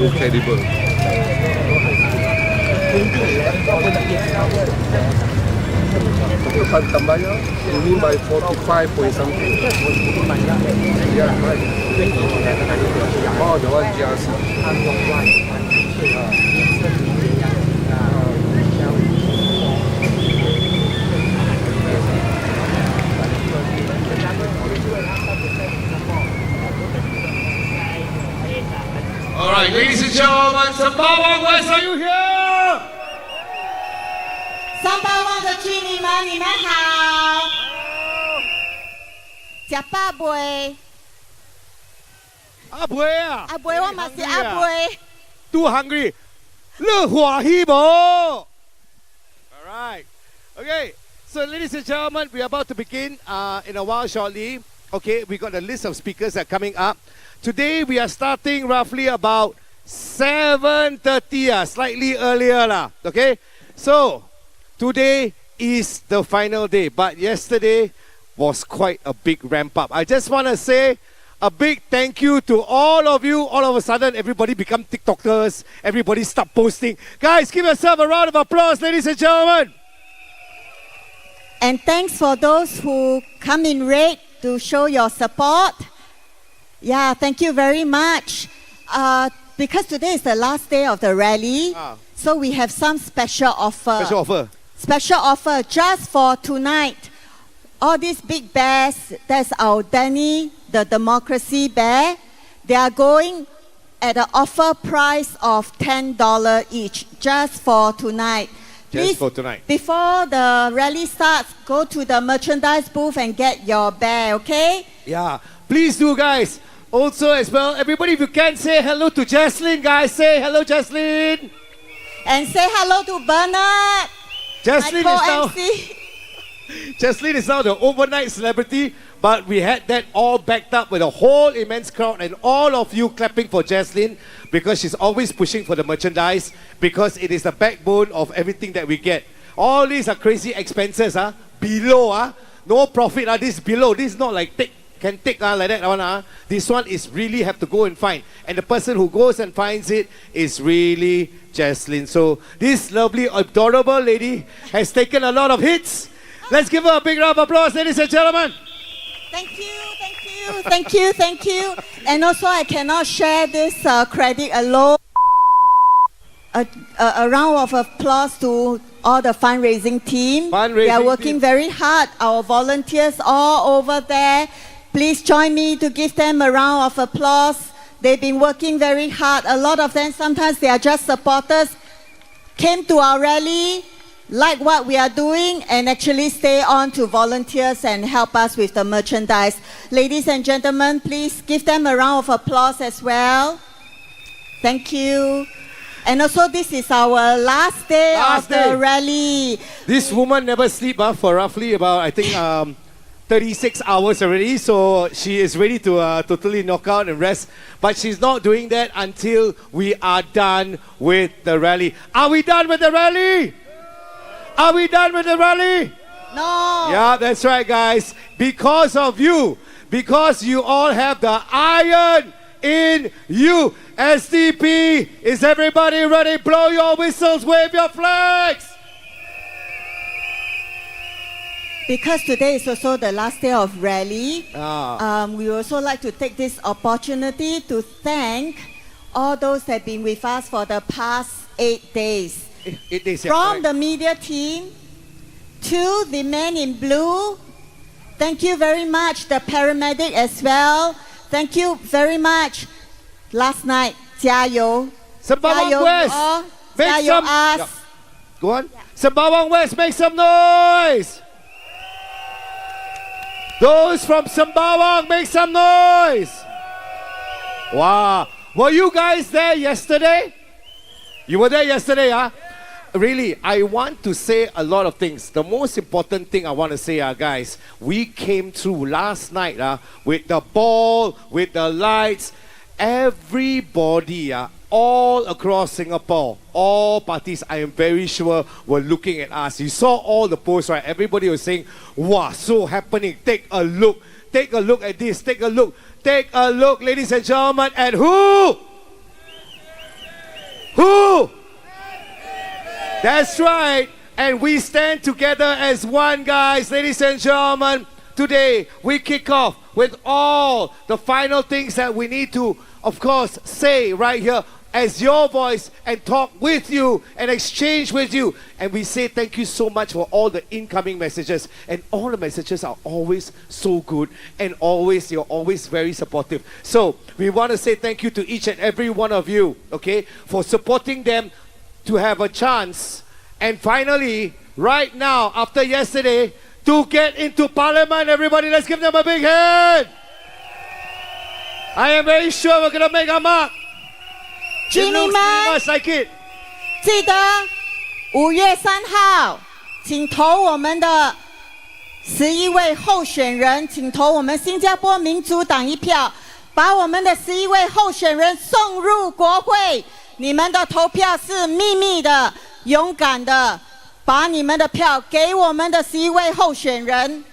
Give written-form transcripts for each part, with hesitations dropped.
look credible. Tambahnya ini by 45 point something. Yeah, right. Oh, the one GRC. All right, ladies and gentlemen, Sembawang West, are you here? 三巴旺的居民们，你们好。食饱未？阿妹啊，阿妹，我嘛是阿妹。 Too hungry，乐欢喜无 ？All right, okay. So, ladies and gentlemen, we are about to begin in a while shortly. Okay, we got a list of speakers that are coming up. Today we are starting roughly about 7:30, slightly earlier lah. Okay, so today is the final day, but yesterday was quite a big ramp up. I just want to say a big thank you to all of you. All of a sudden, everybody become TikTokers. Everybody start posting. Guys, give yourself a round of applause, ladies and gentlemen. And thanks for those who come in red to show your support. Yeah, thank you very much. Because today is the last day of the rally, so we have some special offer. Special offer. Special offer just for tonight. All these big bears, that's our Danny, the democracy bear. They are going at an offer price of $10 each, just for tonight. Just for tonight. Before the rally starts, go to the merchandise booth and get your bear, okay? Yeah, please do, guys. Also, as well, everybody, if you can, say hello to Jaslyn, guys. Say hello, Jaslyn. And say hello to Bernard. Jaslyn my is now. co-MC. Jaslyn is now the overnight celebrity, but we had that all backed up with a whole immense crowd and all of you clapping for Jaslyn because she's always pushing for the merchandise because it is the backbone of everything that we get. All these are crazy expenses, below, no profit, this is below. This is not like can take like that one. This one is really have to go and find. And the person who goes and finds it is really Jaslyn. So this lovely, adorable lady has taken a lot of hits. Let's give her a big round of applause, ladies and gentlemen. Thank you, thank you, thank you, thank you. And also, I cannot share this credit alone. A round of applause to all the fundraising team. They are working very hard. Our volunteers all over there. Please join me to give them a round of applause. They've been working very hard. A lot of them, sometimes they are just supporters, came to our rally, like what we are doing, and actually stay on to volunteers and help us with the merchandise. Ladies and gentlemen, please give them a round of applause as well. Thank you. And also, this is our last day of the rally. This woman never sleep for roughly about, I think, 36 hours already. So she is ready to totally knock out and rest. But she's not doing that until we are done with the rally. Are we done with the rally? Are we done with the rally? No. Yeah, that's right, guys. Because of you. Because you all have the iron in you. SDP, is everybody ready? Blow your whistles, wave your flags. Because today is also the last day of rally, we also like to take this opportunity to thank all those that have been with us for the past 8 days. 8 days, From the media team to the man in blue, thank you very much, the paramedic as well. Thank you very much. Last night, 加油. Sembawang West, make 加油 some. us. Yeah. Go on. Sembawang West, make some noise. Those from Sembawang, make some noise. Wow. Were you guys there yesterday? You were there yesterday, huh? Really, I want to say a lot of things. The most important thing I want to say, guys, we came through last night with the ball, with the lights. Everybody, all across Singapore, all parties, I am very sure, were looking at us. You saw all the posts, right? Everybody was saying, wow, so happening. Take a look. Take a look at this. Take a look. Take a look, ladies and gentlemen, at who? That's right. And we stand together as one, guys. Ladies and gentlemen, today we kick off with all the final things that we need to, of course, say right here as your voice and talk with you and exchange with you. And we say thank you so much for all the incoming messages. And all the messages are always so good and you're always very supportive. So we want to say thank you to each and every one of you, okay, for supporting them to have a chance. And finally, right now, after yesterday, to get into Parliament, everybody, let's give them a big hand. I am very sure we're going to make a mark. 居民们， Much like it. 记得5月3号，请投我们的11位候选人，请投我们新加坡民主党一票，把我们的11位候选人送入国会。你们的投票是秘密的，勇敢的，把你们的票给我们的11位候选人。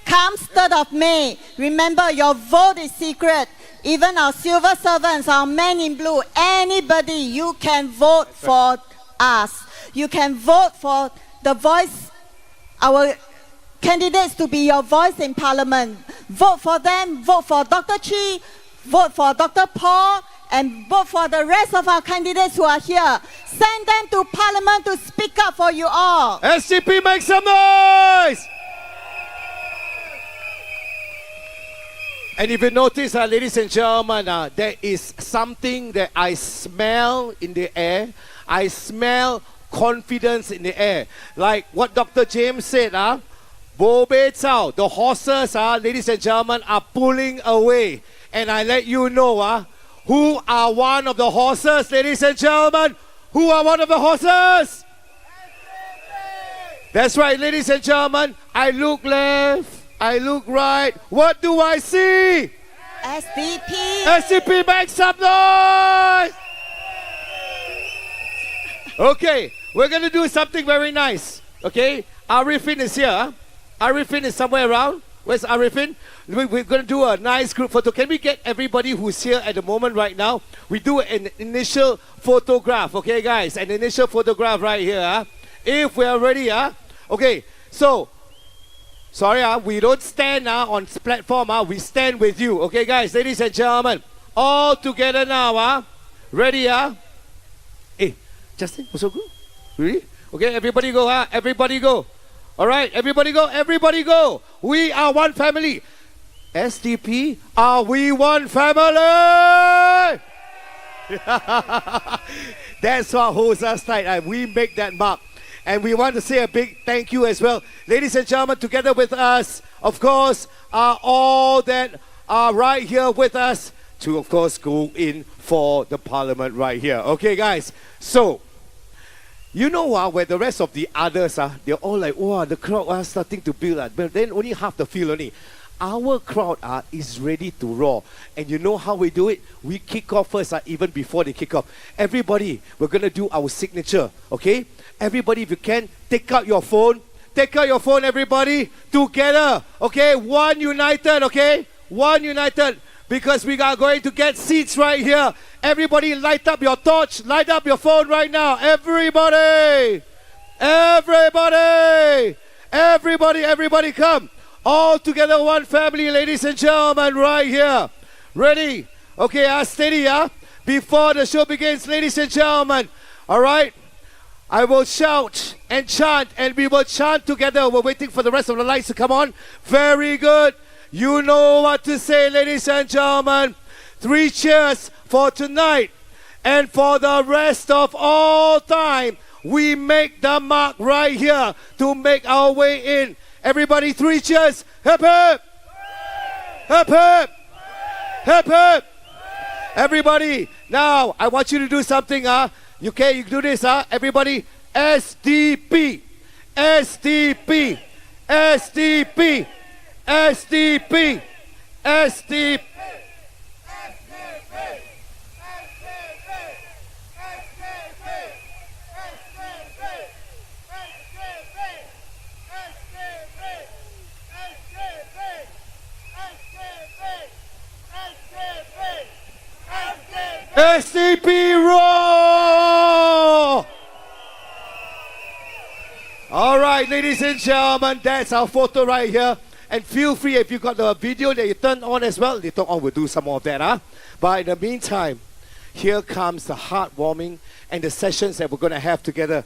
Come 3rd of May, remember your vote is secret. Even our civil servants, our men in blue, anybody, you can vote for us. You can vote for the voice, our candidates to be your voice in Parliament. Vote for them, vote for Dr. Chi, vote for Dr. Paul, and vote for the rest of our candidates who are here. Send them to Parliament to speak up for you all. SDP, make some noise! And if you notice, ladies and gentlemen, there is something that I smell in the air. I smell confidence in the air. Like what Dr. James said, Bo Bei Cao, the horses, ladies and gentlemen, are pulling away. And I let you know, who are one of the horses, ladies and gentlemen? Who are one of the horses? That's right, ladies and gentlemen. I look left. I look right. What do I see? SDP. SDP, make some noise! Okay, we're going to do something very nice. Okay, Arifin is here. Arifin is somewhere around. Where's Arifin? We're going to do a nice group photo. Can we get everybody who's here at the moment right now? We do an initial photograph. Okay, guys, an initial photograph right here. If we're ready. Okay, so... Sorry, we don't stand on platform. We stand with you. Okay, guys, ladies and gentlemen. All together now. Ready? Hey, Justin, what's so good? Really? Okay, everybody go. Everybody go. All right, everybody go. Everybody go. We are one family. SDP, are we one family? That's what holds us tight. We make that mark. And we want to say a big thank you as well. Ladies and gentlemen, together with us, of course, are all that are right here with us to, of course, go in for the Parliament right here. Okay, guys. So, you know where the rest of the others, they're all like, wow, the crowd are starting to build. But then only half the field only. Our crowd is ready to roar. And you know how we do it? We kick off first, even before they kick off. Everybody, we're going to do our signature, okay? Everybody, if you can, take out your phone. Take out your phone, everybody, together. Okay, one united, okay? One united, because we are going to get seats right here. Everybody, light up your torch. Light up your phone right now. Everybody. Everybody. Everybody, everybody, come. All together, one family, ladies and gentlemen, right here. Ready? Okay, steady, before the show begins, ladies and gentlemen. All right? I will shout and chant, and we will chant together. We're waiting for the rest of the lights to come on. Very good. You know what to say, ladies and gentlemen. 3 cheers for tonight. And for the rest of all time, we make the mark right here to make our way in. Everybody, 3 cheers. Hip, hip. Hip, hip. Hip, hip. Everybody, now I want you to do something, Okay, you do this, Everybody, SDP, SDP, SDP, SDP, SDP. SDP roar! right, ladies and gentlemen, that's our photo right here. And feel free, if you got the video that you turn on as well, later on we'll do some more of that. Huh? But in the meantime, here comes the heartwarming and the sessions that we're going to have together.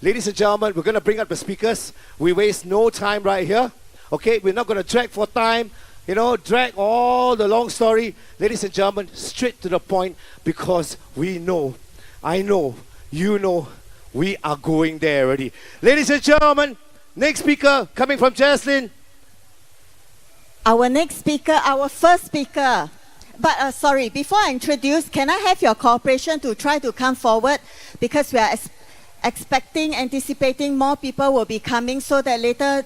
Ladies and gentlemen, we're going to bring up the speakers. We waste no time right here. Okay, we're not going to drag for time, drag all the long story. Ladies and gentlemen, straight to the point, because we know, I know, you know, we are going there already. Ladies and gentlemen, next speaker coming from Jaslyn. Our next speaker, our first speaker. But sorry, before I introduce, can I have your cooperation to try to come forward? Because we are anticipating more people will be coming, so that later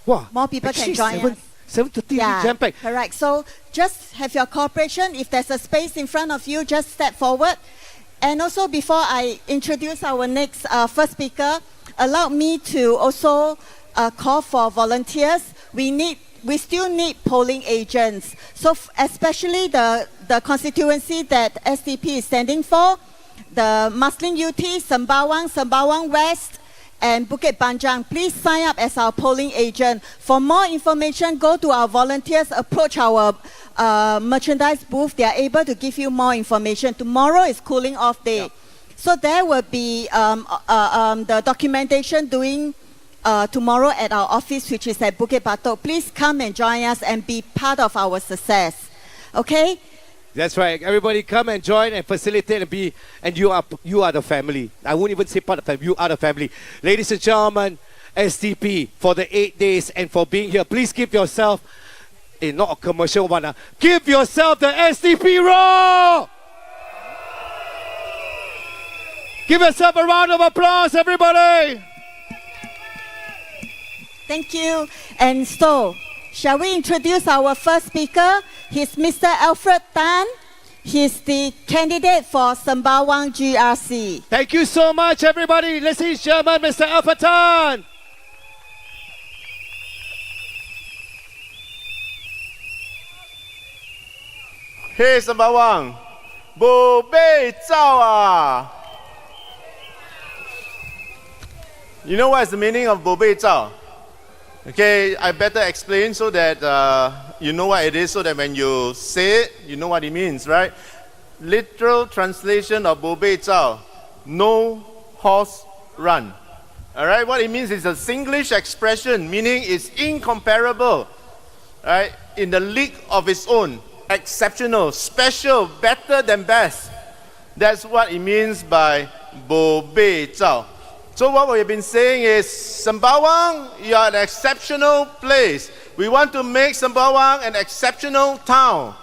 more people can join us. 7:30, jam-packed. Correct. So just have your cooperation. If there's a space in front of you, just step forward. And also, before I introduce our next first speaker, allow me to also call for volunteers. We still need polling agents. So especially the constituency that SDP is standing for, the Muslim UT, Sembawang West, and Bukit Panjang. Please sign up as our polling agent. For more information, go to our volunteers, approach our merchandise booth. They are able to give you more information. Tomorrow is cooling off day. Yeah. So there will be the documentation doing tomorrow at our office, which is at Bukit Batok. Please come and join us and be part of our success. Okay? That's right. Everybody come and join and facilitate and you are the family. I won't even say part of the family. You are the family. Ladies and gentlemen, SDP for the 8 days and for being here. Please give yourself, not a commercial one, give yourself the SDP roar! Give yourself a round of applause, everybody! Thank you. And so, shall we introduce our first speaker? He's Mr. Alfred Tan. He's the candidate for Sembawang GRC. Thank you so much, everybody. Ladies and gentlemen, Mr. Alfred Tan. Hey, Sembawang. Bo bei zao ah. You know what is the meaning of bo bei zao? Okay, I better explain so that you know what it is, so that when you say it, you know what it means, right? Literal translation of bo bei zao, no horse run. All right, what it means is a Singlish expression, meaning it's incomparable, right? In the league of its own, exceptional, special, better than best. That's what it means by bo bei zao. So what we've been saying is, Sembawang, you are an exceptional place. We want to make Sembawang an exceptional town.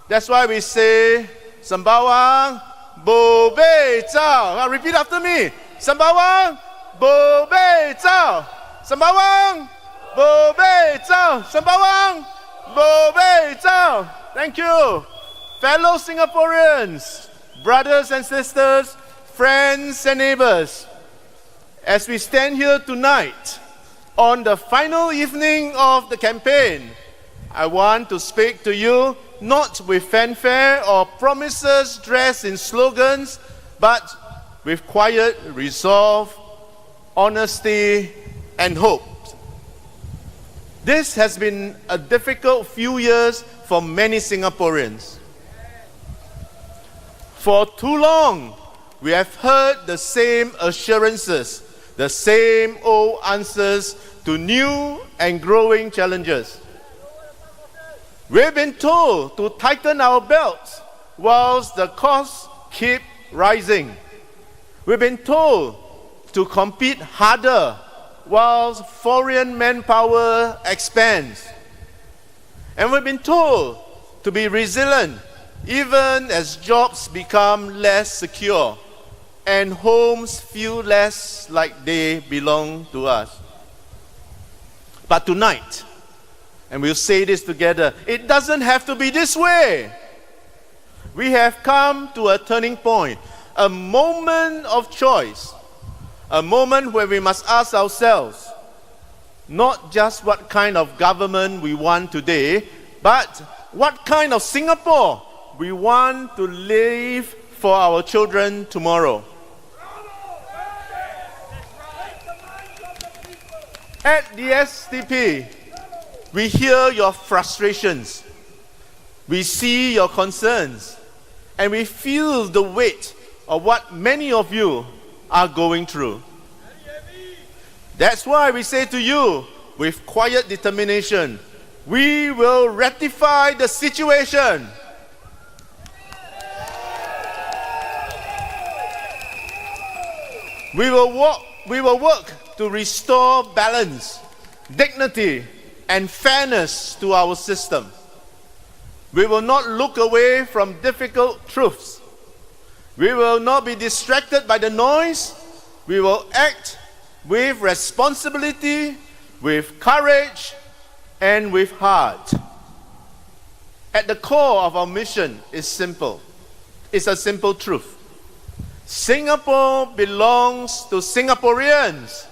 That's why we say, Sembawang, bo bei zao. Now repeat after me. Sembawang, bo bei zao. Sembawang, bo bei zao. Sembawang, bo bei zao. Thank you. Fellow Singaporeans, brothers and sisters, friends and neighbors, as we stand here tonight, on the final evening of the campaign, I want to speak to you not with fanfare or promises dressed in slogans, but with quiet resolve, honesty, and hope. This has been a difficult few years for many Singaporeans. For too long, we have heard the same assurances, the same old answers to new and growing challenges. We've been told to tighten our belts whilst the costs keep rising. We've been told to compete harder whilst foreign manpower expands. And we've been told to be resilient even as jobs become less secure and homes feel less like they belong to us. But tonight, and we'll say this together, it doesn't have to be this way. We have come to a turning point, a moment of choice, a moment where we must ask ourselves, not just what kind of government we want today, but what kind of Singapore we want to live for our children tomorrow. At the SDP, we hear your frustrations, we see your concerns, and we feel the weight of what many of you are going through. That's why we say to you, with quiet determination, we will rectify the situation. We will work to restore balance, dignity, and fairness to our system. We will not look away from difficult truths. We will not be distracted by the noise. We will act with responsibility, with courage, and with heart. At the core of our mission is simple. It's a simple truth. Singapore belongs to Singaporeans.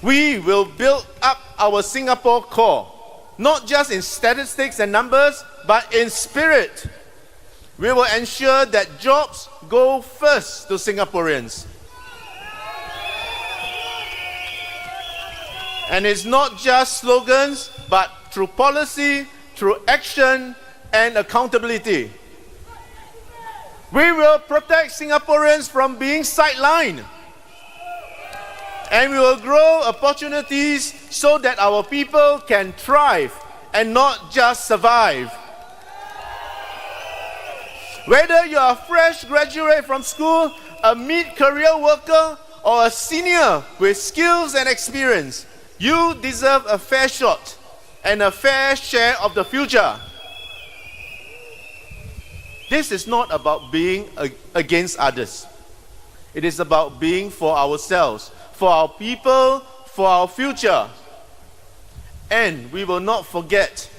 We will build up our Singapore core, not just in statistics and numbers, but in spirit. We will ensure that jobs go first to Singaporeans. And it's not just slogans, but through policy, through action, and accountability. We will protect Singaporeans from being sidelined. And we will grow opportunities so that our people can thrive and not just survive. Whether you are a fresh graduate from school, a mid-career worker, or a senior with skills and experience, you deserve a fair shot and a fair share of the future. This is not about being against others. It is about being for ourselves, for our people, for our future. And we will not forget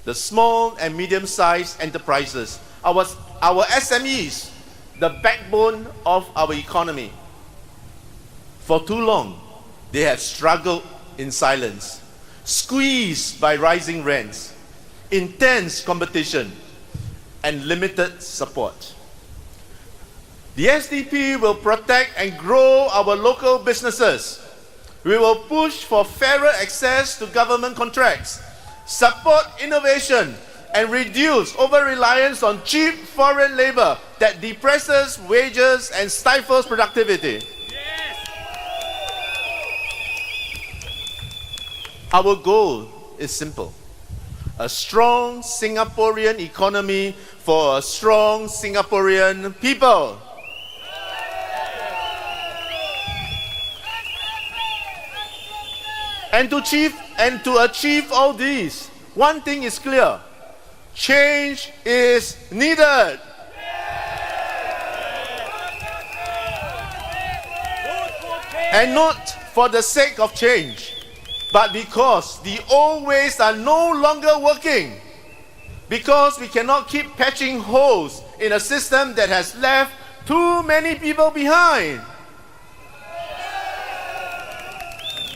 the small and medium-sized enterprises, our SMEs, the backbone of our economy. For too long, they have struggled in silence, squeezed by rising rents, intense competition, and limited support. The SDP will protect and grow our local businesses. We will push for fairer access to government contracts, support innovation, and reduce over-reliance on cheap foreign labor that depresses wages and stifles productivity. Our goal is simple: a strong Singaporean economy for a strong Singaporean people. And to achieve all these, one thing is clear: change is needed. And not for the sake of change, but because the old ways are no longer working. Because we cannot keep patching holes in a system that has left too many people behind.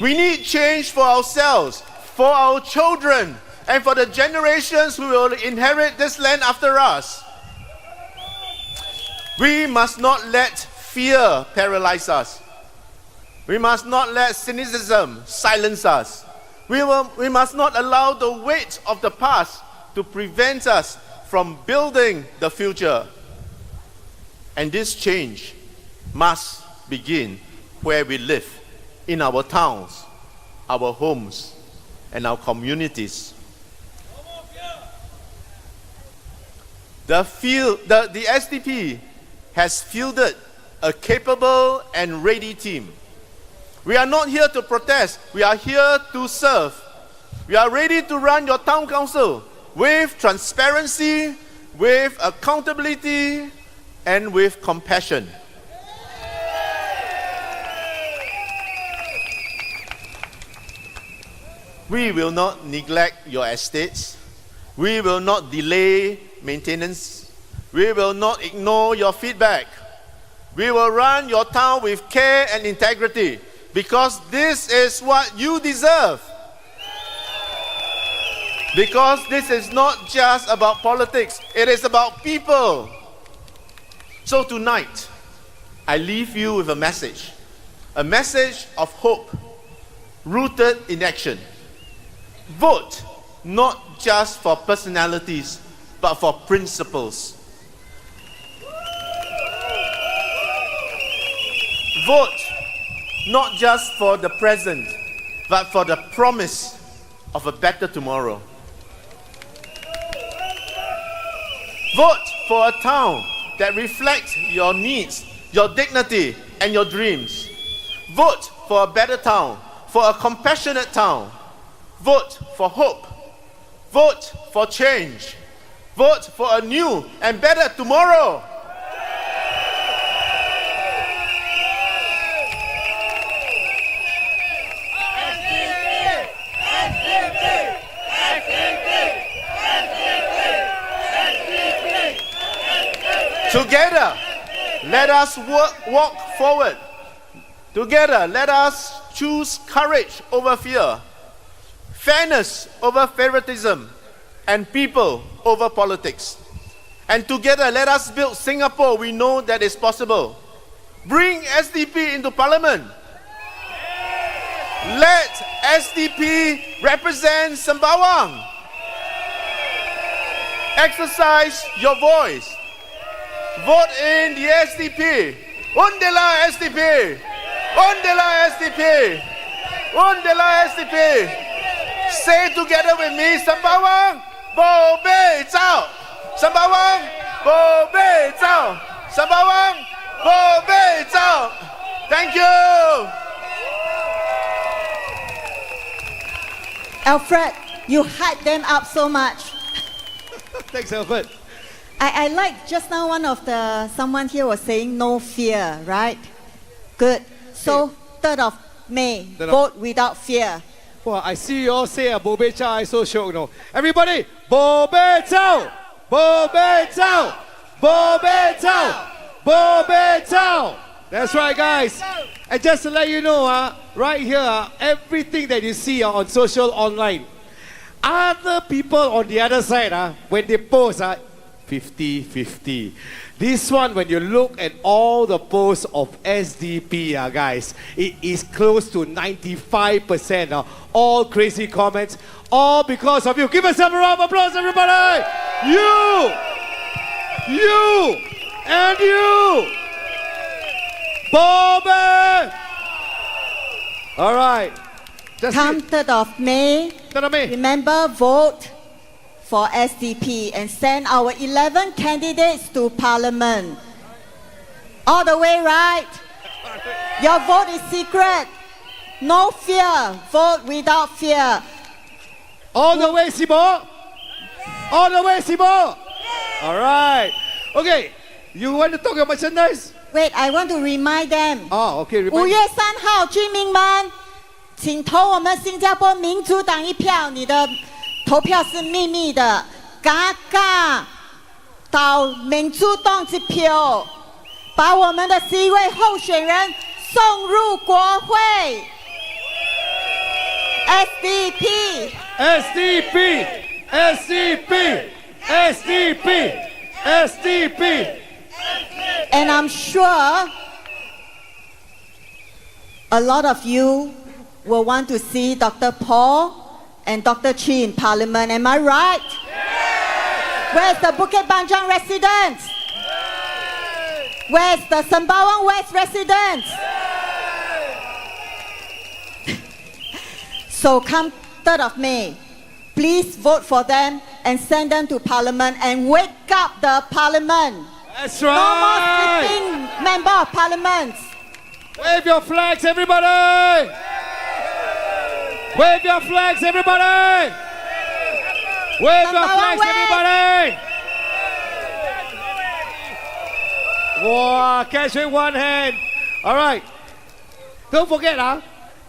We need change for ourselves, for our children, and for the generations who will inherit this land after us. We must not let fear paralyze us. We must not let cynicism silence us. We must not allow the weight of the past to prevent us from building the future. And this change must begin where we live, in our towns, our homes, and our communities. The SDP has fielded a capable and ready team. We are not here to protest, we are here to serve. We are ready to run your town council with transparency, with accountability, and with compassion. We will not neglect your estates. We will not delay maintenance. We will not ignore your feedback. We will run your town with care and integrity, because this is what you deserve. Because this is not just about politics, it is about people. So tonight, I leave you with a message of hope, rooted in action. Vote not just for personalities, but for principles. Vote not just for the present, but for the promise of a better tomorrow. Vote for a town that reflects your needs, your dignity, and your dreams. Vote for a better town, for a compassionate town. Vote for hope. Vote for change. Vote for a new and better tomorrow. Together, let us walk forward. Together, let us choose courage over fear, fairness over favoritism, and people over politics. And together, let us build Singapore we know that is possible. Bring SDP into Parliament. Let SDP represent Sembawang. Exercise your voice. Vote in the SDP. Undela SDP. Undela SDP. Undela SDP. Say together with me, Sembawang, Bo Bei Zhao. Sembawang, Bo Bei Zhao. Sembawang, Bo Bei Zhao. Thank you. Alfred, you hyped them up so much. Thanks, Alfred. I like just now someone here was saying no fear, right? Good. So 3rd of May, vote without fear. Well, I see you all say Bo Bei Zhao, I so shocked, no. Everybody, Bo Bei Zhao, Bo Bei Zhao, Bo Bei Zhao, Bo Bei Zhao. That's right, guys. And just to let you know, right here, everything that you see on social online, other people on the other side, when they post, 50-50. This one, when you look at all the posts of SDP, guys, it is close to 95%. All crazy comments, all because of you. Give us a round of applause, everybody! You! And you! Bobby! All right. Come 3rd of May, remember, vote for SDP and send our 11 candidates to Parliament. All the way, right? Your vote is secret. No fear. Vote without fear. All the way, Sibo? All the way, Sibo? All right. Okay, you want to talk about merchandise? Wait, I want to remind them. Oh, okay. 5月3号，居民们，请投我们新加坡民主党一票。你的投票是秘密的，嘎嘎到民主党一票，把我们的11位候选人送入国会。SDP， SDP， SDP， SDP， SDP。 And I'm sure a lot of you will want to see Dr. Paul and Dr. Chi in Parliament. Am I right? Yes. Where's the Bukit Panjang residents? Yes. Where's the Sembawang West residents? Yes. So come 3rd of May, please vote for them and send them to Parliament and wake up the Parliament. That's No more right. sleeping member of Parliament. Wave your flags, everybody. Wave your flags, everybody! Wave your flags, everybody! Wow, catch with one hand. All right. Don't forget,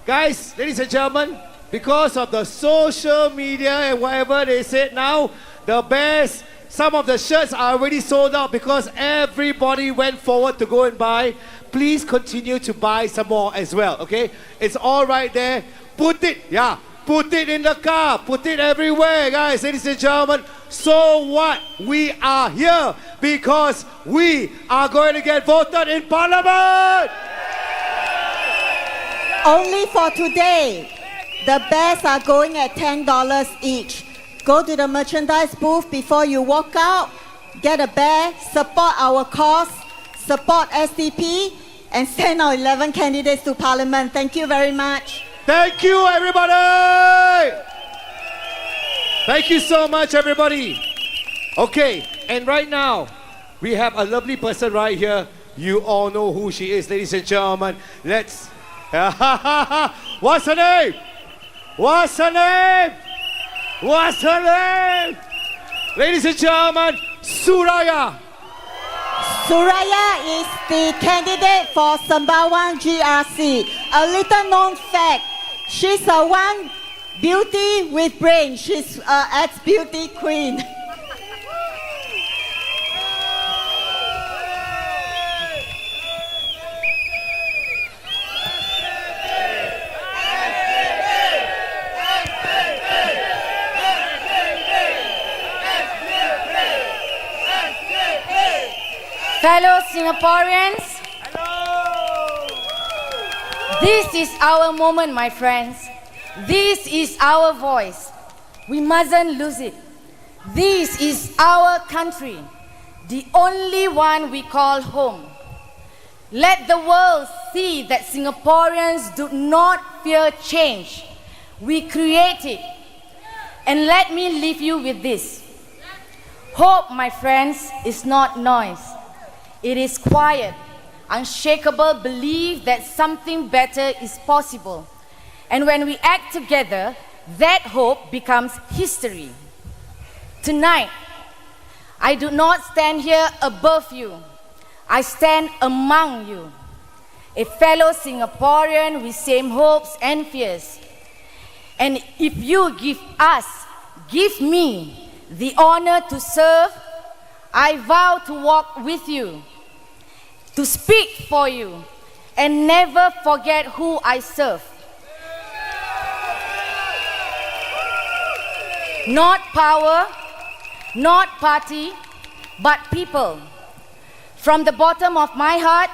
guys, ladies and gentlemen, because of the social media and whatever they said now, the best, some of the shirts are already sold out because everybody went forward to go and buy. Please continue to buy some more as well, okay? It's all right there. Put it in the car, put it everywhere, guys, ladies and gentlemen. So what? We are here because we are going to get voted in Parliament. Only for today, the bears are going at $10 each. Go to the merchandise booth before you walk out, get a bear, support our cause, support SDP, and send our 11 candidates to Parliament. Thank you very much. Thank you, everybody. Thank you so much, everybody. Okay, and right now, we have a lovely person right here. You all know who she is, ladies and gentlemen. Let's... What's her name? What's her name? What's her name? Ladies and gentlemen, Suraya. Suraya is the candidate for Sembawang GRC. A little known fact, she's a one beauty with brain. She's an ex-beauty queen. Fellow Singaporeans, this is our moment, my friends. This is our voice. We mustn't lose it. This is our country, the only one we call home. Let the world see that Singaporeans do not fear change. We create it. And let me leave you with this. Hope, my friends, is not noise. It is quiet, unshakable belief that something better is possible. And when we act together, that hope becomes history. Tonight, I do not stand here above you. I stand among you, a fellow Singaporean with same hopes and fears. And if you give me the honor to serve, I vow to walk with you, to speak for you, and never forget who I serve. Not power, not party, but people. From the bottom of my heart,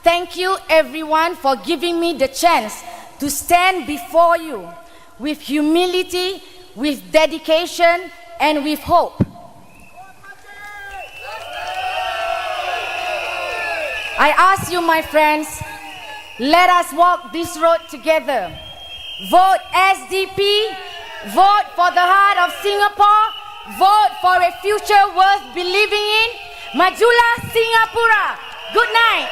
thank you everyone for giving me the chance to stand before you with humility, with dedication, and with hope. I ask you, my friends, let us walk this road together. Vote SDP, vote for the heart of Singapore, vote for a future worth believing in. Majulah Singapura. Good night.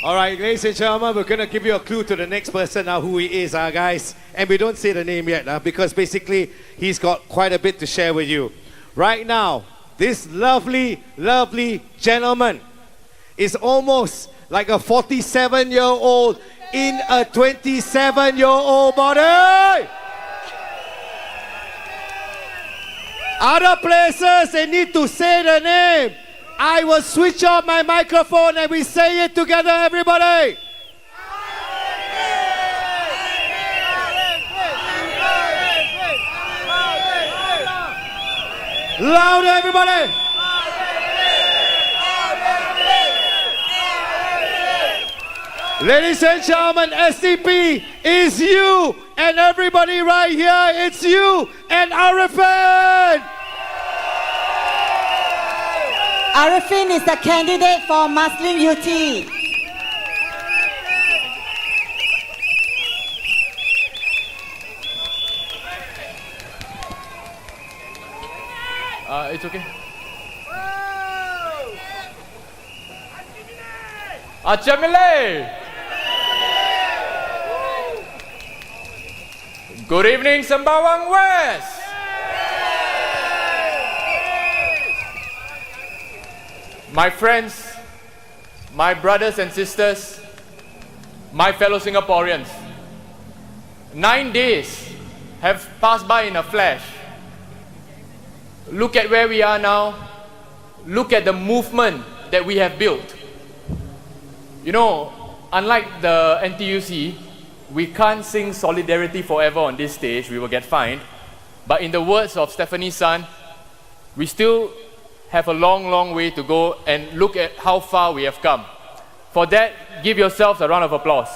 All right, ladies and gentlemen, we're going to give you a clue to the next person now, who he is, guys. And we don't say the name yet, because basically he's got quite a bit to share with you. Right now, this lovely, lovely gentleman is almost like a 47-year-old in a 27-year-old body. Other places, they need to say the name. I will switch off my microphone and we say it together, everybody. Louder, everybody. Ladies and gentlemen, SDP is you and everybody right here. It's you and Arifin. Arifin is the candidate for Muslim UT. It's okay. Achamile. Good evening, Sembawang West. My friends, my brothers and sisters, my fellow Singaporeans, 9 days have passed by in a flash. Look at where we are now. look at the movement that we have built. You know, unlike the NTUC, we can't sing Solidarity Forever on this stage, we will get fined. But in the words of Stephanie's son, we still have a long, long way to go, and look at how far we have come. For that, give yourselves a round of applause.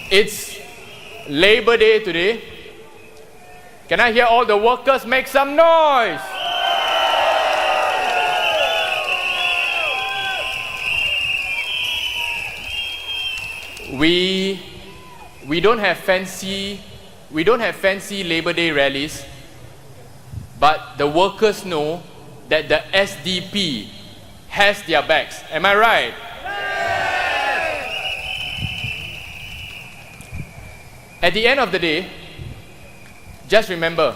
It's Labor Day today. Can I hear all the workers make some noise? We don't have fancy Labor Day rallies, but the workers know that the SDP has their backs. Am I right? At the end of the day, just remember,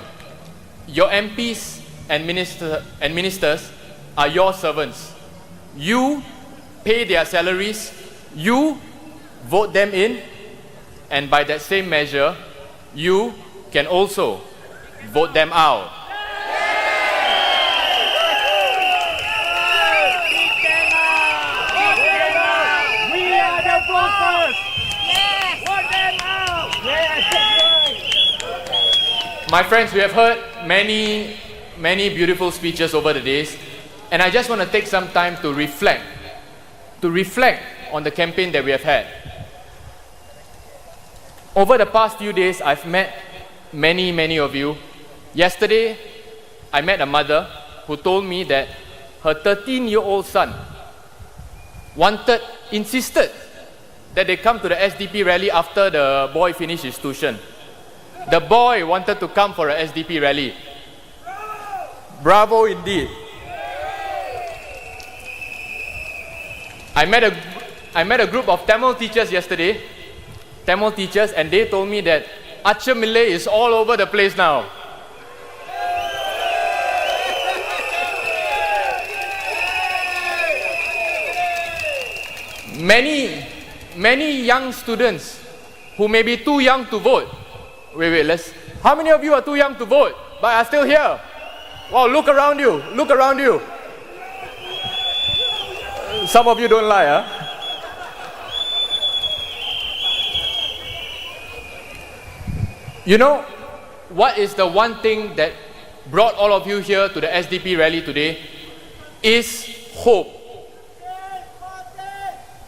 your MPs and ministers are your servants. You pay their salaries, you vote them in, and by that same measure, you can also vote them out. We are the voters. Vote them out. My friends, we have heard many beautiful speeches over the days, and I just want to take some time to reflect on the campaign that we have had. Over the past few days, I've met many of you. Yesterday, I met a mother who told me that her 13-year-old son insisted that they come to the SDP rally after the boy finished his tuition. The boy wanted to come for a SDP rally. Bravo indeed. I met a group of Tamil teachers yesterday, and they told me that Achamile is all over the place now. Many young students who may be too young to vote. How many of you are too young to vote but are still here? Wow, look around you. Some of you don't lie, huh? You know, what is the one thing that brought all of you here to the SDP rally today? Is hope.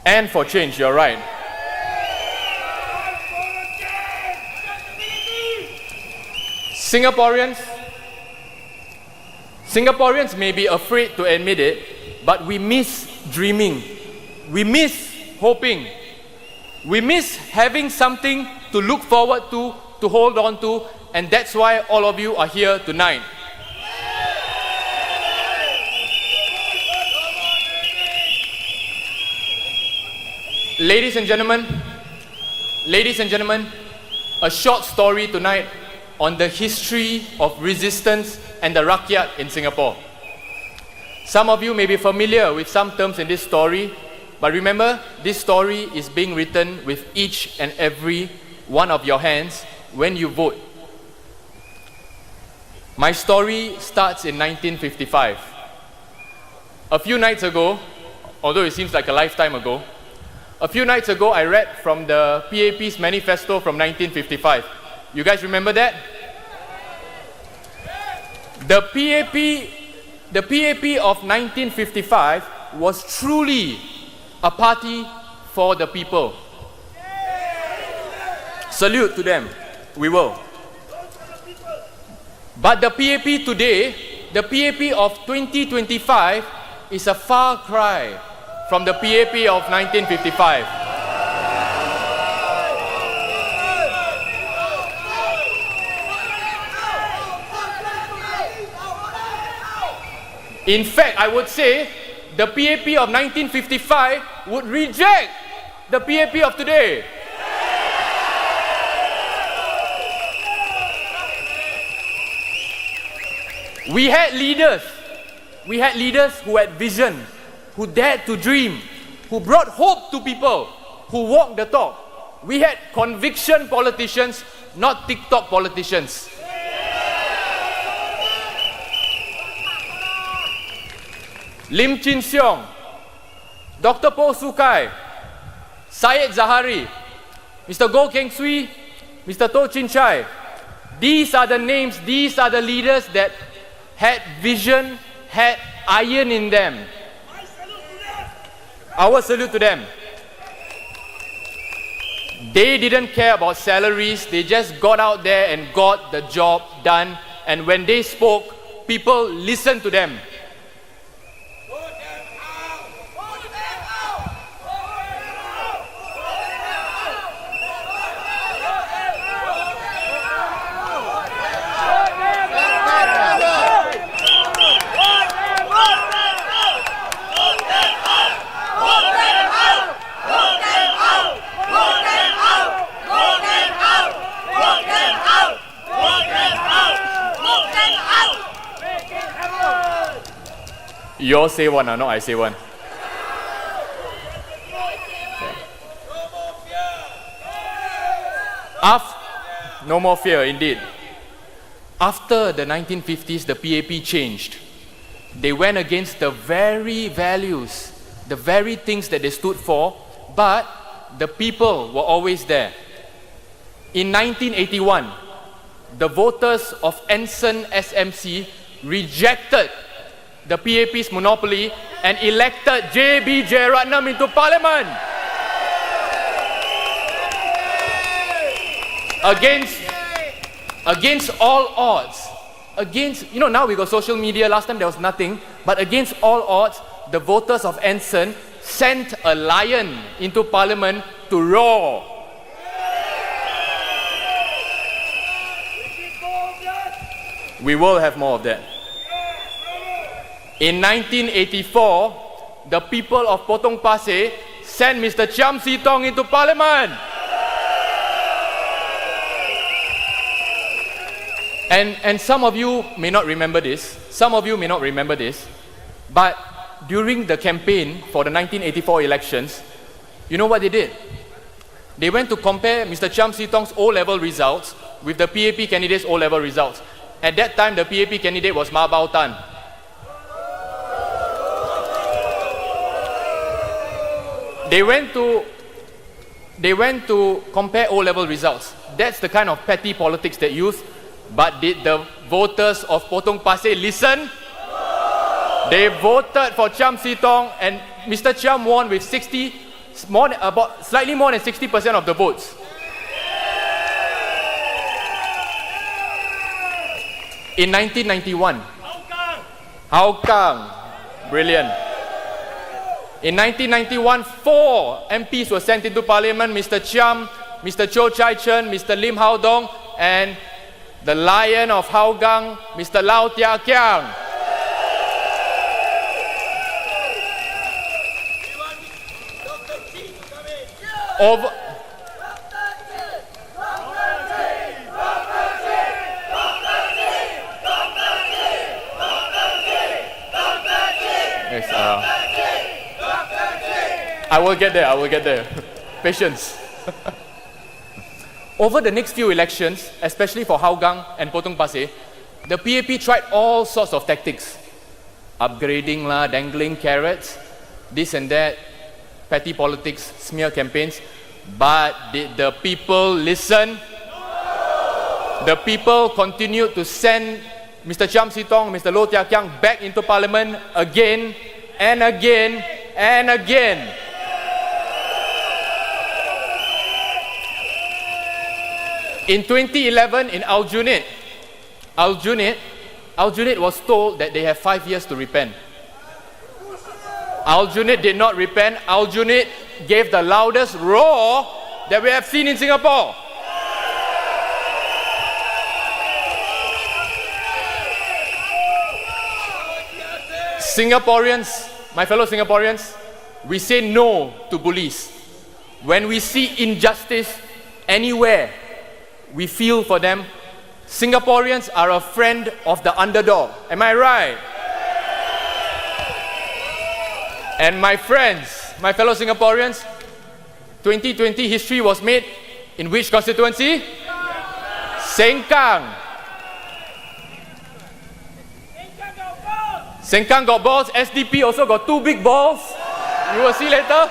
And for change, you're right. Singaporeans may be afraid to admit it, but we miss dreaming. We miss hoping. We miss having something to look forward to hold on to, and that's why all of you are here tonight. Ladies and gentlemen, a short story tonight on the history of resistance and the rakyat in Singapore. Some of you may be familiar with some terms in this story, but remember, this story is being written with each and every one of your hands when you vote. My story starts in 1955. A few nights ago, although it seems like a lifetime ago, I read from the PAP's manifesto from 1955. You guys remember that? The PAP of 1955 was truly a party for the people. Salute to them. We will. But the PAP today, the PAP of 2025, is a far cry from the PAP of 1955. In fact, I would say the PAP of 1955 would reject the PAP of today. We had leaders who had vision, who dared to dream, who brought hope to people, who walked the talk. We had conviction politicians, not TikTok politicians. Lim Chin Siong, Dr. Po Sukai, Syed Zahari, Mr. Goh Keng Swee, Mr. Toh Chin Chai. These are the names, these are the leaders that had vision, had iron in them. Our salute to them. They didn't care about salaries, they just got out there and got the job done. And when they spoke, people listened to them. You all say one, no, I say one. No more fear, indeed. After the 1950s, the PAP changed. They went against the very values, the very things that they stood for, but the people were always there. In 1981, the voters of Ensign SMC rejected the PAP's monopoly and elected J.B. Jeyaretnam into parliament. Against all odds. Now we got social media, last time there was nothing, but against all odds, the voters of Ensign sent a lion into parliament to roar. We will have more of that. In 1984, the people of Potong Pasir sent Mr. Chiam See Tong into parliament. And some of you may not remember this. But during the campaign for the 1984 elections, you know what they did? They went to compare Mr. Chiam See Tong's O-level results with the PAP candidate's O-level results. At that time, the PAP candidate was Ma Bao Tan. They went to compare O-level results. That's the kind of petty politics they use. But did the voters of Potong Pasir listen? They voted for Chiam See Tong, and Mr. Chiam won with slightly more than 60% of the votes. In 1991, Hougang, brilliant. In 1991, 4 MPs were sent into parliament: Mr. Chiam, Mr. Cho Chai Chen, Mr. Lim Hao Dong, and the Lion of Hougang, Mr. Lau Tia Kiang. I will get there. Patience. Over the next few elections, especially for Hougang and Potong Pasir, the PAP tried all sorts of tactics. Upgrading lah, dangling carrots, this and that, petty politics, smear campaigns. But did the people listen? No. The people continued to send Mr. Chiam See Tong, Mr. Low Tia Kiang back into parliament again and again and again. In 2011, in Aljunied was told that they have 5 years to repent. Aljunied did not repent. Aljunied gave the loudest roar that we have seen in Singapore. Singaporeans, my fellow Singaporeans, we say no to bullies. When we see injustice anywhere, we feel for them. Singaporeans are a friend of the underdog. Am I right? And my friends, my fellow Singaporeans, 2020 history was made in which constituency? Sengkang. Sengkang got balls. SDP also got 2 big balls. You will see later.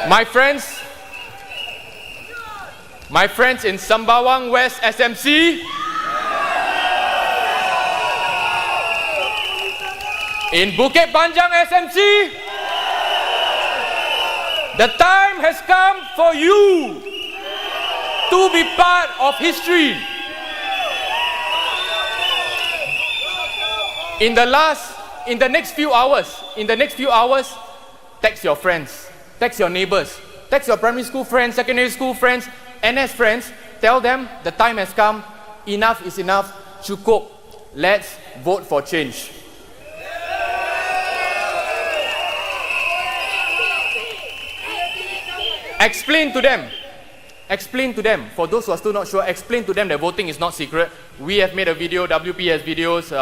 My friends in Sembawang West SMC, in Bukit Panjang SMC, the time has come for you to be part of history. In the next few hours, text your friends, text your neighbors, text your primary school friends, secondary school friends, NS friends, tell them the time has come, enough is enough, cukup, let's vote for change. Explain to them, for those who are still not sure, explain to them that voting is not secret. We have made a video, WP has videos,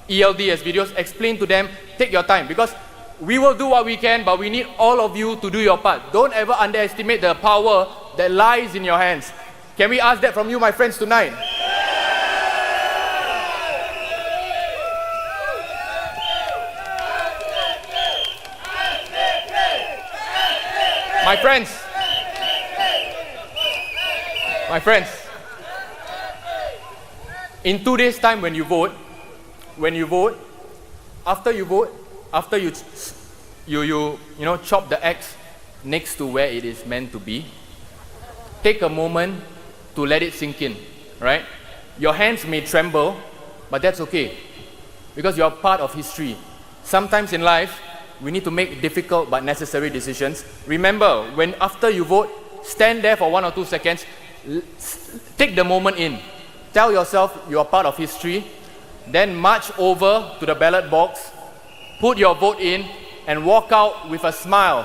ELD has videos. Explain to them, take your time, because we will do what we can, but we need all of you to do your part. Don't ever underestimate the power that lies in your hands. Can we ask that from you, my friends, tonight? My friends, in 2 days' time when you vote, after you chop the X next to where it is meant to be, take a moment to let it sink in, right? Your hands may tremble, but that's okay, because you are part of history. Sometimes in life, we need to make difficult but necessary decisions. Remember, when after you vote, stand there for 1 or 2 seconds, take the moment in. Tell yourself you are part of history, then march over to the ballot box, put your vote in, and walk out with a smile.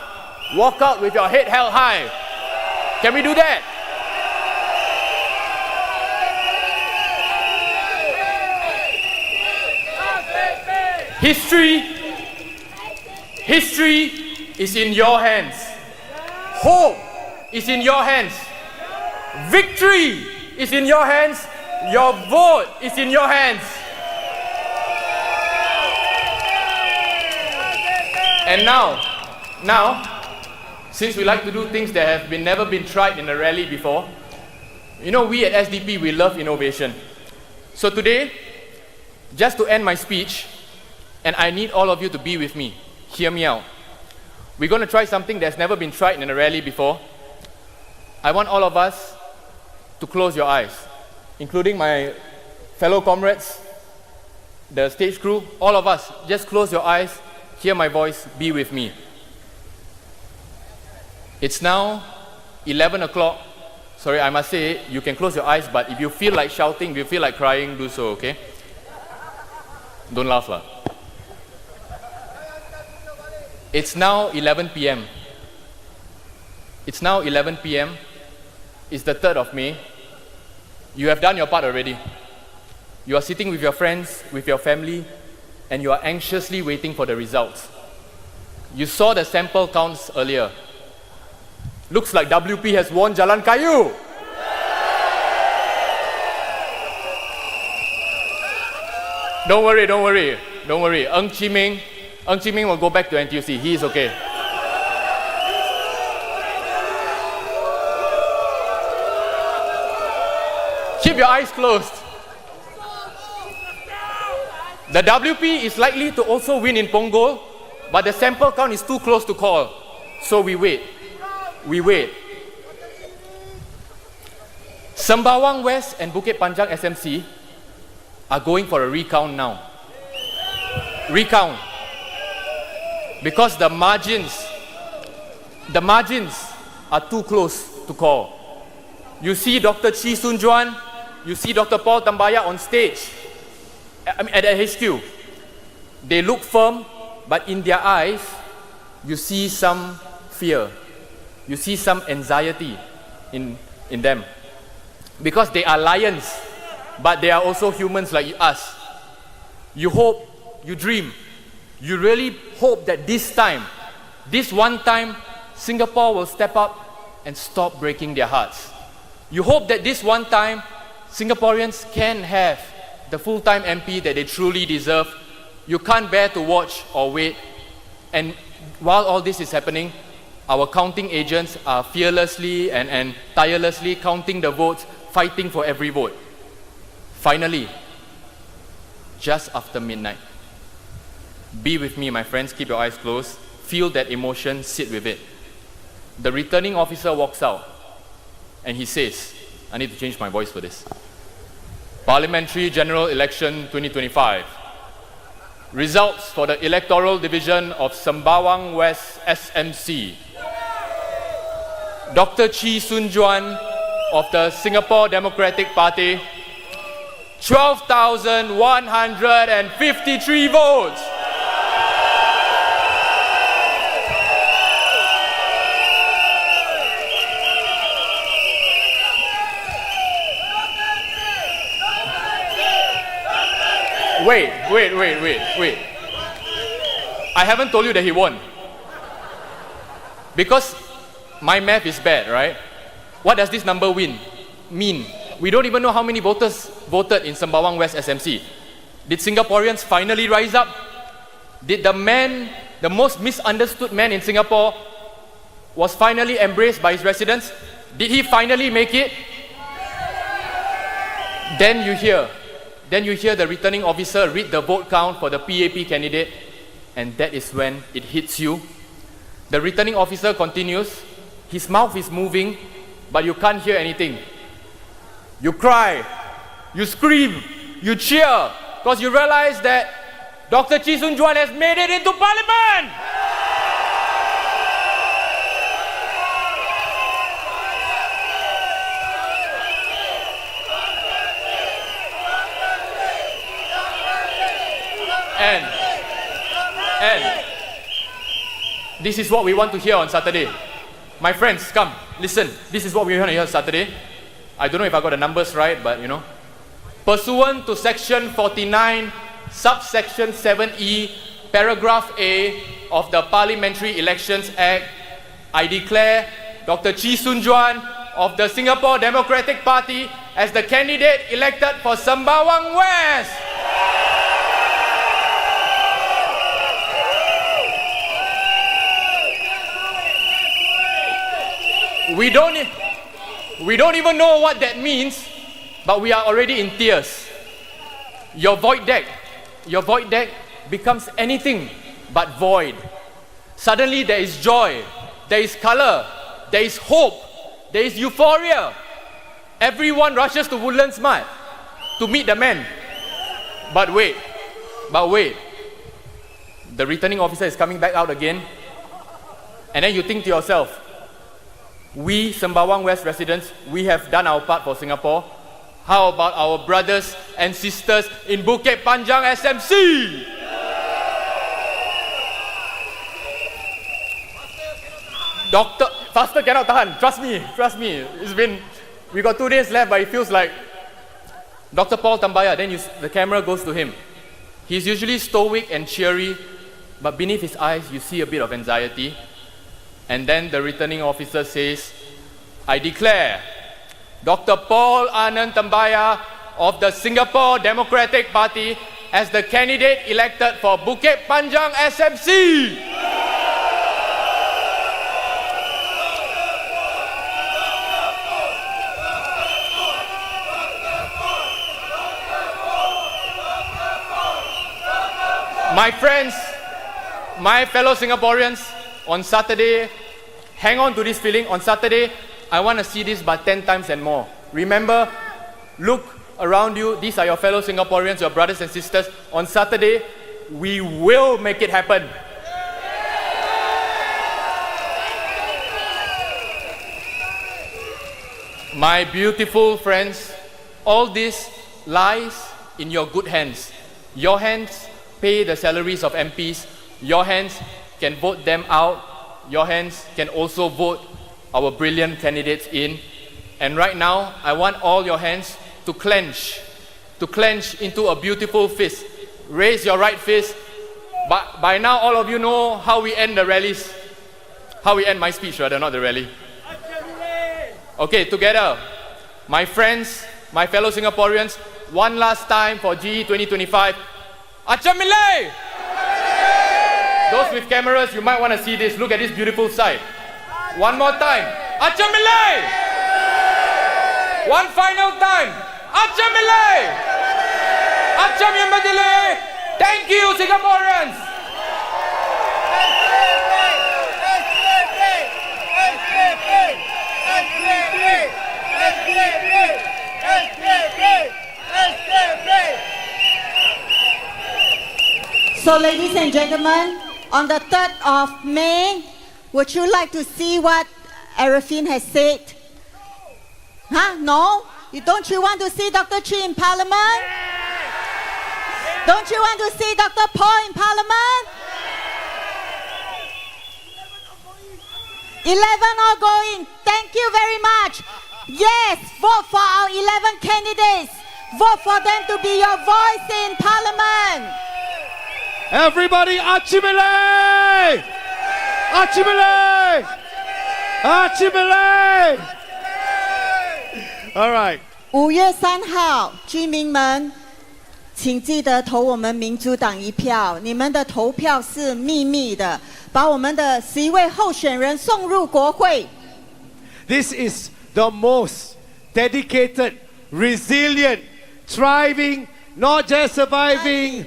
Walk out with your head held high. Can we do that? History is in your hands. Hope is in your hands. Victory is in your hands. Your vote is in your hands. And now, since we like to do things that have never been tried in a rally before, we at SDP, we love innovation. So today, just to end my speech, and I need all of you to be with me, hear me out. We're going to try something that's never been tried in a rally before. I want all of us to close your eyes, including my fellow comrades, the stage crew, all of us, just close your eyes, hear my voice, be with me. It's now 11 o'clock. Sorry, I must say, you can close your eyes, but if you feel like shouting, if you feel like crying, do so, okay? Don't laugh, lah. It's now 11 p.m. It's now 11 p.m. It's the 3rd of May. You have done your part already. You are sitting with your friends, with your family, and you are anxiously waiting for the results. You saw the sample counts earlier. Looks like WP has won Jalan Kayu. Don't worry. Ng Chi Ming will go back to NTUC. He is okay. Keep your eyes closed. The WP is likely to also win in Punggol, but the sample count is too close to call. So we wait. Sembawang West and Bukit Panjang SMC are going for a recount now. Recount. Because the margins are too close to call. You see Dr. Chi Soon Juan, you see Dr. Paul Tambaya on stage, at the HQ. They look firm, but in their eyes, you see some fear. You see some anxiety in them. Because they are lions, but they are also humans like us. You hope you dream. You really hope that this one time, Singapore will step up and stop breaking their hearts. You hope that this one time, Singaporeans can have the full-time MP that they truly deserve. You can't bear to watch or wait. And while all this is happening, our counting agents are fearlessly and tirelessly counting the votes, fighting for every vote. Finally, just after midnight, be with me, my friends, keep your eyes closed, feel that emotion, sit with it. The returning officer walks out and he says, I need to change my voice for this. Parliamentary General Election 2025. Results for the Electoral Division of Sembawang West SMC. Dr. Chee Soon Juan of the Singapore Democratic Party, 12,153 votes. Wait. I haven't told you that he won. Because my math is bad, right? What does this number mean? We don't even know how many voters voted in Sembawang West SMC. Did Singaporeans finally rise up? Did the man, the most misunderstood man in Singapore, was finally embraced by his residents? Did he finally make it? Then you hear the returning officer read the vote count for the PAP candidate, and that is when it hits you. The returning officer continues, his mouth is moving, but you can't hear anything. You cry, you scream, you cheer, because you realize that Dr. Chee Soon Juan has made it into Parliament! And this is what we want to hear on Saturday. My friends, come, listen. This is what we want to hear on Saturday. I don't know if I got the numbers right, but you know. Pursuant to Section 49, Subsection 7E, Paragraph A of the Parliamentary Elections Act, I declare Dr. Chee Soon Juan of the Singapore Democratic Party as the candidate elected for Sembawang West. We don't even know what that means, but we are already in tears. Your void deck becomes anything but void. Suddenly there is joy, there is color, there is hope, there is euphoria. Everyone rushes to Woodlands Mart to meet the man. But wait. The returning officer is coming back out again. And then you think to yourself, we Sembawang West residents, we have done our part for Singapore. How about our brothers and sisters in Bukit Panjang SMC? Doctor, faster cannot tahan. Trust me. We got 2 days left, but it feels like Dr. Paul Tambaya. Then the camera goes to him. He's usually stoic and cheery, but beneath his eyes, you see a bit of anxiety. And then the returning officer says, I declare Dr. Paul Anand Tambaya of the Singapore Democratic Party as the candidate elected for Bukit Panjang SMC. My friends, my fellow Singaporeans, on Saturday, hang on to this feeling. On Saturday, I want to see this but 10 times and more. Remember, look around you. These are your fellow Singaporeans, your brothers and sisters. On Saturday, we will make it happen. My beautiful friends, all this lies in your good hands. Your hands pay the salaries of MPs. Your hands can vote them out. Your hands can also vote our brilliant candidates in. And right now, I want all your hands to clench into a beautiful fist. raise your right fist. But by now, all of you know how we end the rallies. How we end my speech, rather, not the rally. Okay, together. My friends, my fellow Singaporeans, one last time for GE2025. Achamile! Those with cameras, you might want to see this. Look at this beautiful sight. One more time. Achamile! One final time. Achamile! Acham Yamadile! Thank you, Singaporeans! So, ladies and gentlemen, on the 3rd of May, would you like to see what Arifin has said? Huh? No? Don't you want to see Dr. Chi in Parliament? Don't you want to see Dr. Paul in Parliament? 11 are going. Thank you very much. Yes, vote for our 11 candidates. Vote for them to be your voice in Parliament. Everybody, Achimile! Achimile! Achimile! All right. 5月3号，居民们，请记得投我们民主党一票。你们的投票是秘密的，把我们的11位候选人送入国会。This is the most dedicated, resilient, thriving, not just surviving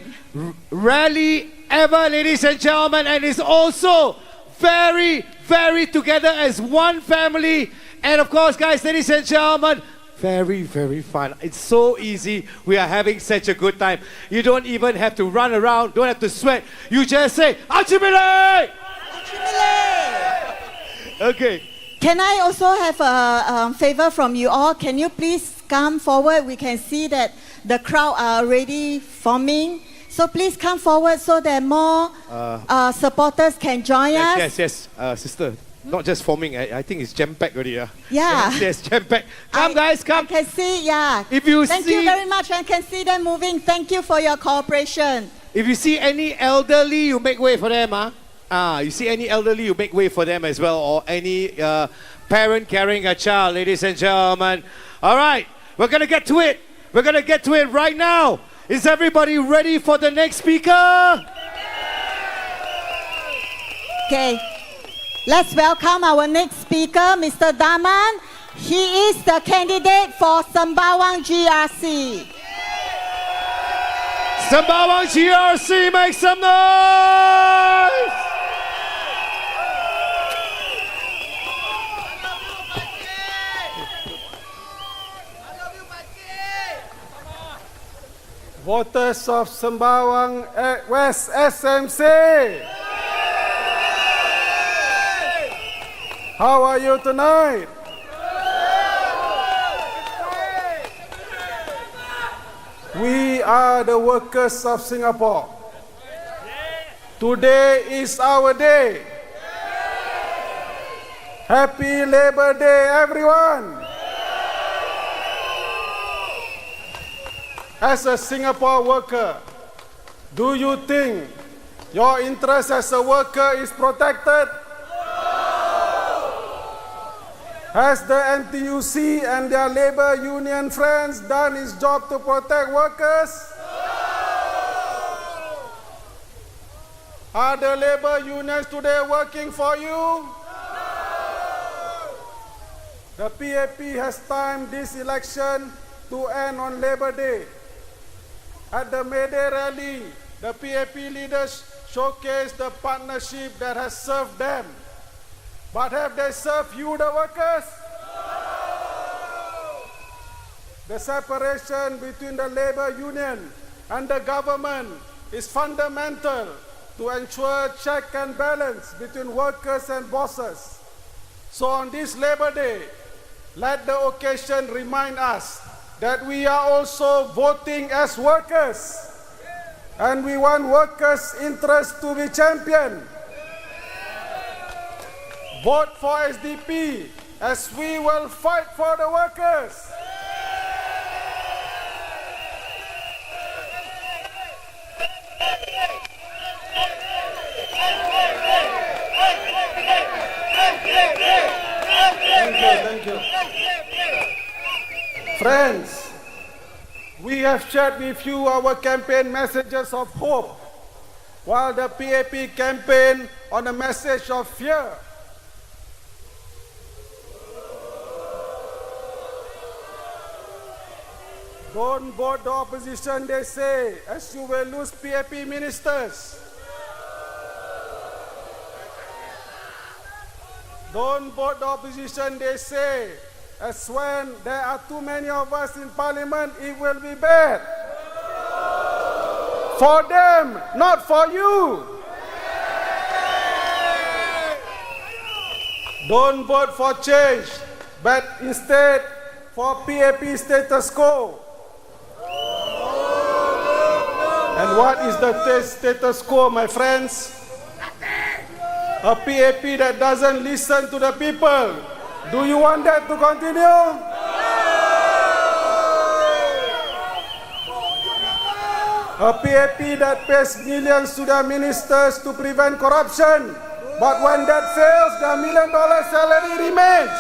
rally ever, ladies and gentlemen, and it's also very, very together as one family. And of course, guys, ladies and gentlemen, very, very fun. It's so easy. We are having such a good time. You don't even have to run around, don't have to sweat. You just say, Achimile! Achimile! Okay. Can I also have a favor from you all? Can you please come forward? We can see that the crowd are already forming. So please come forward so that more supporters can join us. Yes, sister. Not just forming, I think it's jam-packed already. Yeah. Yes, jam-packed. Come, guys, come. I can see, yeah. If you Thank you very much. I can see them moving. Thank you for your cooperation. If you see any elderly, you make way for them. You see any elderly, you make way for them as well. Or any parent carrying a child, ladies and gentlemen. All right, we're going to get to it. We're going to get to it right now. Is everybody ready for the next speaker? Okay. Let's welcome our next speaker, Mr. Daman. He is the candidate for Sembawang GRC. Sembawang GRC, make some noise! Voters of Sembawang West SMC. How are you tonight? We are the workers of Singapore. Today is our day. Happy Labor Day, everyone. As a Singapore worker, do you think your interest as a worker is protected? Has the NTUC and their labor union friends done its job to protect workers? Are the labor unions today working for you? The PAP has timed this election to end on Labor Day. At the May Day rally, the PAP leaders showcased the partnership that has served them. But have they served you, the workers? The separation between the labor union and the government is fundamental to ensure check and balance between workers and bosses. So on this Labor Day, let the occasion remind us that we are also voting as workers, and we want workers' interests to be championed. Vote for SDP as we will fight for the workers. Thank you. Friends, we have shared with you our campaign messages of hope, while the PAP campaign on a message of fear. Don't vote the opposition, they say, as you will lose PAP ministers. Don't vote the opposition, they say, as when there are too many of us in parliament, it will be bad. For them, not for you. Don't vote for change, but instead for PAP status quo. And what is the status quo, my friends? A PAP that doesn't listen to the people. Do you want that to continue? A PAP that pays millions to their ministers to prevent corruption. But when that fails, their $1 million salary remains.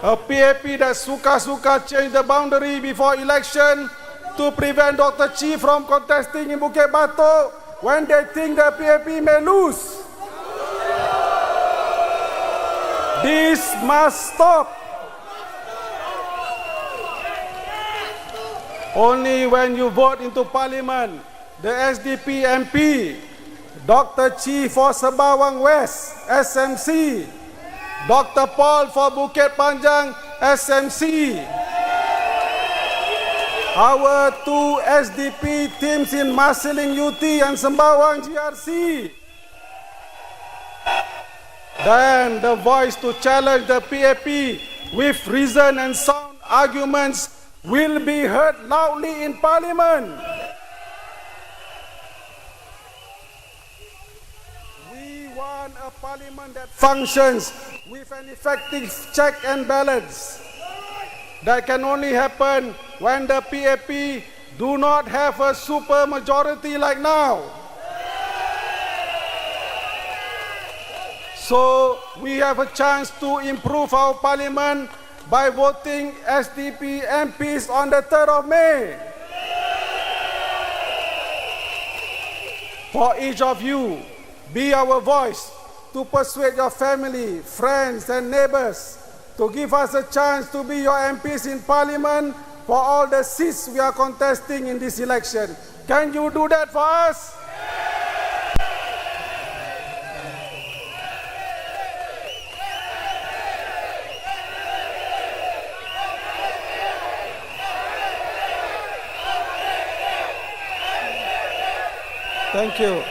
A PAP that suka-suka change the boundary before election to prevent Dr. Chi from contesting in Bukit Batok when they think the PAP may lose. This must stop. Only when you vote into parliament, the SDP MP, Dr. Chi for Sembawang West, SMC, Dr. Paul for Bukit Panjang, SMC, our two SDP teams in Marsiling UT and Sembawang GRC. Then the voice to challenge the PAP with reason and sound arguments will be heard loudly in parliament. We want a parliament that functions with an effective check and balance. That can only happen when the PAP do not have a super majority like now. So we have a chance to improve our parliament by voting SDP MPs on the 3rd of May. For each of you, be our voice to persuade your family, friends and neighbors to give us a chance to be your MPs in parliament for all the seats we are contesting in this election. Can you do that for us? Thank you.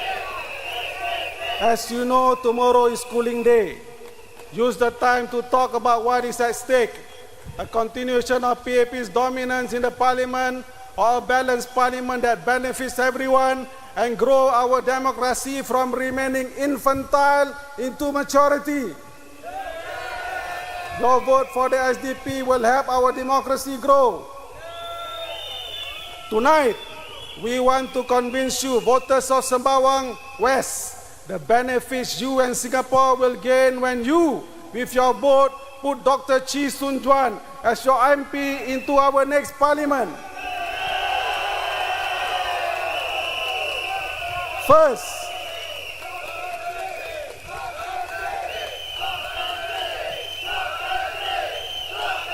As you know, tomorrow is schooling day. Use the time to talk about what is at stake. A continuation of PAP's dominance in the parliament or a balanced parliament that benefits everyone and grow our democracy from remaining infantile into maturity. Your vote for the SDP will help our democracy grow. Tonight, we want to convince you, voters of Sembawang West, the benefits you and Singapore will gain when you, with your vote, put Dr. Chi Soon Juan as your MP into our next parliament. First,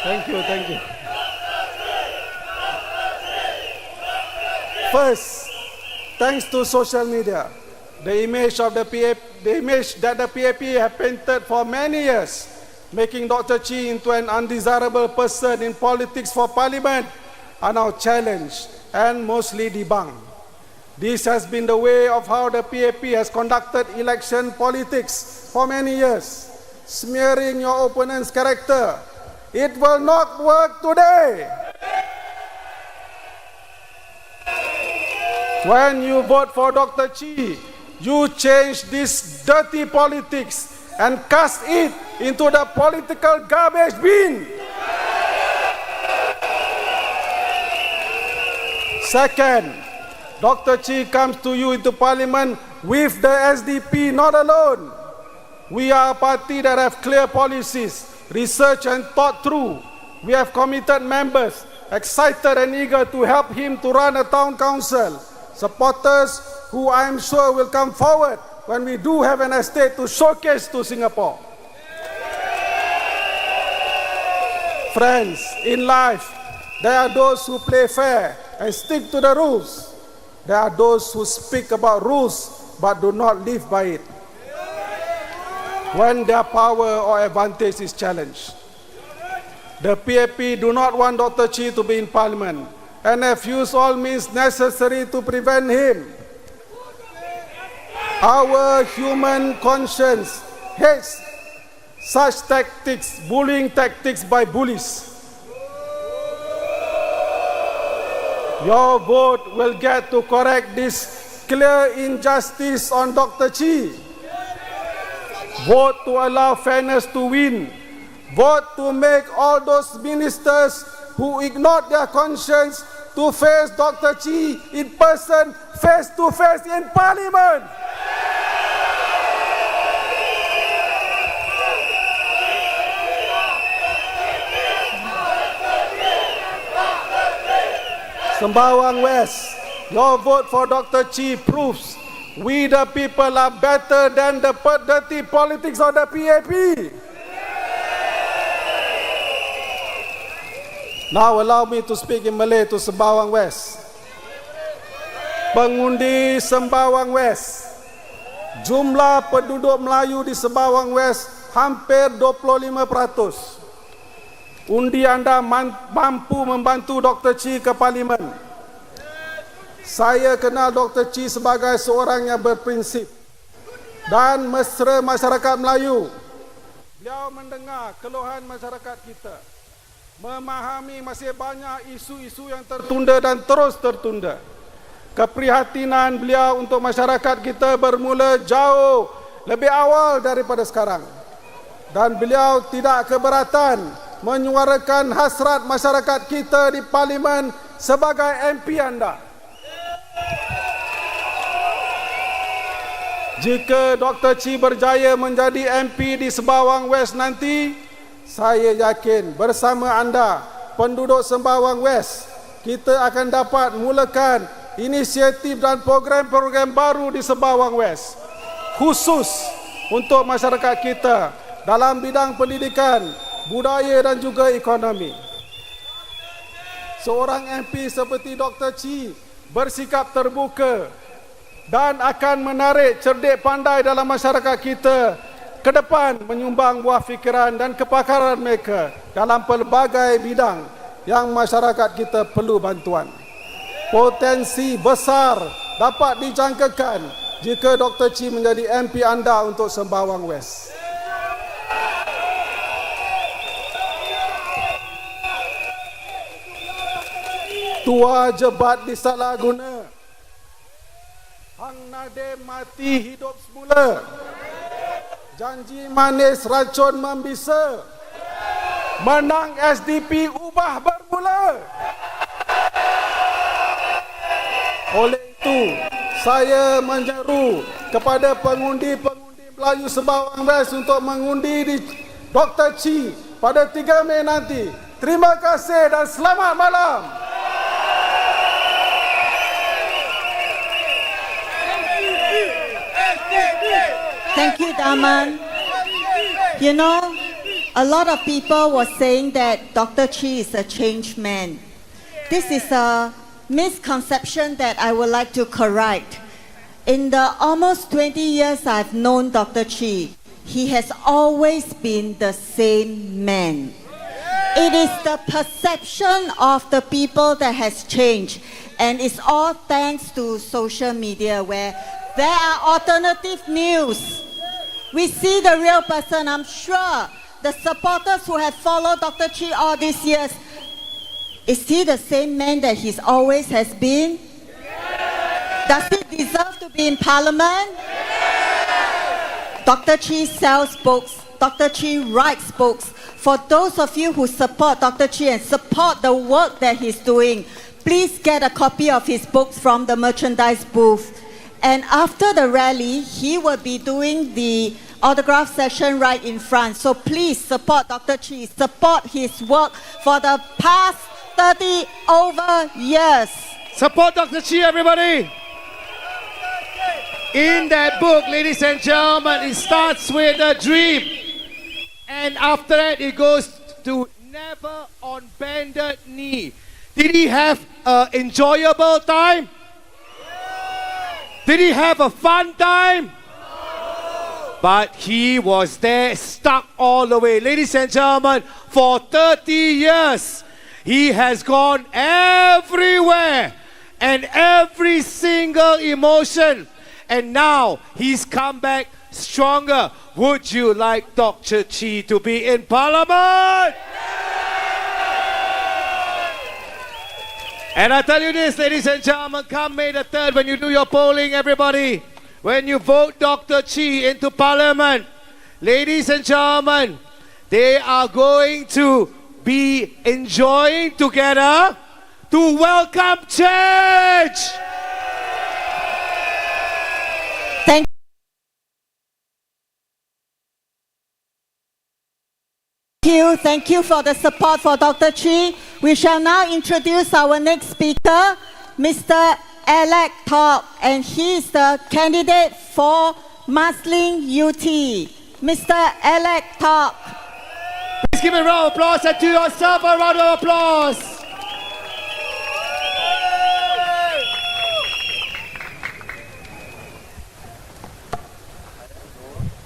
thank you. First, thanks to social media, the image that the PAP have painted for many years, making Dr. Chi into an undesirable person in politics for parliament, are now challenged and mostly debunked. This has been the way of how the PAP has conducted election politics for many years, smearing your opponent's character. It will not work today. When you vote for Dr. Chi, you change this dirty politics and cast it into the political garbage bin. Second, Dr. Chi comes to you into parliament with the SDP, not alone. We are a party that have clear policies, researched and thought through. We have committed members, excited and eager to help him to run a town council. Supporters who I am sure will come forward when we do have an estate to showcase to Singapore. Friends, in life, there are those who play fair and stick to the rules. There are those who speak about rules but do not live by it when their power or advantage is challenged. The PAP do not want Dr. Chi to be in Parliament and have used all means necessary to prevent him. Our human conscience hates such tactics, bullying tactics by bullies. Your vote will get to correct this clear injustice on Dr. Chi. Vote to allow fairness to win. Vote to make all those ministers who ignored their conscience to face Dr. Chi in person, face to face in Parliament. Sembawang West, your vote for Dr. Chi proves we the people are better than the dirty politics of the PAP. Now allow me to speak in Malay to Sembawang West. Pengundi Sembawang West, jumlah penduduk Melayu di Sembawang West hampir 25%. Undi anda mampu membantu Dr. Chi ke Parlimen. Saya kenal Dr. Chi sebagai seorang yang berprinsip dan mesra masyarakat Melayu. Beliau mendengar keluhan masyarakat kita, memahami masih banyak isu-isu yang tertunda dan terus tertunda. Keprihatinan beliau untuk masyarakat kita bermula jauh lebih awal daripada sekarang. Dan beliau tidak keberatan menyuarakan hasrat masyarakat kita di Parlimen sebagai MP anda. Jika Dr. Chi berjaya menjadi MP di Sembawang West nanti, saya yakin bersama anda, penduduk Sembawang West, kita akan dapat mulakan inisiatif dan program-program baru di Sembawang West, khusus untuk masyarakat kita dalam bidang pendidikan, budaya dan juga ekonomi. Seorang MP seperti Dr. Chi bersikap terbuka dan akan menarik cerdik pandai dalam masyarakat kita ke depan, menyumbang buah fikiran dan kepakaran mereka dalam pelbagai bidang yang masyarakat kita perlu bantuan. Potensi besar dapat dijangkakan jika Dr. Chi menjadi MP anda untuk Sembawang West. Tua jebat disalahguna, hang nade mati hidup semula, janji manis racun membisa, menang SDP ubah bermula. Oleh itu, saya menyeru kepada pengundi-pengundi Melayu Sembawang West untuk mengundi di Dr. Chi pada 3 Mei nanti. Terima kasih dan selamat malam. Thank you, Daman. You know, a lot of people were saying that Dr. Chi is a changed man. This is a misconception that I would like to correct. In the almost 20 years I've known Dr. Chi, he has always been the same man. It is the perception of the people that has changed, and it's all thanks to social media where there are alternative news. We see the real person. I'm sure the supporters who have followed Dr. Chi all these years, is he the same man that he always has been? Does he deserve to be in Parliament? Dr. Chi sells books. Dr. Chi writes books. For those of you who support Dr. Chi and support the work that he's doing, please get a copy of his books from the merchandise booth. And after the rally, he will be doing the autograph session right in front. So please support Dr. Chi, support his work for the past 30 over years. Support Dr. Chi, everybody. In that book, ladies and gentlemen, it starts with a dream. And after that, it goes to never on bended knee. Did he have an enjoyable time? Did he have a fun time? But he was there, stuck all the way. Ladies and gentlemen, for 30 years, he has gone everywhere and every single emotion. And now he's come back stronger. Would you like Dr. Chi to be in Parliament? And I tell you this, ladies and gentlemen, come May the 3rd, when you do your polling, everybody, when you vote Dr. Chi into Parliament, ladies and gentlemen, they are going to be enjoying together to welcome change. Thank you for the support for Dr. Chi. We shall now introduce our next speaker, Mr. Alec Talk, and he is the candidate for Marsiling UT. Mr. Alec Talk. Please give a round of applause and to yourself a round of applause.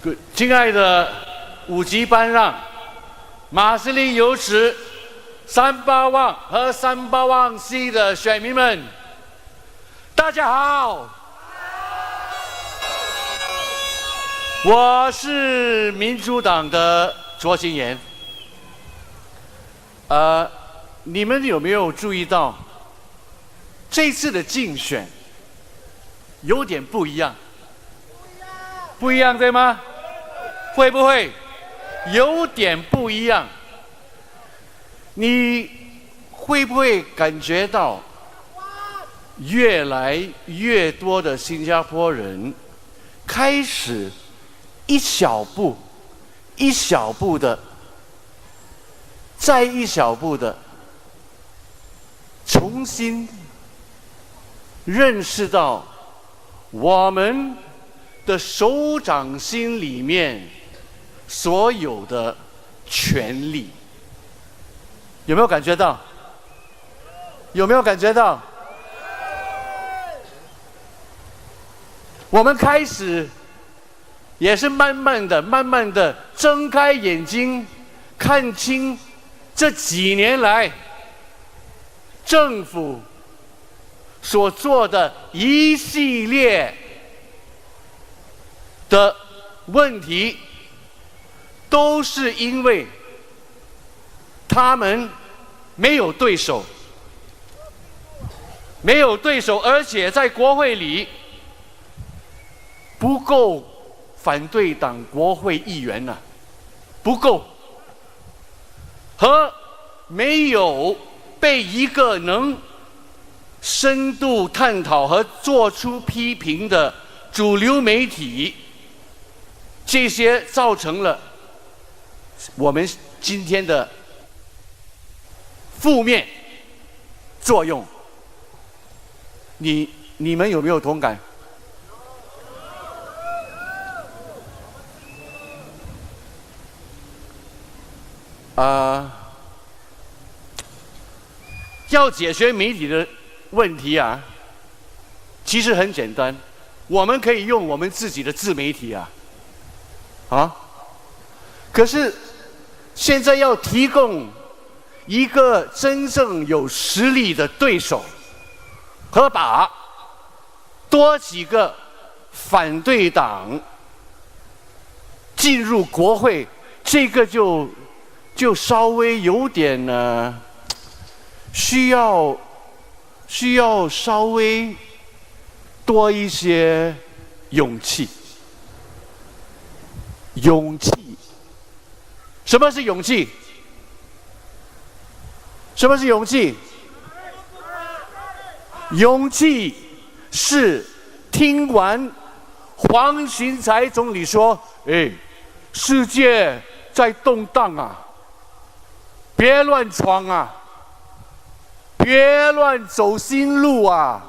Good. 亲爱的5级班让。马士林邮池、三巴旺和三巴旺西的选民们，大家好！我是民主党的卓新言。你们有没有注意到，这次的竞选有点不一样？不一样，对吗？会不会？有点不一样，你会不会感觉到越来越多的新加坡人开始一小步一小步的，再一小步的重新认识到我们的首长心里面所有的权利，有没有感觉到？有没有感觉到？我们开始也是慢慢的睁开眼睛，看清这几年来政府所做的一系列的问题。都是因为他们没有对手，而且在国会里不够反对党国会议员呢，不够，和没有被一个能深度探讨和做出批评的主流媒体，这些造成了我们今天的负面作用，你们有没有同感？要解决媒体的问题啊，其实很简单，我们可以用我们自己的自媒体可是现在要提供一个真正有实力的对手，和把多几个反对党进入国会，这个就稍微有点需要稍微多一些勇气。勇气，什么是勇气？什么是勇气？勇气是听完黄循财总理说：“世界在动荡啊，别乱闯啊，别乱走新路啊。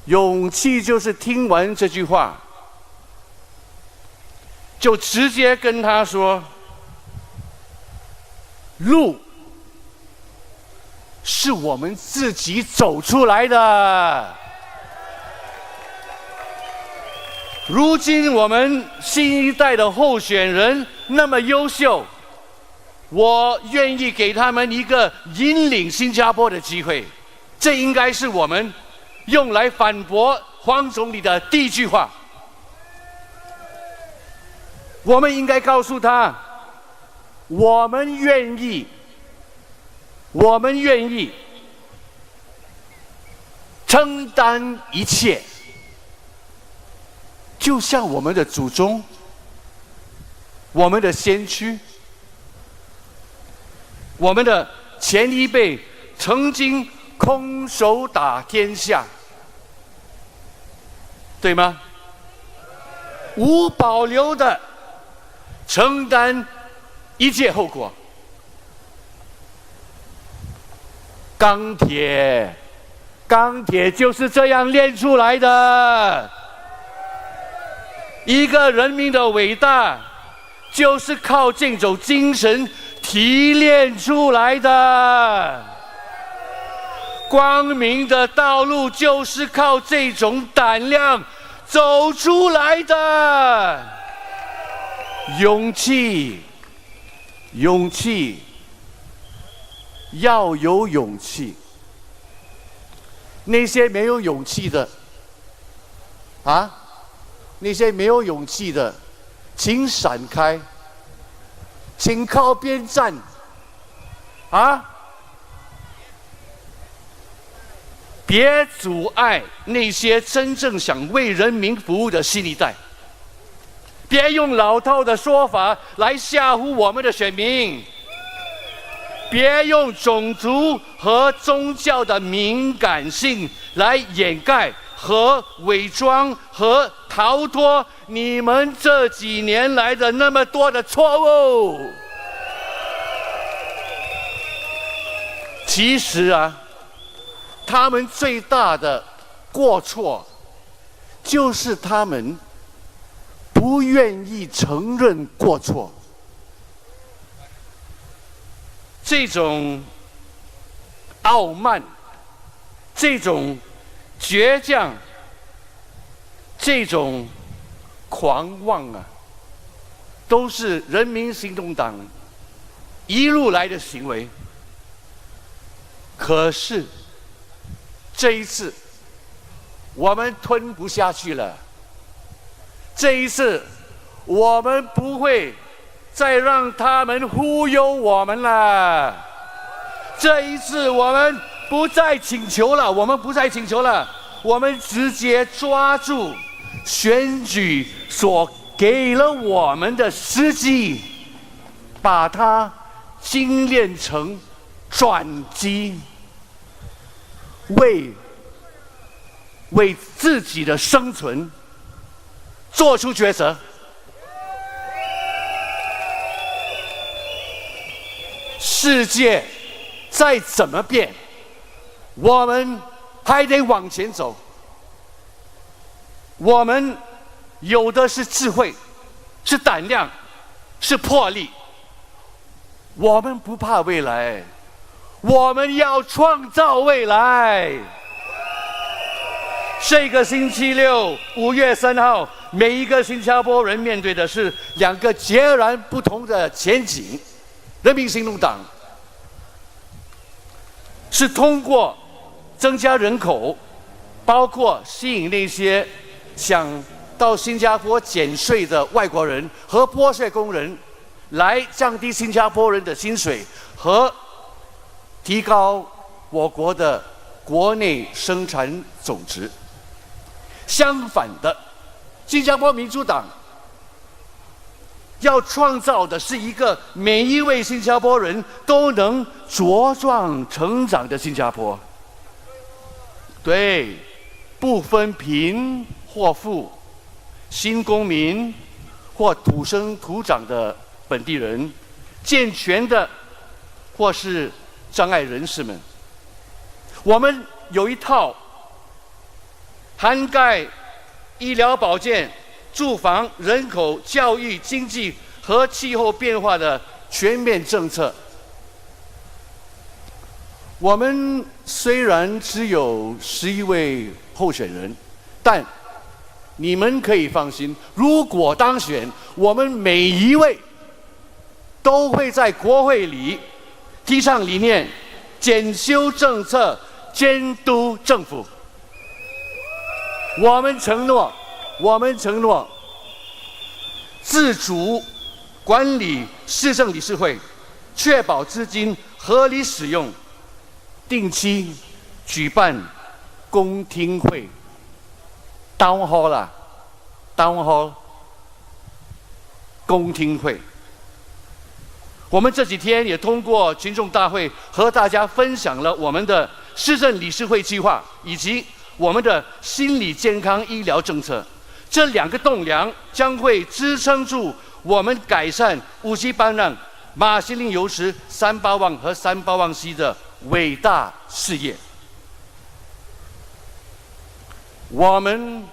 勇气就是听完这句话，就直接跟他说：路是我们自己走出来的。如今我们新一代的候选人那么优秀，我愿意给他们一个引领新加坡的机会。这应该是我们用来反驳黄总理的第一句话。我们应该告诉他，我们愿意承担一切，就像我们的祖宗、我们的先驱、我们的前一辈曾经空手打天下，对吗？无保留的承担一切后果。钢铁就是这样炼出来的。一个人民的伟大，就是靠这种精神提炼出来的。光明的道路就是靠这种胆量走出来的。勇气，要有勇气。那些没有勇气的，那些没有勇气的，请闪开，请靠边站，别阻碍那些真正想为人民服务的新一代。别用老套的说法来吓唬我们的选民，别用种族和宗教的敏感性来掩盖和伪装和逃脱你们这几年来的那么多的错误。其实他们最大的过错就是他们不愿意承认过错。这种傲慢，这种倔强，这种狂妄都是人民行动党一路来的行为。可是这一次我们吞不下去了，这一次我们不会再让他们忽悠我们了。这一次我们不再请求了，我们直接抓住选举所给了我们的时机，把它精炼成转机，为自己的生存做出抉择。世界再怎么变，我们还得往前走。我们有的是智慧，是胆量，是魄力。我们不怕未来，我们要创造未来。这个星期六5月3号，每一个新加坡人面对的是两个截然不同的前景。人民行动党是通过增加人口，包括吸引那些想到新加坡减税的外国人和剥削工人，来降低新加坡人的薪水和提高我国的国内生产总值。相反的，新加坡民主党要创造的是一个每一位新加坡人都能茁壮成长的新加坡。对，不分贫或富，新公民或土生土长的本地人，健全的或是障碍人士们。我们有一套涵盖医疗保健、住房、人口、教育、经济和气候变化的全面政策。我们虽然只有11位候选人，但你们可以放心，如果当选，我们每一位都会在国会里提倡理念、检修政策、监督政府。我们承诺自主管理市政理事会，确保资金合理使用，定期举办公听会 ，town hall 啦 ，town hall 公听会。我们这几天也通过群众大会和大家分享了我们的市政理事会计划以及我们的心理健康医疗政策。这2个栋梁将会支撑住我们改善乌溪班让、马西林油池、三巴旺和三巴旺西的伟大事业。我们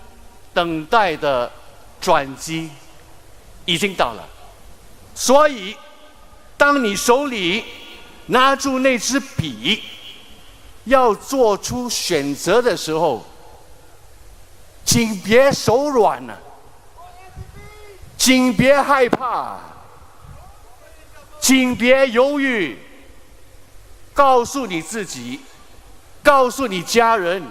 等待的转机已经到了，所以当你手里拿住那支笔，要做出选择的时候，请别手软了，请别害怕，请别犹豫，告诉你自己，告诉你家人，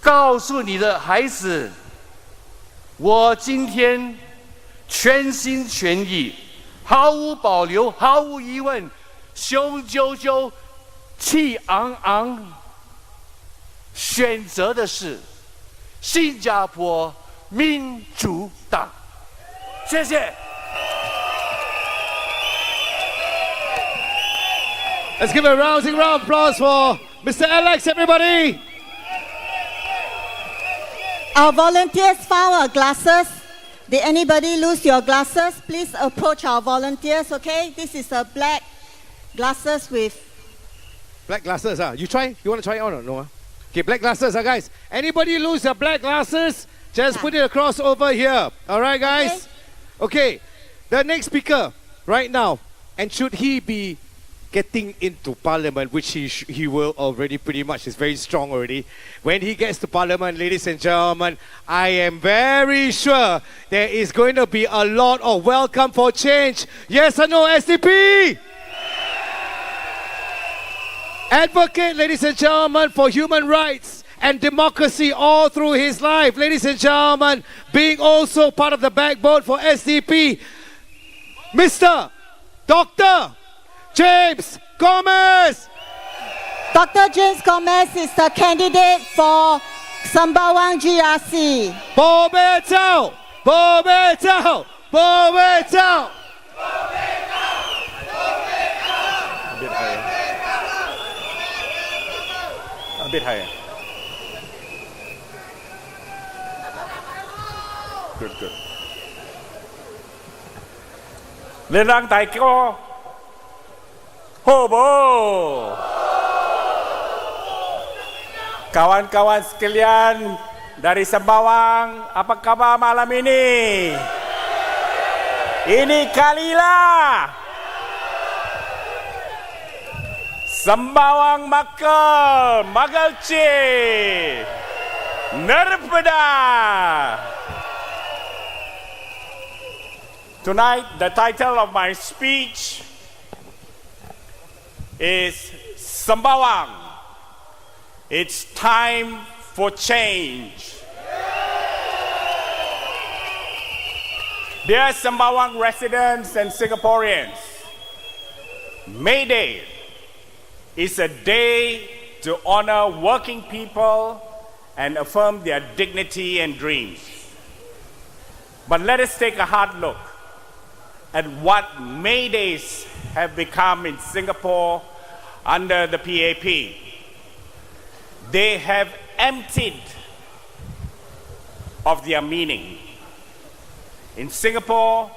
告诉你的孩子，我今天全心全意，毫无保留，毫无疑问，雄赳赳，气昂昂，选择的是新加坡民主党。谢谢。Let's give a rousing round of applause for Mr. Alex, everybody. Our volunteers found our glasses. Did anybody lose your glasses? Please approach our volunteers, okay? This is a black glasses with... Black glasses, You try? You want to try it on or no? Okay, black glasses, guys. Anybody lose your black glasses? Just put it across over here. All right, guys? Okay. The next speaker right now, and should he be getting into parliament, which he will already pretty much, is very strong already. When he gets to parliament, ladies and gentlemen, I am very sure there is going to be a lot of welcome for change. Yes or no, SDP? Advocate, ladies and gentlemen, for human rights and democracy all through his life. Ladies and gentlemen, being also part of the backbone for SDP, Mr. Dr. James Gomez. Dr. James Gomez is the candidate for Sembawang GRC. Bo Bei Zhao, Bo Bei Zhao, Bo Bei Zhao. 别太。Good, good. Lenang Taiko. Hobo. Kawan-kawan sekalian dari Sembawang, apa kabar malam ini? Ini kalilah Sembawang Makal, Magalci, Nerpada. Tonight, the title of my speech is Sembawang. It's time for change. Dear Sembawang residents and Singaporeans, May Day is a day to honor working people and affirm their dignity and dreams. But let us take a hard look at what May Days have become in Singapore under the PAP. They have emptied of their meaning. In Singapore,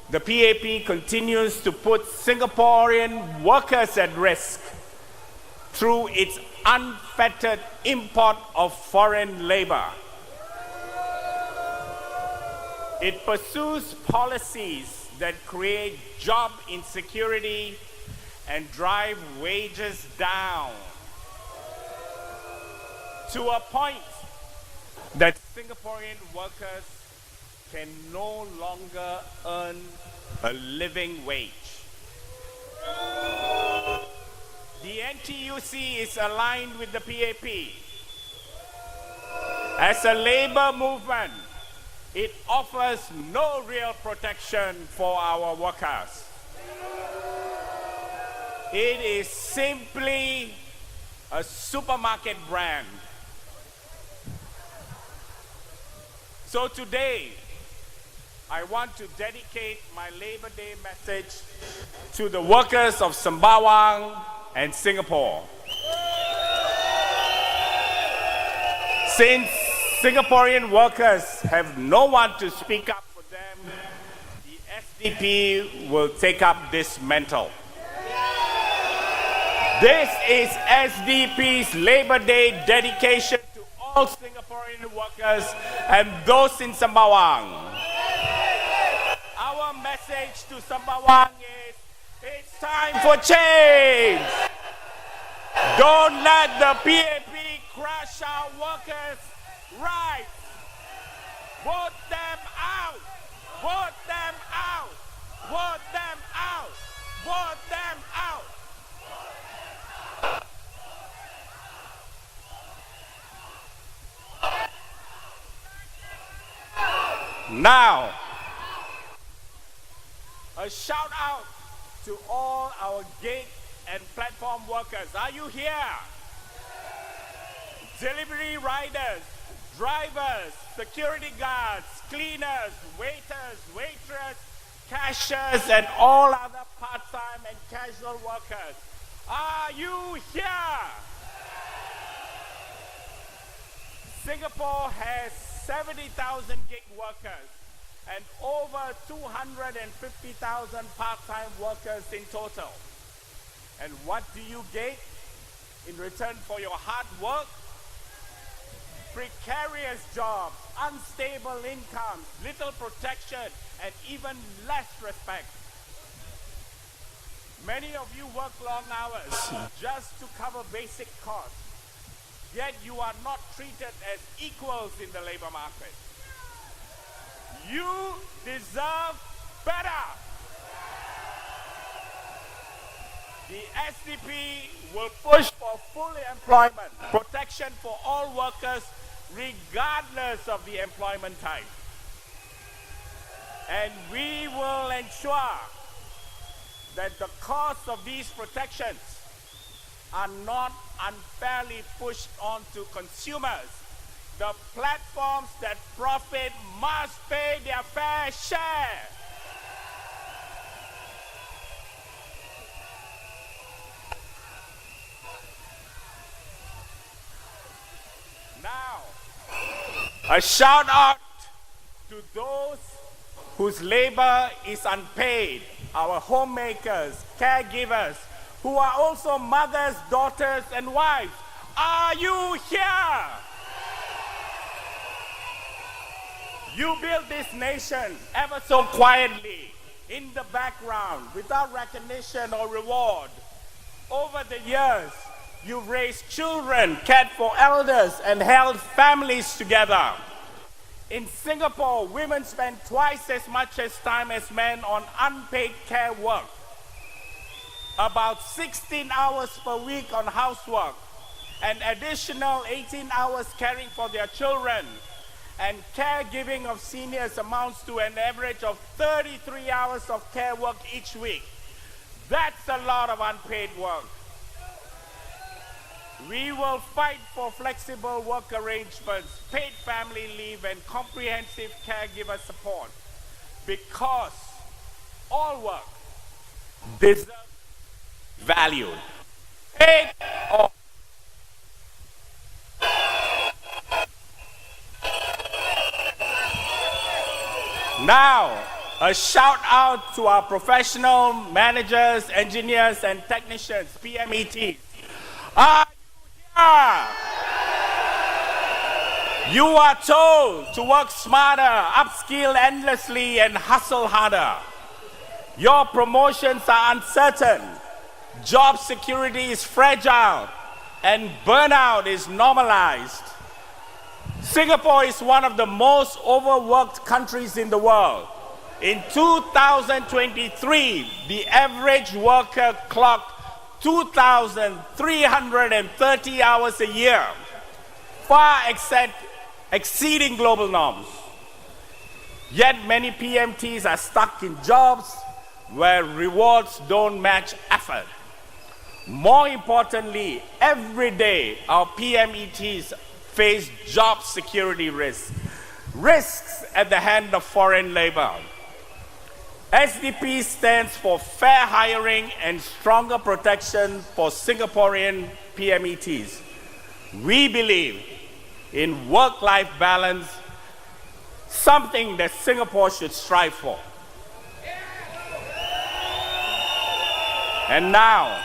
the PAP continues to put Singaporean workers at risk through its unfettered import of foreign labor. It pursues policies that create job insecurity and drive wages down to a point that Singaporean workers can no longer earn a living wage. The NTUC is aligned with the PAP. As a labor movement, it offers no real protection for our workers. It is simply a supermarket brand. So today, I want to dedicate my Labor Day message to the workers of Sembawang and Singapore. Since Singaporean workers have no one to speak up for them, the SDP will take up this mantle. This is SDP's Labor Day dedication to all Singaporean workers and those in Sembawang. Our message to Sembawang is, it's time for change. Don't let the PAP crush our workers' rights. Vote them out. Vote them out. Vote them out. Vote them out. Now, a shout out to all our gate and platform workers. Are you here? Delivery riders, drivers, security guards, cleaners, waiters, waitress, cashiers, and all other part-time and casual workers. Are you here? Singapore has 70,000 gig workers and over 250,000 part-time workers in total. And what do you get in return for your hard work? Precarious jobs, unstable incomes, little protection, and even less respect. Many of you work long hours just to cover basic costs, yet you are not treated as equals in the labor market. You deserve better. The SDP will push for full employment, protection for all workers, regardless of the employment type. And we will ensure that the cost of these protections are not unfairly pushed onto consumers. The platforms that profit must pay their fair share. Now, a shout out to those whose labor is unpaid, our homemakers, caregivers, who are also mothers, daughters, and wives. Are you here? You built this nation ever so quietly, in the background, without recognition or reward. Over the years, you've raised children, cared for elders, and held families together. In Singapore, women spend twice as much time as men on unpaid care work. About 16 hours per week on housework, an additional 18 hours caring for their children, and caregiving of seniors amounts to an average of 33 hours of care work each week. That's a lot of unpaid work. We will fight for flexible work arrangements, paid family leave, and comprehensive caregiver support, because all work deserves value. Paid or Now, a shout out to our professional managers, engineers, and technicians, PMET. Are you here? You are told to work smarter, upskill endlessly, and hustle harder. Your promotions are uncertain, job security is fragile, and burnout is normalized. Singapore is one of the most overworked countries in the world. In 2023, the average worker clocked 2,330 hours a year, far exceeding global norms. Yet many PMTs are stuck in jobs where rewards don't match effort. More importantly, every day our PMETs face job security risks at the hand of foreign labor. SDP stands for fair hiring and stronger protection for Singaporean PMETs. We believe in work-life balance, something that Singapore should strive for. And now,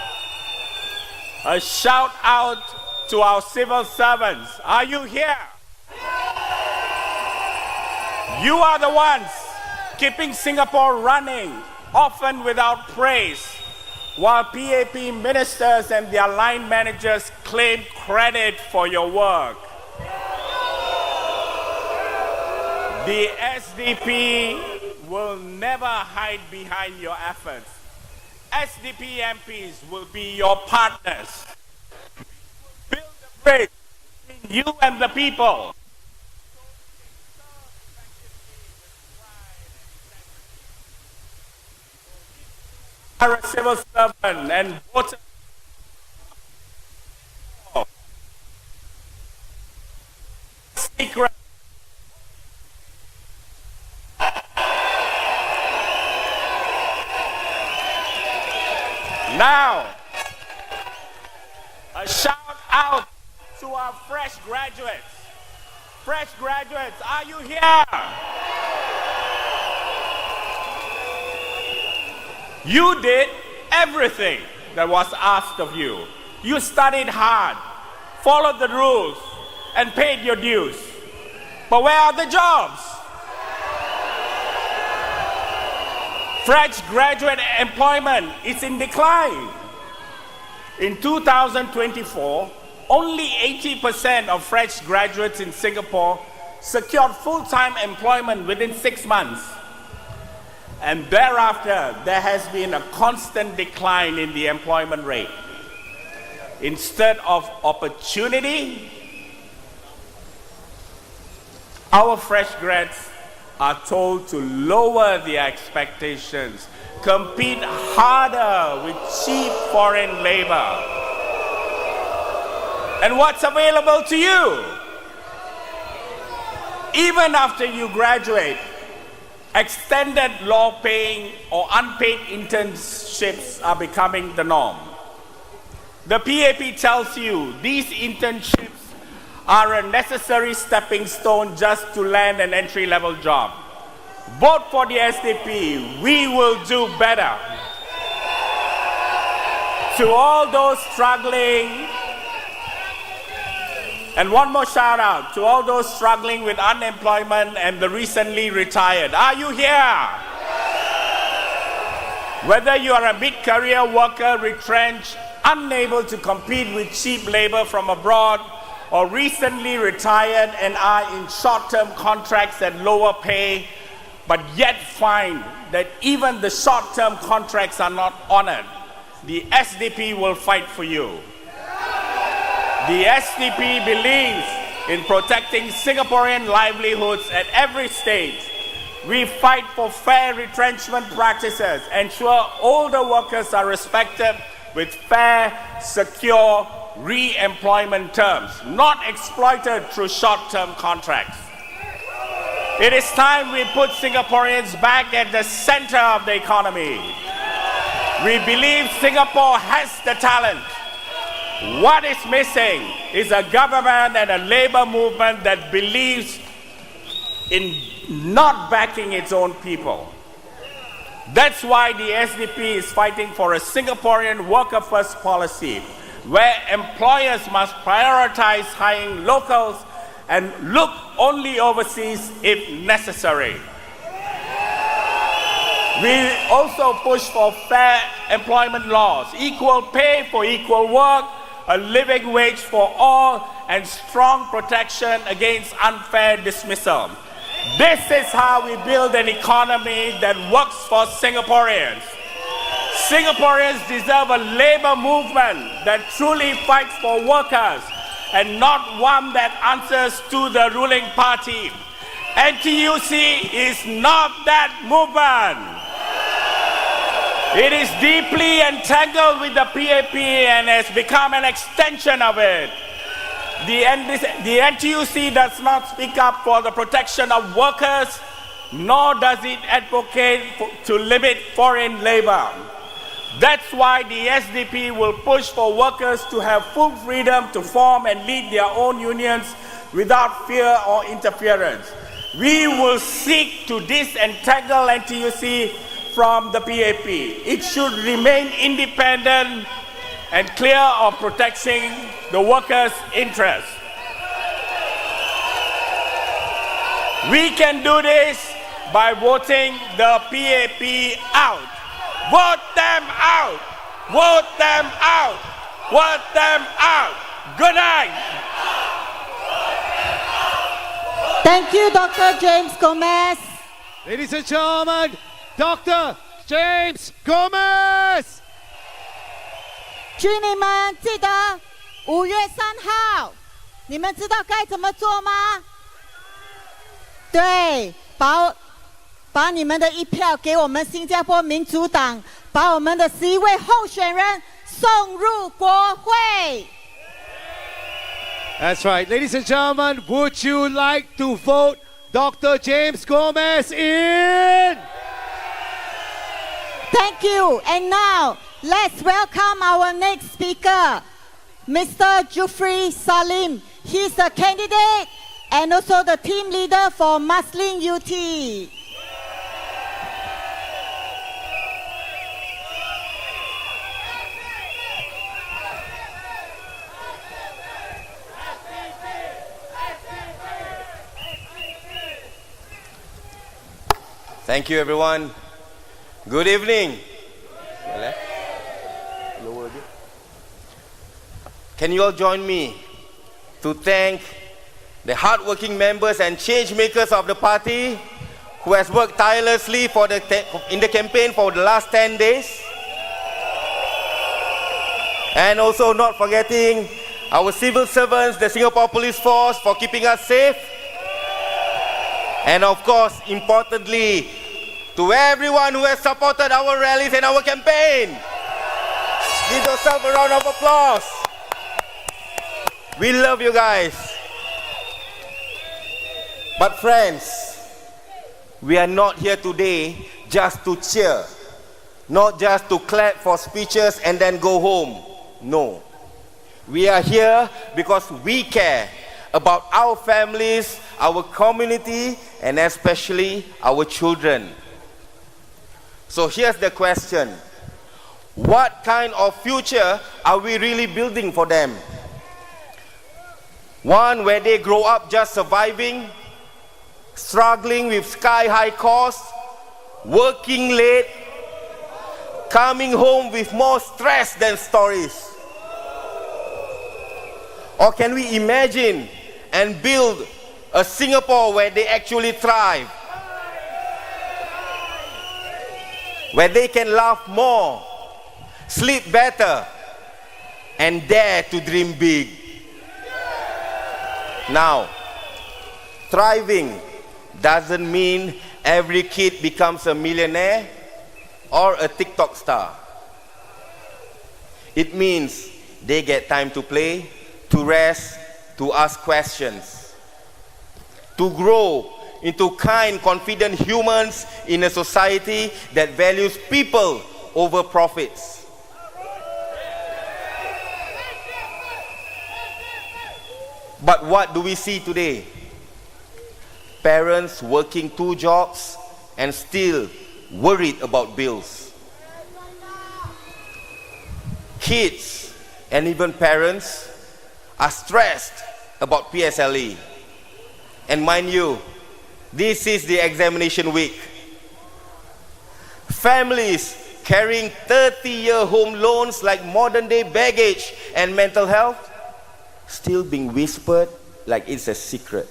a shout out to our civil servants. Are you here? You are the ones keeping Singapore running, often without praise, while PAP ministers and their line managers claim credit for your work. The SDP will never hide behind your efforts. SDP MPs will be your partners. Build a bridge between you and the people. Are a civil servant and voter. Secret. Now, a shout out to our fresh graduates. Fresh graduates, are you here? You did everything that was asked of you. You studied hard, followed the rules, and paid your dues. But where are the jobs? Fresh graduate employment is in decline. In 2024, only 80% of fresh graduates in Singapore secured full-time employment within 6 months. And thereafter, there has been a constant decline in the employment rate. Instead of opportunity, our fresh grads are told to lower their expectations, compete harder with cheap foreign labor. And what's available to you? Even after you graduate, extended low-paying or unpaid internships are becoming the norm. The PAP tells you these internships are a necessary stepping stone just to land an entry-level job. Vote for the SDP. We will do better. To all those struggling, and one more shout out to all those struggling with unemployment and the recently retired. Are you here? Whether you are a mid-career worker retrenched, unable to compete with cheap labor from abroad, or recently retired and are in short-term contracts at lower pay, but yet find that even the short-term contracts are not honored, the SDP will fight for you. The SDP believes in protecting Singaporean livelihoods at every stage. We fight for fair retrenchment practices, ensure older workers are respected with fair, secure re-employment terms, not exploited through short-term contracts. It is time we put Singaporeans back at the center of the economy. We believe Singapore has the talent. What is missing is a government and a labor movement that believes in not backing its own people. That's why the SDP is fighting for a Singaporean worker-first policy, where employers must prioritize hiring locals and look only overseas if necessary. We also push for fair employment laws, equal pay for equal work, a living wage for all, and strong protection against unfair dismissal. This is how we build an economy that works for Singaporeans. Singaporeans deserve a labor movement that truly fights for workers and not one that answers to the ruling party. NTUC is not that movement. It is deeply entangled with the PAP and has become an extension of it. The NTUC does not speak up for the protection of workers, nor does it advocate to limit foreign labor. That's why the SDP will push for workers to have full freedom to form and lead their own unions without fear or interference. We will seek to disentangle NTUC from the PAP. It should remain independent and clear of protecting the workers' interests. We can do this by voting the PAP out. Vote them out! Vote them out! Vote them out! Good night! Thank you, Dr. James Gomez. Ladies and gentlemen, Dr. James Gomez. 居民们记得5月3号，你们知道该怎么做吗？对，把你们的一票给我们新加坡民主党，把我们的11位候选人送入国会。That's right. Ladies and gentlemen, would you like to vote Dr. James Gomez in? Thank you. And now, let's welcome our next speaker, Mr. Jufri Salim. He's a candidate and also the team leader for Muslin UT. Thank you, everyone. Good evening. Can you all join me to thank the hardworking members and change makers of the party who has worked tirelessly in the campaign for the last 10 days? And also not forgetting our civil servants, the Singapore Police Force, for keeping us safe. And of course, importantly, to everyone who has supported our rallies and our campaign. Give yourself a round of applause. We love you guys. But friends, we are not here today just to cheer, not just to clap for speeches and then go home. No. We are here because we care about our families, our community, and especially our children. So here's the question. What kind of future are we really building for them? One where they grow up just surviving, struggling with sky-high costs, working late, coming home with more stress than stories? Or can we imagine and build a Singapore where they actually thrive, where they can laugh more, sleep better, and dare to dream big? Now, thriving doesn't mean every kid becomes a millionaire or a TikTok star. It means they get time to play, to rest, to ask questions, to grow into kind, confident humans in a society that values people over profits. But what do we see today? parents working 2 jobs and still worried about bills. Kids and even parents are stressed about PSLE. And mind you, this is the examination week. Families carrying 30-year home loans like modern day baggage and mental health still being whispered like it's a secret.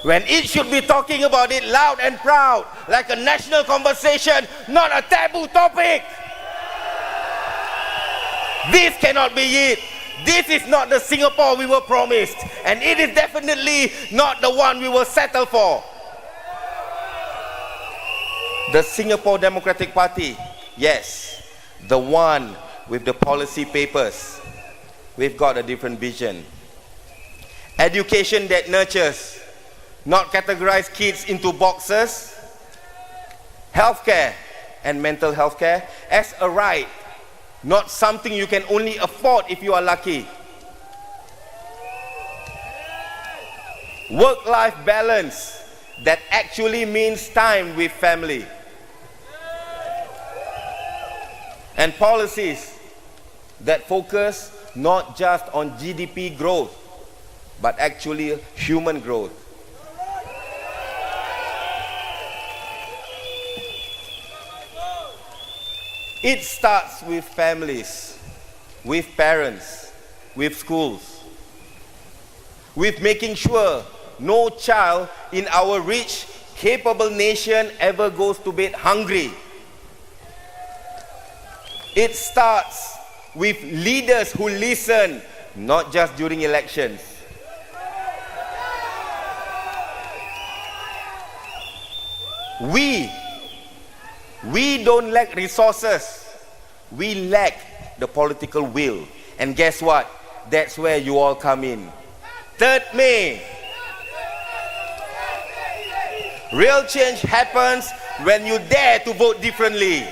When it should be talking about it loud and proud, like a national conversation, not a taboo topic. This cannot be it. This is not the Singapore we were promised, and it is definitely not the one we will settle for. The Singapore Democratic Party, yes, the one with the policy papers. We've got a different vision. Education that nurtures, not categorize kids into boxes. Healthcare and mental health care as a right, not something you can only afford if you are lucky. Work-life balance that actually means time with family. And policies that focus not just on GDP growth, but actually human growth. It starts with families, with parents, with schools, with making sure no child in our rich, capable nation ever goes to bed hungry. It starts with leaders who listen, not just during elections. We don't lack resources. We lack the political will. And guess what? That's where you all come in. 3rd May. Real change happens when you dare to vote differently.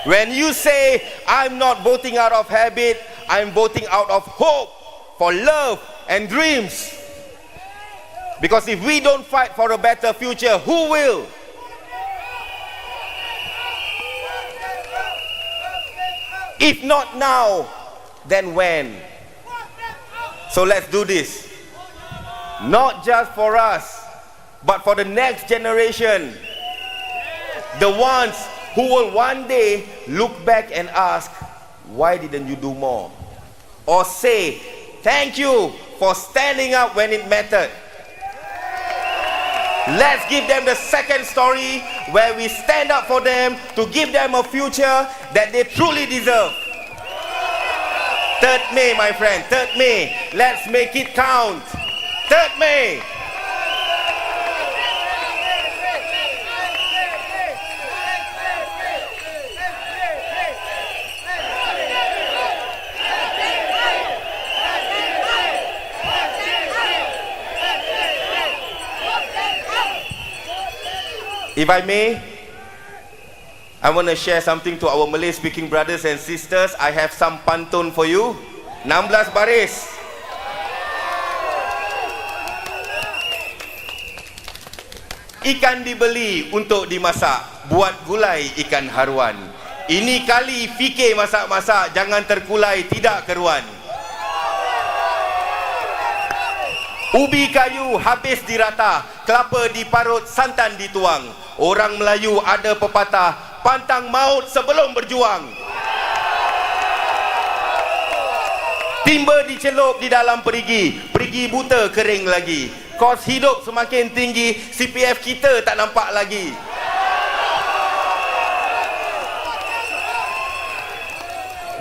When you say, I'm not voting out of habit, I'm voting out of hope for love and dreams. Because if we don't fight for a better future, who will? If not now, then when? So let's do this. Not just for us, but for the next generation. The ones who will one day look back and ask, why didn't you do more? Or say, thank you for standing up when it mattered. Let's give them the second story where we stand up for them to give them a future that they truly deserve. 3rd May, my friend, 3rd May. Let's make it count. 3rd May. If I may, I want to share something to our Malay-speaking brothers and sisters. I have some pantun for you. 16 baris. Ikan dibeli untuk dimasak, buat gulai ikan haruan. Ini kali fikir masak-masak, jangan terkulai tidak keruan. Ubi kayu habis dirata, kelapa diparut, santan dituang. Orang Melayu ada pepatah, pantang maut sebelum berjuang. Timba dicelup di dalam perigi, perigi buta kering lagi. Kos hidup semakin tinggi, CPF kita tak nampak lagi.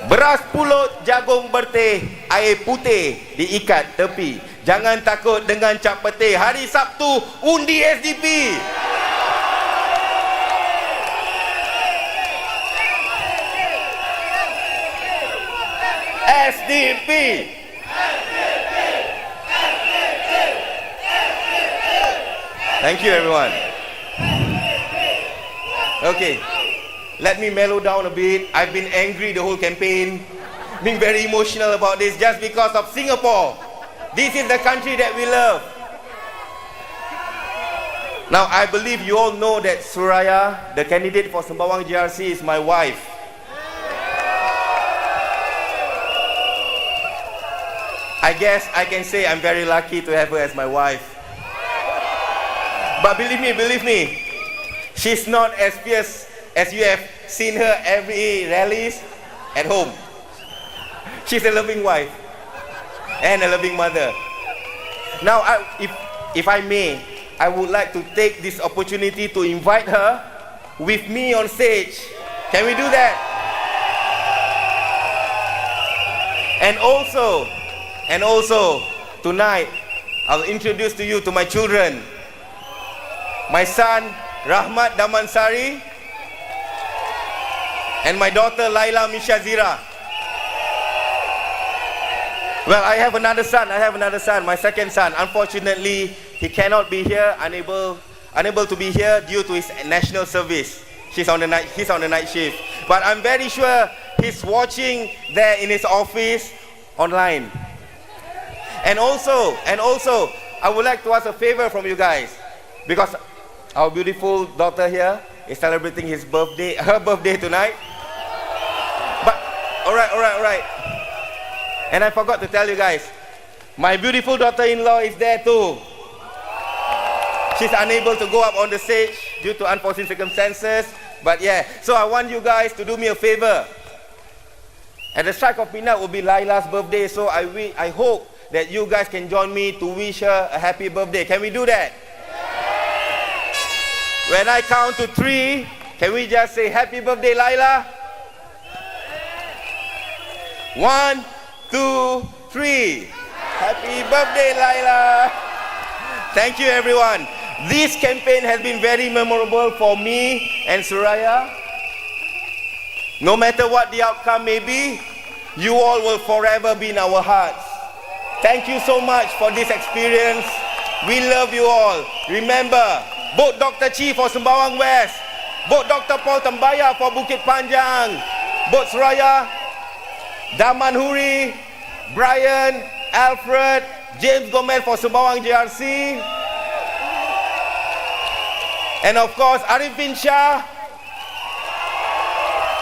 Beras pulut, jagung berteh, air putih diikat tepi. Jangan takut dengan cap petih, hari Sabtu undi SDP. SDP. Thank you everyone. Okay. let me mellow down a bit. I've been angry the whole campaign, being very emotional about this just because of Singapore. This is the country that we love. Now, I believe you all know that Suraya, the candidate for Sembawang GRC, is my wife. I guess I can say I'm very lucky to have her as my wife. But believe me, she's not as fierce as you have seen her every rallies at home. She's a loving wife and a loving mother. Now, if I may, I would like to take this opportunity to invite her with me on stage. Can we do that? And also, tonight, I'll introduce to you to my children. My son, Rahmat Damansari, and my daughter, Laila Mishazira. Well, I have another son, my second son. Unfortunately, he cannot be here, unable to be here due to his national service. He's on the night shift. But I'm very sure he's watching there in his office online. And also, I would like to ask a favor from you guys, because our beautiful daughter here is celebrating her birthday tonight. But, all right. And I forgot to tell you guys, my beautiful daughter-in-law is there too. She's unable to go up on the stage due to unforeseen circumstances. But yeah, so I want you guys to do me a favor. At the strike of midnight will be Laila's birthday, so I hope that you guys can join me to wish her a happy birthday. Can we do that? When I count to 3, can we just say happy birthday, Laila? 1, 2, 3. Happy birthday, Laila. Thank you, everyone. This campaign has been very memorable for me and Suraya. No matter what the outcome may be, you all will forever be in our hearts. Thank you so much for this experience. We love you all. Remember, vote Dr. Chi for Sembawang West. Vote Dr. Paul Tambaya for Bukit Panjang. Vote Suraya, Daman Huri, Brian, Alfred, James Gomez for Sembawang GRC. And of course, Arifin Shah,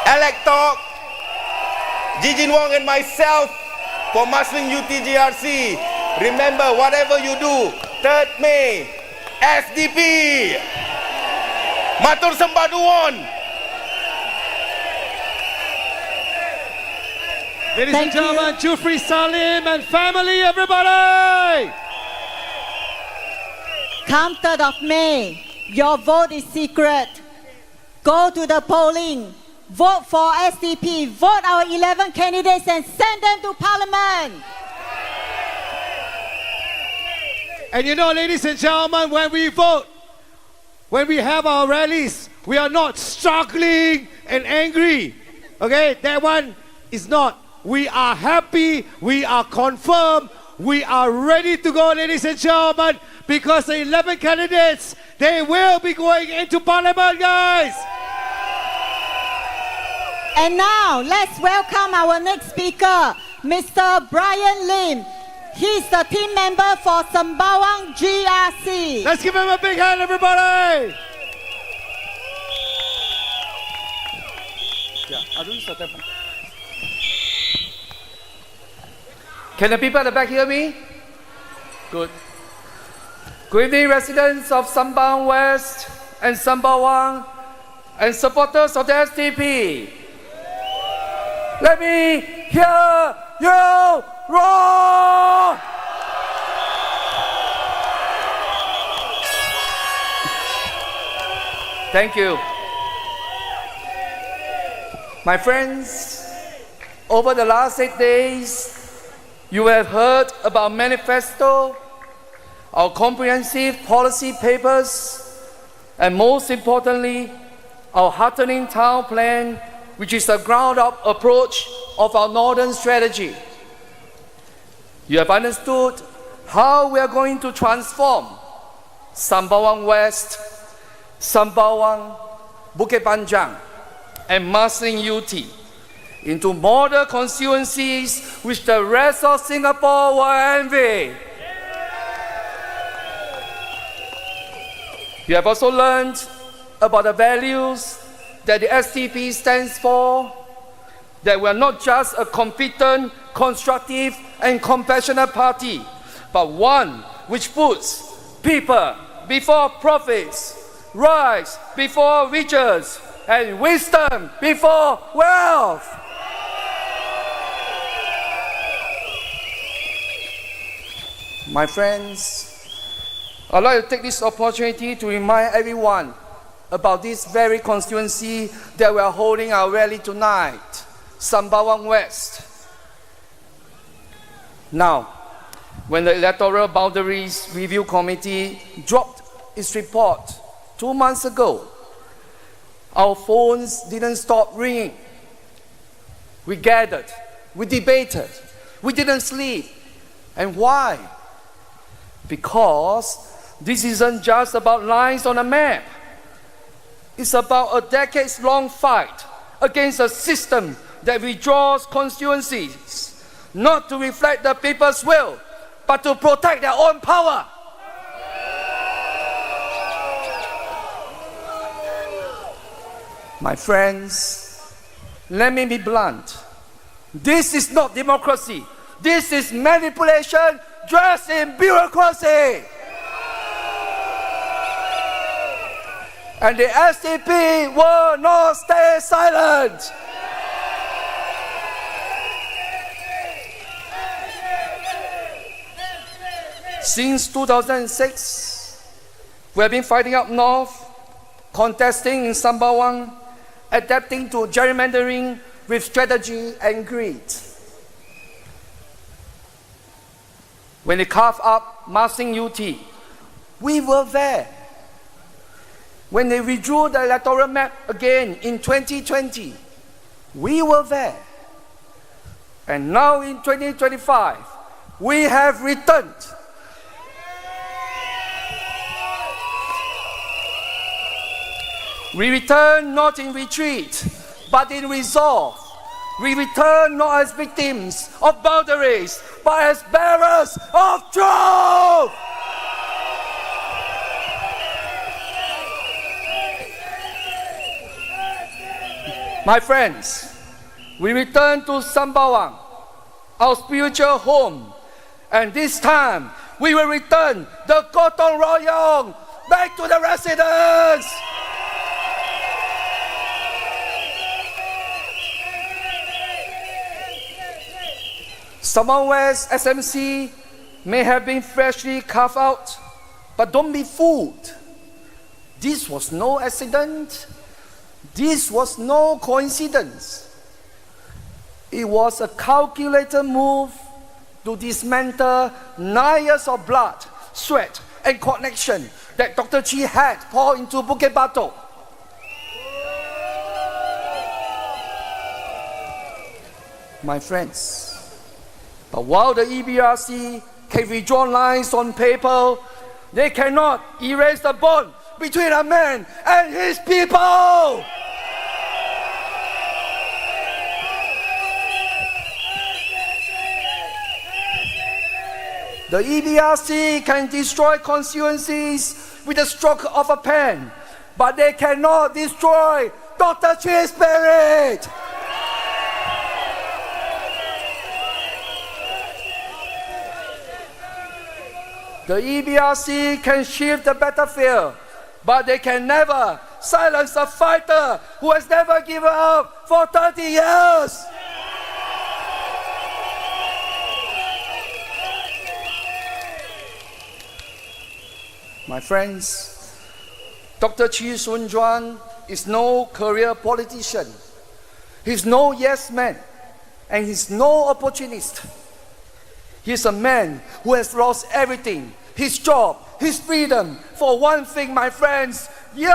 Alec Tok, Jijin Wong and myself for Marsiling UT GRC. Remember, whatever you do, 3rd May, SDP. Matur sembah nuwun. Ladies and gentlemen, Jufri Salim and family, everybody! Come 3rd of May, your vote is secret. Go to the polling, vote for SDP, vote our 11 candidates and send them to Parliament. And you know, ladies and gentlemen, when we vote, when we have our rallies, we are not struggling and angry. Okay, that one is not. We are happy, we are confirmed, we are ready to go, ladies and gentlemen, because the 11 candidates, they will be going into Parliament, guys. And now, let's welcome our next speaker, Mr. Brian Lim. He's the team member for Sembawang GRC. Let's give him a big hand, everybody. Can the people at the back hear me? Good. Good evening, residents of Sembawang West and Sembawang and supporters of the SDP. Let me hear you roar! Thank you. My friends, over the last 8 days, you have heard about manifesto, our comprehensive policy papers, and most importantly, our heartening town plan, which is a ground-up approach of our northern strategy. You have understood how we are going to transform Sembawang West, Sembawang, Bukit Panjang, and Marsiling UT into model constituencies which the rest of Singapore will envy. You have also learned about the values that the SDP stands for, that we are not just a competent, constructive, and compassionate party, but one which puts people before profits, rights before riches, and wisdom before wealth. My friends, I'd like to take this opportunity to remind everyone about this very constituency that we are holding our rally tonight, Sembawang West. Now, when the Electoral Boundaries Review Committee dropped its report 2 months ago, our phones didn't stop ringing. We gathered, we debated, we didn't sleep. And why? Because this isn't just about lines on a map. It's about a decades-long fight against a system that withdraws constituencies, not to reflect the people's will, but to protect their own power. My friends, let me be blunt. This is not democracy. This is manipulation dressed in bureaucracy. And the SDP will not stay silent. Since 2006, we have been fighting up north, contesting in Sembawang, adapting to gerrymandering with strategy and greed. When they carved up Marsiling UT, we were there. When they withdrew the electoral map again in 2020, we were there. And now in 2025, we have returned. We return not in retreat, but in resolve. We return not as victims of boundaries, but as bearers of truth. My friends, we return to Sembawang, our spiritual home, and this time we will return the Gotong Royong back to the residents. Sembawang West SMC may have been freshly carved out, but don't be fooled. This was no accident. This was no coincidence. It was a calculated move to dismantle 9 years of blood, sweat, and connection that Dr. Chi had poured into Bukit Batok. My friends, but while the EBRC can redraw lines on paper, they cannot erase the bond between a man and his people. The EBRC can destroy constituencies with the stroke of a pen, but they cannot destroy Dr. Chi's spirit. The EBRC can shift the battlefield, but they can never silence a fighter who has never given up for 30 years. My friends, Dr. Chi Soon Juan is no career politician. He's no yes man, and he's no opportunist. He's a man who has lost everything, his job, his freedom, for one thing, my friends, you!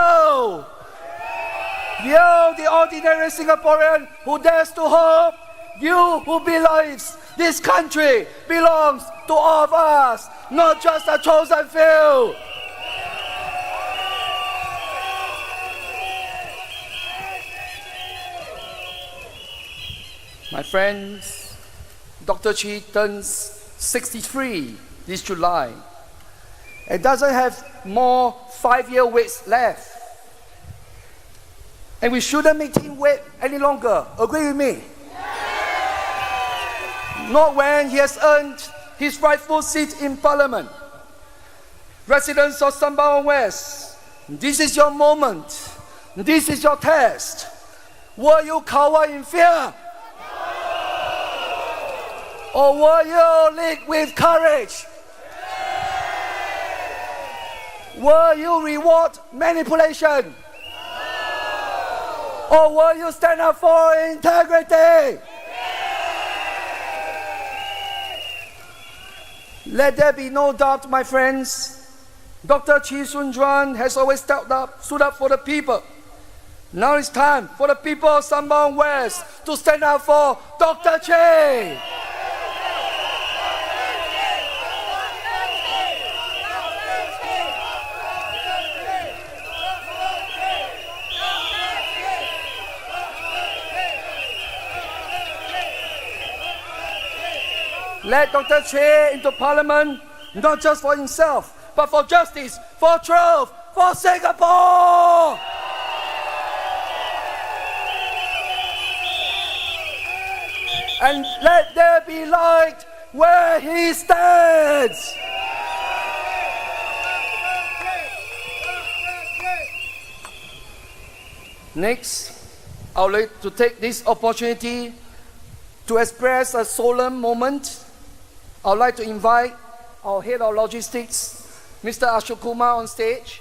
You, the ordinary Singaporean who dares to hope, you who believes this country belongs to all of us, not just a chosen few. My friends, Dr. Chi turns 63 this July and doesn't have more 5-year waits left. And we shouldn't make him wait any longer. Agree with me? Not when he has earned his rightful seat in Parliament. Residents of Sembawang West, this is your moment. This is your test. Will you cower in fear? Or will you lead with courage? Will you reward manipulation? Or will you stand up for integrity? Let there be no doubt, my friends, Dr. Chi Soon Juan has always stood up for the people. Now it's time for the people of Sembawang West to stand up for Dr. Chi. Let Dr. Chi into Parliament, not just for himself, but for justice, for truth, for Singapore! And let there be light where he stands! Next, I would like to take this opportunity to express a solemn moment. I would like to invite our head of logistics, Mr. Ashok Kumar, on stage.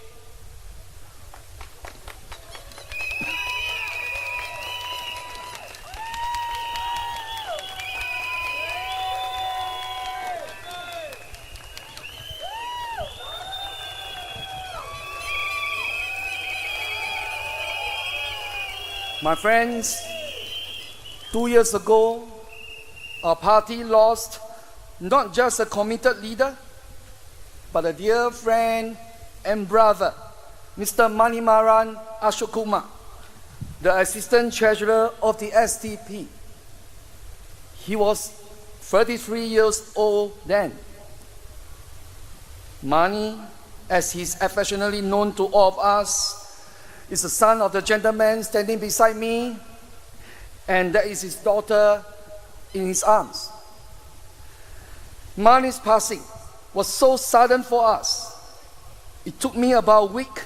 My friends, 2 years ago, our party lost not just a committed leader, but a dear friend and brother, Mr. Manimaran Ashokuma, the Assistant Treasurer of the SDP. He was 33 years old then. Mani, as he's affectionately known to all of us, is the son of the gentleman standing beside me, and that is his daughter in his arms. Mani's passing was so sudden for us. It took me about a week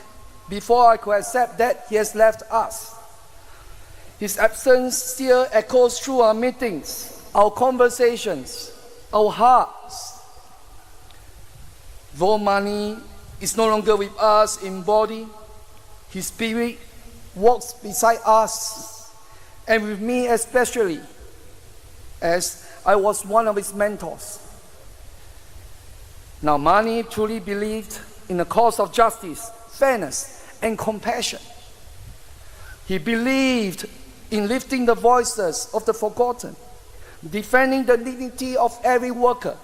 before I could accept that he has left us. His absence still echoes through our meetings, our conversations, our hearts. Though Mani is no longer with us in body, his spirit walks beside us, and with me especially, as I was one of his mentors. Now, Mani truly believed in the cause of justice, fairness, and compassion. He believed in lifting the voices of the forgotten, defending the dignity of every worker,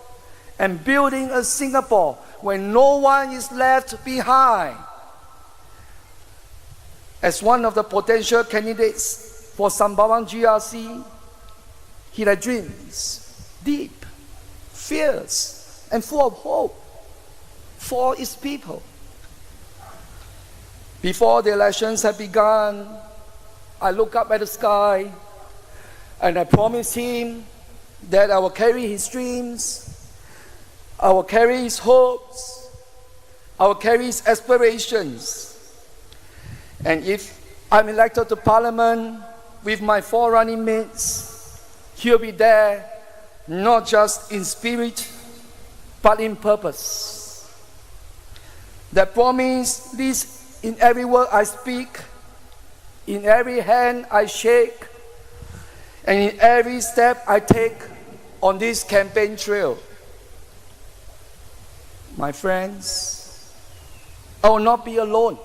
and building a Singapore where no one is left behind. As one of the potential candidates for Sembawang GRC, he had dreams, deep, fierce, and full of hope for its people. Before the elections had begun, I looked up at the sky and I promised him that I will carry his dreams, I will carry his hopes, I will carry his aspirations. And if I'm elected to Parliament with my 4 running mates, he'll be there not just in spirit, but in purpose. That promise lives in every word I speak, in every hand I shake, and in every step I take on this campaign trail. My friends, I will not be alone.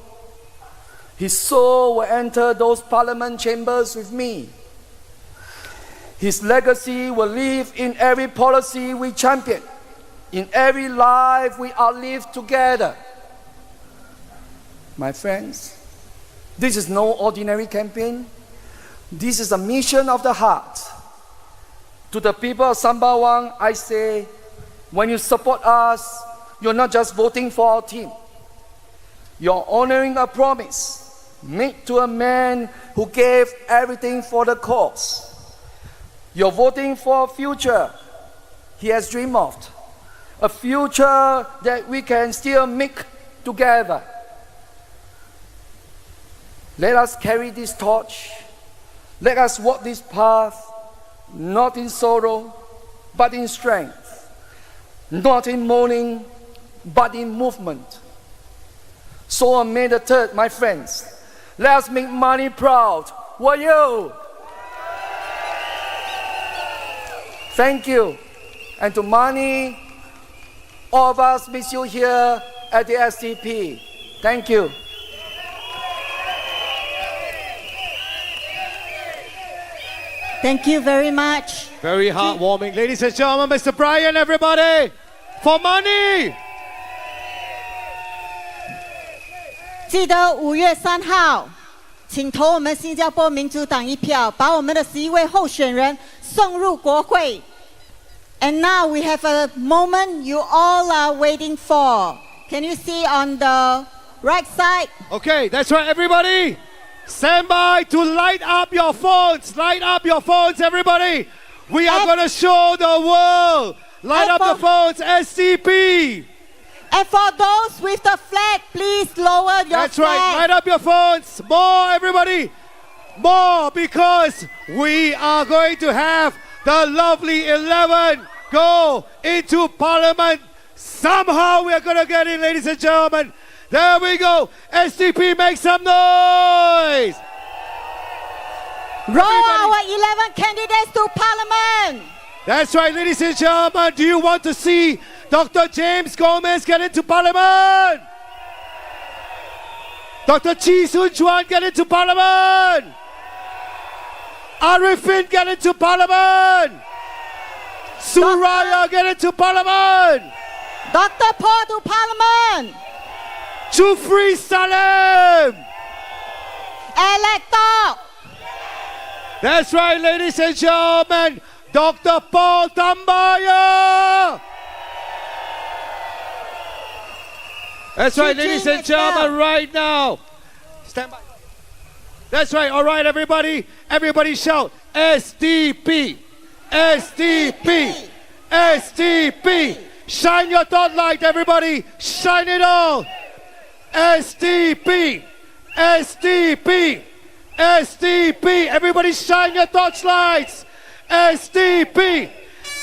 His soul will enter those parliament chambers with me. His legacy will live in every policy we champion, in every life we outlive together. My friends, this is no ordinary campaign. This is a mission of the heart. To the people of Sembawang, I say, when you support us, you're not just voting for our team. You're honoring a promise made to a man who gave everything for the cause. You're voting for a future he has dreamed of, a future that we can still make together. Let us carry this torch. Let us walk this path, not in sorrow, but in strength, not in mourning, but in movement. So on May the 3rd, my friends, let us make Mani proud. Will you? Thank you. And to Mani, all of us miss you here at the SDP. Thank you. Thank you very much. Very heartwarming. Ladies and gentlemen, Mr. Brian, everybody, for money. 记得5月3号，请投我们新加坡民主党一票，把我们的11位候选人送入国会。And now we have a moment you all are waiting for. Can you see on the right side? Okay, that's right, everybody. Stand by to light up your phones. Light up your phones, everybody. We are going to show the world. Light up the phones, SDP. And for those with the flag, please lower your That's flag. right, light up your phones. More, everybody. More, because we are going to have the lovely 11 go into Parliament. Somehow we are going to get in, ladies and gentlemen. There we go. SDP, make some noise. Roll our 11 candidates to Parliament. That's right, ladies and gentlemen. Do you want to see Dr. James Gomez get into Parliament? Dr. Chee Soon Chuan get into Parliament? Arifin get into Parliament? Suraya get into Parliament? Dr. Paul to Parliament. Jufri Salem. Elector. That's right, ladies and gentlemen. Dr. Paul Tambaya. That's right, ladies and gentlemen, right now. Stand by. That's right, all right, everybody. Everybody shout, SDP, SDP, SDP. Shine your dot light, everybody. Shine it all. SDP, SDP, SDP. Everybody shine your torchlights. SDP,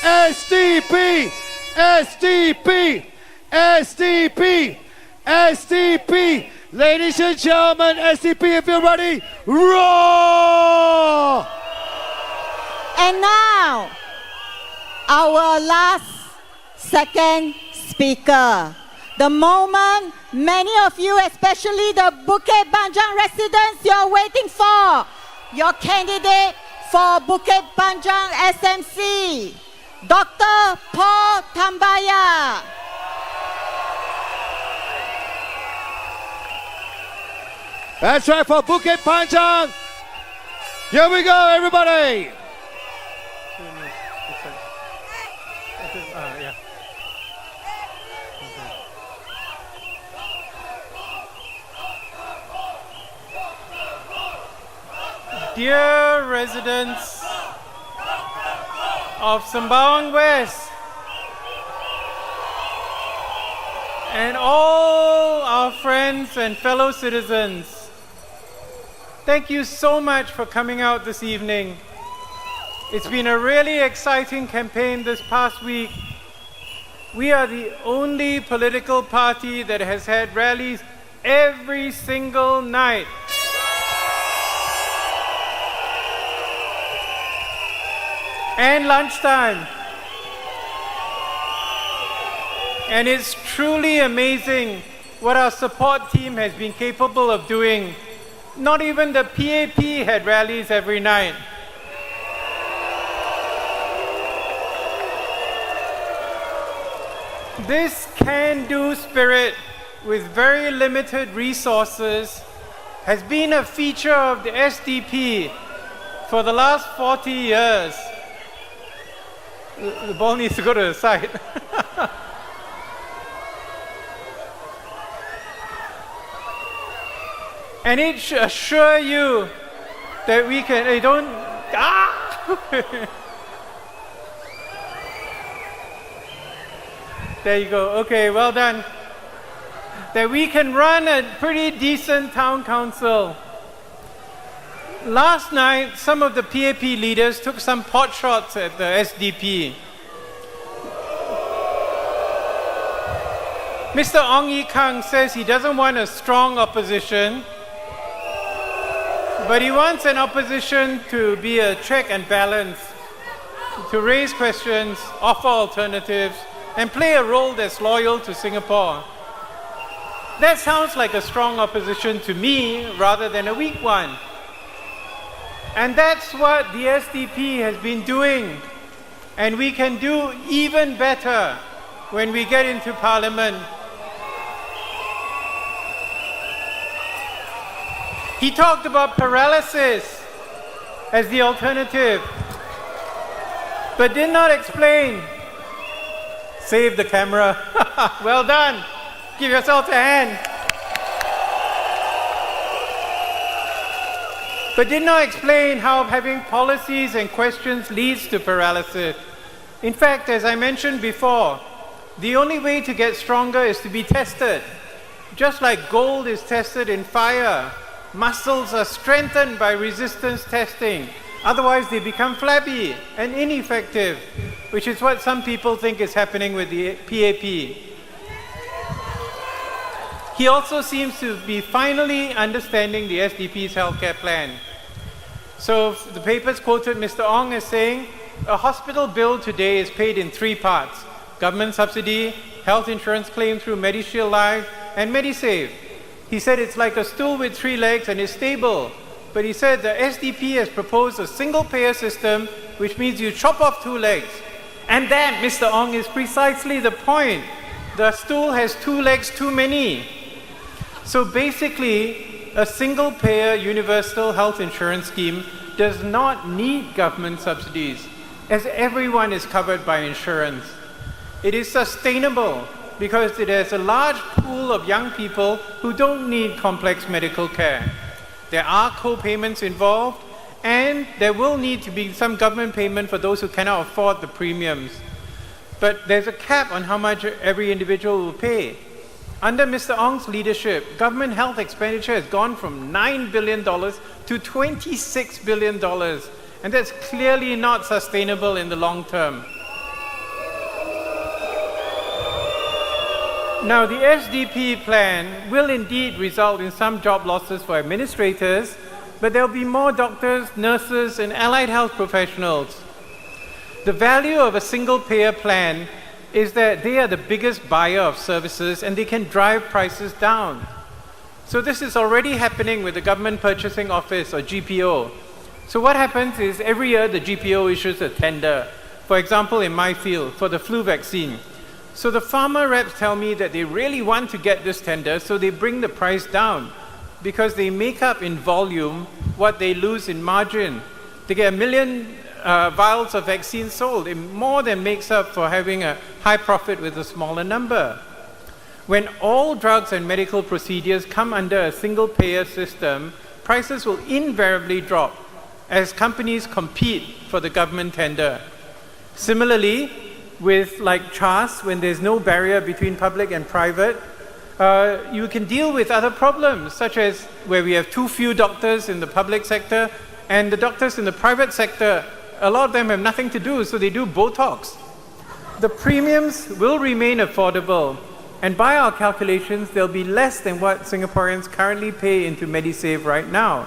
SDP, SDP, SDP, SDP. Ladies and gentlemen, SDP, if you're ready, roar! And now, our last second speaker. The moment many of you, especially the Bukit Panjang residents, you're waiting for. Your candidate for Bukit Panjang SMC, Dr. Paul Tambaya. That's right, for Bukit Panjang. Here we go, everybody. Dear residents of Sembawang West and all our friends and fellow citizens, thank you so much for coming out this evening. It's been a really exciting campaign this past week. We are the only political party that has had rallies every single night. And lunchtime. And it's truly amazing what our support team has been capable of doing. Not even the PAP had rallies every night. This can-do spirit with very limited resources has been a feature of the SDP for the last 40 years. The ball needs to go to the side. And it should assure you that we can, There you go. Okay, well done. That we can run a pretty decent town council. Last night, some of the PAP leaders took some pot shots at the SDP. Mr. Ong Yi Kang says he doesn't want a strong opposition, but he wants an opposition to be a check and balance, to raise questions, offer alternatives, and play a role that's loyal to Singapore. That sounds like a strong opposition to me rather than a weak one. And that's what the SDP has been doing. And we can do even better when we get into Parliament. He talked about paralysis as the alternative, but did not explain. Save the camera. Well done. Give yourself a hand. But did not explain how having policies and questions leads to paralysis. In fact, as I mentioned before, the only way to get stronger is to be tested. Just like gold is tested in fire, muscles are strengthened by resistance testing. Otherwise, they become flabby and ineffective, which is what some people think is happening with the PAP. He also seems to be finally understanding the SDP's healthcare plan. So the papers quoted Mr. Ong as saying, a hospital bill today is paid in 3 parts: government subsidy, health insurance claim through MediShield Life, and MediSave. He said it's like a stool with 3 legs and is stable. But he said the SDP has proposed a single-payer system, which means you chop off 2 legs. And that, Mr. Ong, is precisely the point. The stool has 2 legs too many. So basically, a single-payer universal health insurance scheme does not need government subsidies, as everyone is covered by insurance. It is sustainable because it has a large pool of young people who don't need complex medical care. There are co-payments involved, and there will need to be some government payment for those who cannot afford the premiums. But there's a cap on how much every individual will pay. Under Mr. Ong's leadership, government health expenditure has gone from $9 billion to $26 billion, and that's clearly not sustainable in the long term. Now, the SDP plan will indeed result in some job losses for administrators, but there will be more doctors, nurses, and allied health professionals. The value of a single-payer plan is that they are the biggest buyer of services and they can drive prices down. So this is already happening with the Government Purchasing Office, or GPO. So what happens is every year the GPO issues a tender, for example in my field, for the flu vaccine. So the farmer reps tell me that they really want to get this tender, so they bring the price down because they make up in volume what they lose in margin. They get 1 million vials of vaccine sold. It more than makes up for having a high profit with a smaller number. When all drugs and medical procedures come under a single-payer system, prices will invariably drop as companies compete for the government tender. Similarly, with like CHAS, when there's no barrier between public and private, you can deal with other problems, such as where we have too few doctors in the public sector, and the doctors in the private sector, a lot of them have nothing to do, so they do Botox. The premiums will remain affordable, and by our calculations, they'll be less than what Singaporeans currently pay into MediSave right now.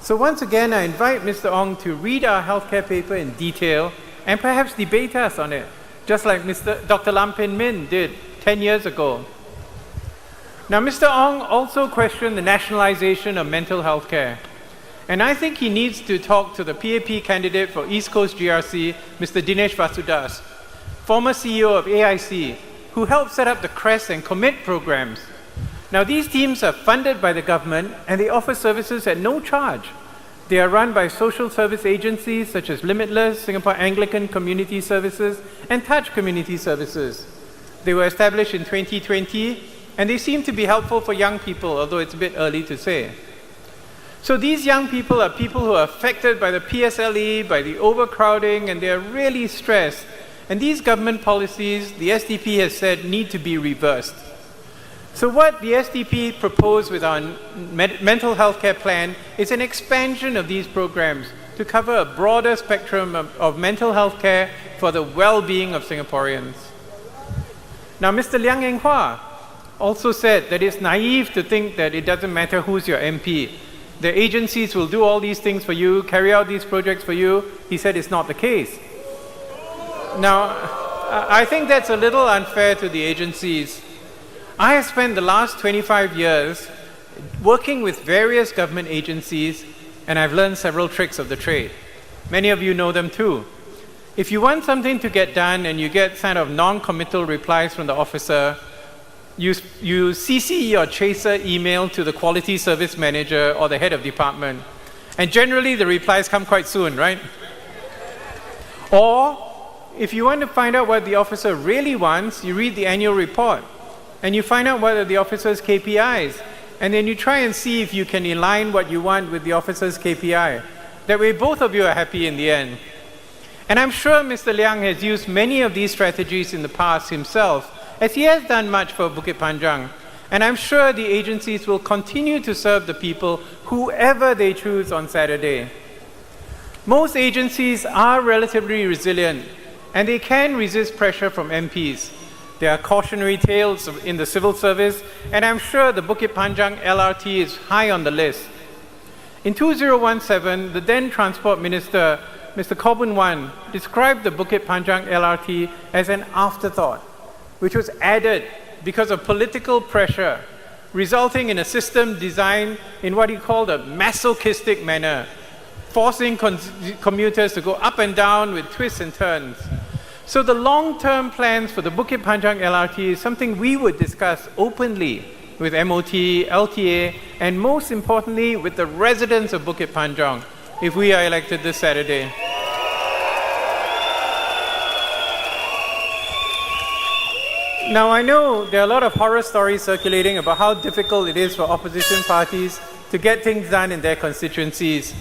So once again, I invite Mr. Ong to read our healthcare paper in detail and perhaps debate us on it, just like Dr. Lam Pin Min did 10 years ago. Now, Mr. Ong also questioned the nationalization of mental health care. And I think he needs to talk to the PAP candidate for East Coast GRC, Mr. Dinesh Vasudas, former CEO of AIC, who helped set up the CREST and COMMIT programs. Now, these teams are funded by the government and they offer services at no charge. They are run by social service agencies such as Limitless, Singapore Anglican Community Services, and Touch Community Services. They were established in 2020, and they seem to be helpful for young people, although it's a bit early to say. So these young people are people who are affected by the PSLE, by the overcrowding, and they are really stressed. And these government policies, the SDP has said, need to be reversed. So what the SDP proposed with our mental health care plan is an expansion of these programs to cover a broader spectrum of mental health care for the well-being of Singaporeans. Now, Mr. Liang Eng Hua also said that it's naive to think that it doesn't matter who's your MP. The agencies will do all these things for you, carry out these projects for you. He said it's not the case. Now, I think that's a little unfair to the agencies. I have spent the last 25 years working with various government agencies, and I've learned several tricks of the trade. Many of you know them too. If you want something to get done and you get kind of non-committal replies from the officer, you CC or chaser email to the quality service manager or the head of department. And generally the replies come quite soon, right? Or if you want to find out what the officer really wants, you read the annual report and you find out what are the officer's KPIs. And then you try and see if you can align what you want with the officer's KPI. That way both of you are happy in the end. And I'm sure Mr. Liang has used many of these strategies in the past himself, as he has done much for Bukit Panjang. And I'm sure the agencies will continue to serve the people, whoever they choose on Saturday. Most agencies are relatively resilient, and they can resist pressure from MPs. There are cautionary tales in the civil service, and I'm sure the Bukit Panjang LRT is high on the list. In 2017, the then Transport Minister, Mr. Khaw Boon Wan, described the Bukit Panjang LRT as an afterthought, which was added because of political pressure, resulting in a system designed in what he called a masochistic manner, forcing commuters to go up and down with twists and turns. So the long-term plans for the Bukit Panjang LRT is something we would discuss openly with MOT, LTA, and most importantly with the residents of Bukit Panjang if we are elected this Saturday. Now I know there are a lot of horror stories circulating about how difficult it is for opposition parties to get things done in their constituencies.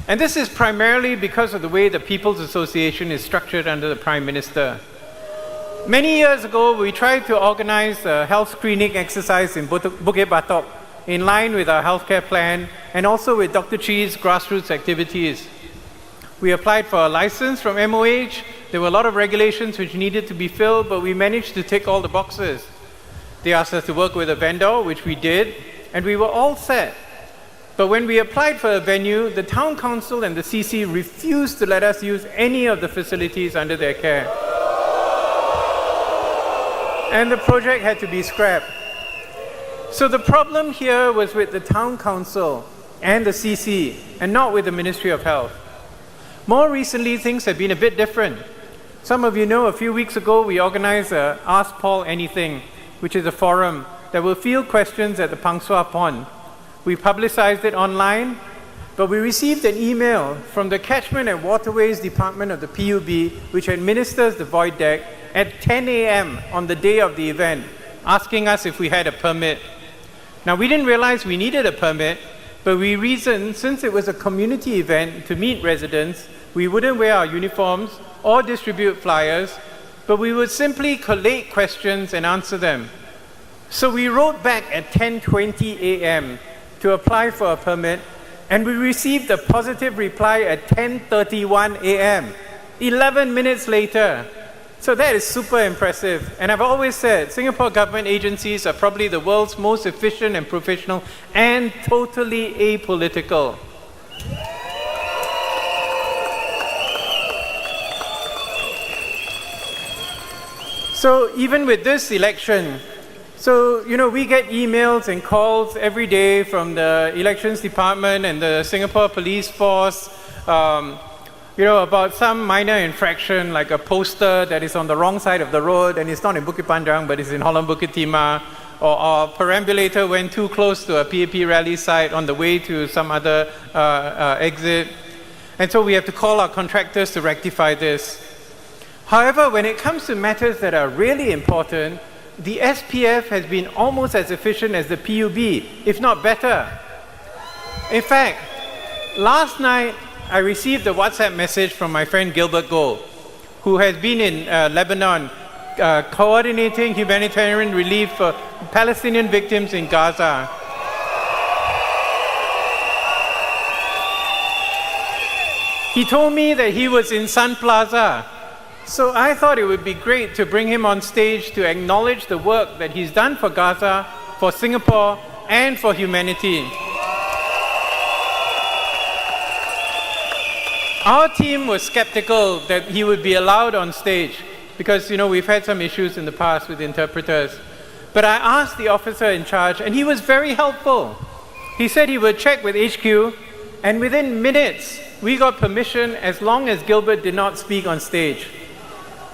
And this is primarily because of the way the People's Association is structured under the Prime Minister. Many years ago, we tried to organize a health screening exercise in Bukit Batok in line with our healthcare plan and also with Dr. Chee's grassroots activities. We applied for a license from MOH. There were a lot of regulations which needed to be filled, but we managed to tick all the boxes. They asked us to work with a vendor, which we did, and we were all set. But when we applied for a venue, the town council and the CC refused to let us use any of the facilities under their care. And the project had to be scrapped. So the problem here was with the town council and the CC, and not with the Ministry of Health. More recently, things have been a bit different. Some of you know a few weeks ago we organized a Ask Paul Anything, which is a forum that will field questions at the Pang Sua Pond. We publicized it online, but we received an email from the Catchment and Waterways Department of the PUB, which administers the void deck, at 10 a.m. on the day of the event, asking us if we had a permit. Now, we didn't realize we needed a permit, but we reasoned, since it was a community event to meet residents, we wouldn't wear our uniforms or distribute flyers, but we would simply collate questions and answer them. So we wrote back at 10:20 a.m. to apply for a permit, and we received a positive reply at 10:31 a.m., 11 minutes later. So that is super impressive. And I've always said, Singapore government agencies are probably the world's most efficient and professional and totally apolitical. So even with this election, we get emails and calls every day from the elections department and the Singapore police force, about some minor infraction like a poster that is on the wrong side of the road and it's not in Bukit Panjang but it's in Holland Bukit Timah, or our perambulator went too close to a PAP rally site on the way to some other exit. And so we have to call our contractors to rectify this. However, when it comes to matters that are really important, the SPF has been almost as efficient as the PUB, if not better. In fact, last night I received a WhatsApp message from my friend Gilbert Goh, who has been in Lebanon coordinating humanitarian relief for Palestinian victims in Gaza. He told me that he was in Sun Plaza. So I thought it would be great to bring him on stage to acknowledge the work that he's done for Gaza, for Singapore, and for humanity. Our team was skeptical that he would be allowed on stage because, we've had some issues in the past with interpreters. But I asked the officer in charge, and he was very helpful. He said he would check with HQ, and within minutes, we got permission as long as Gilbert did not speak on stage.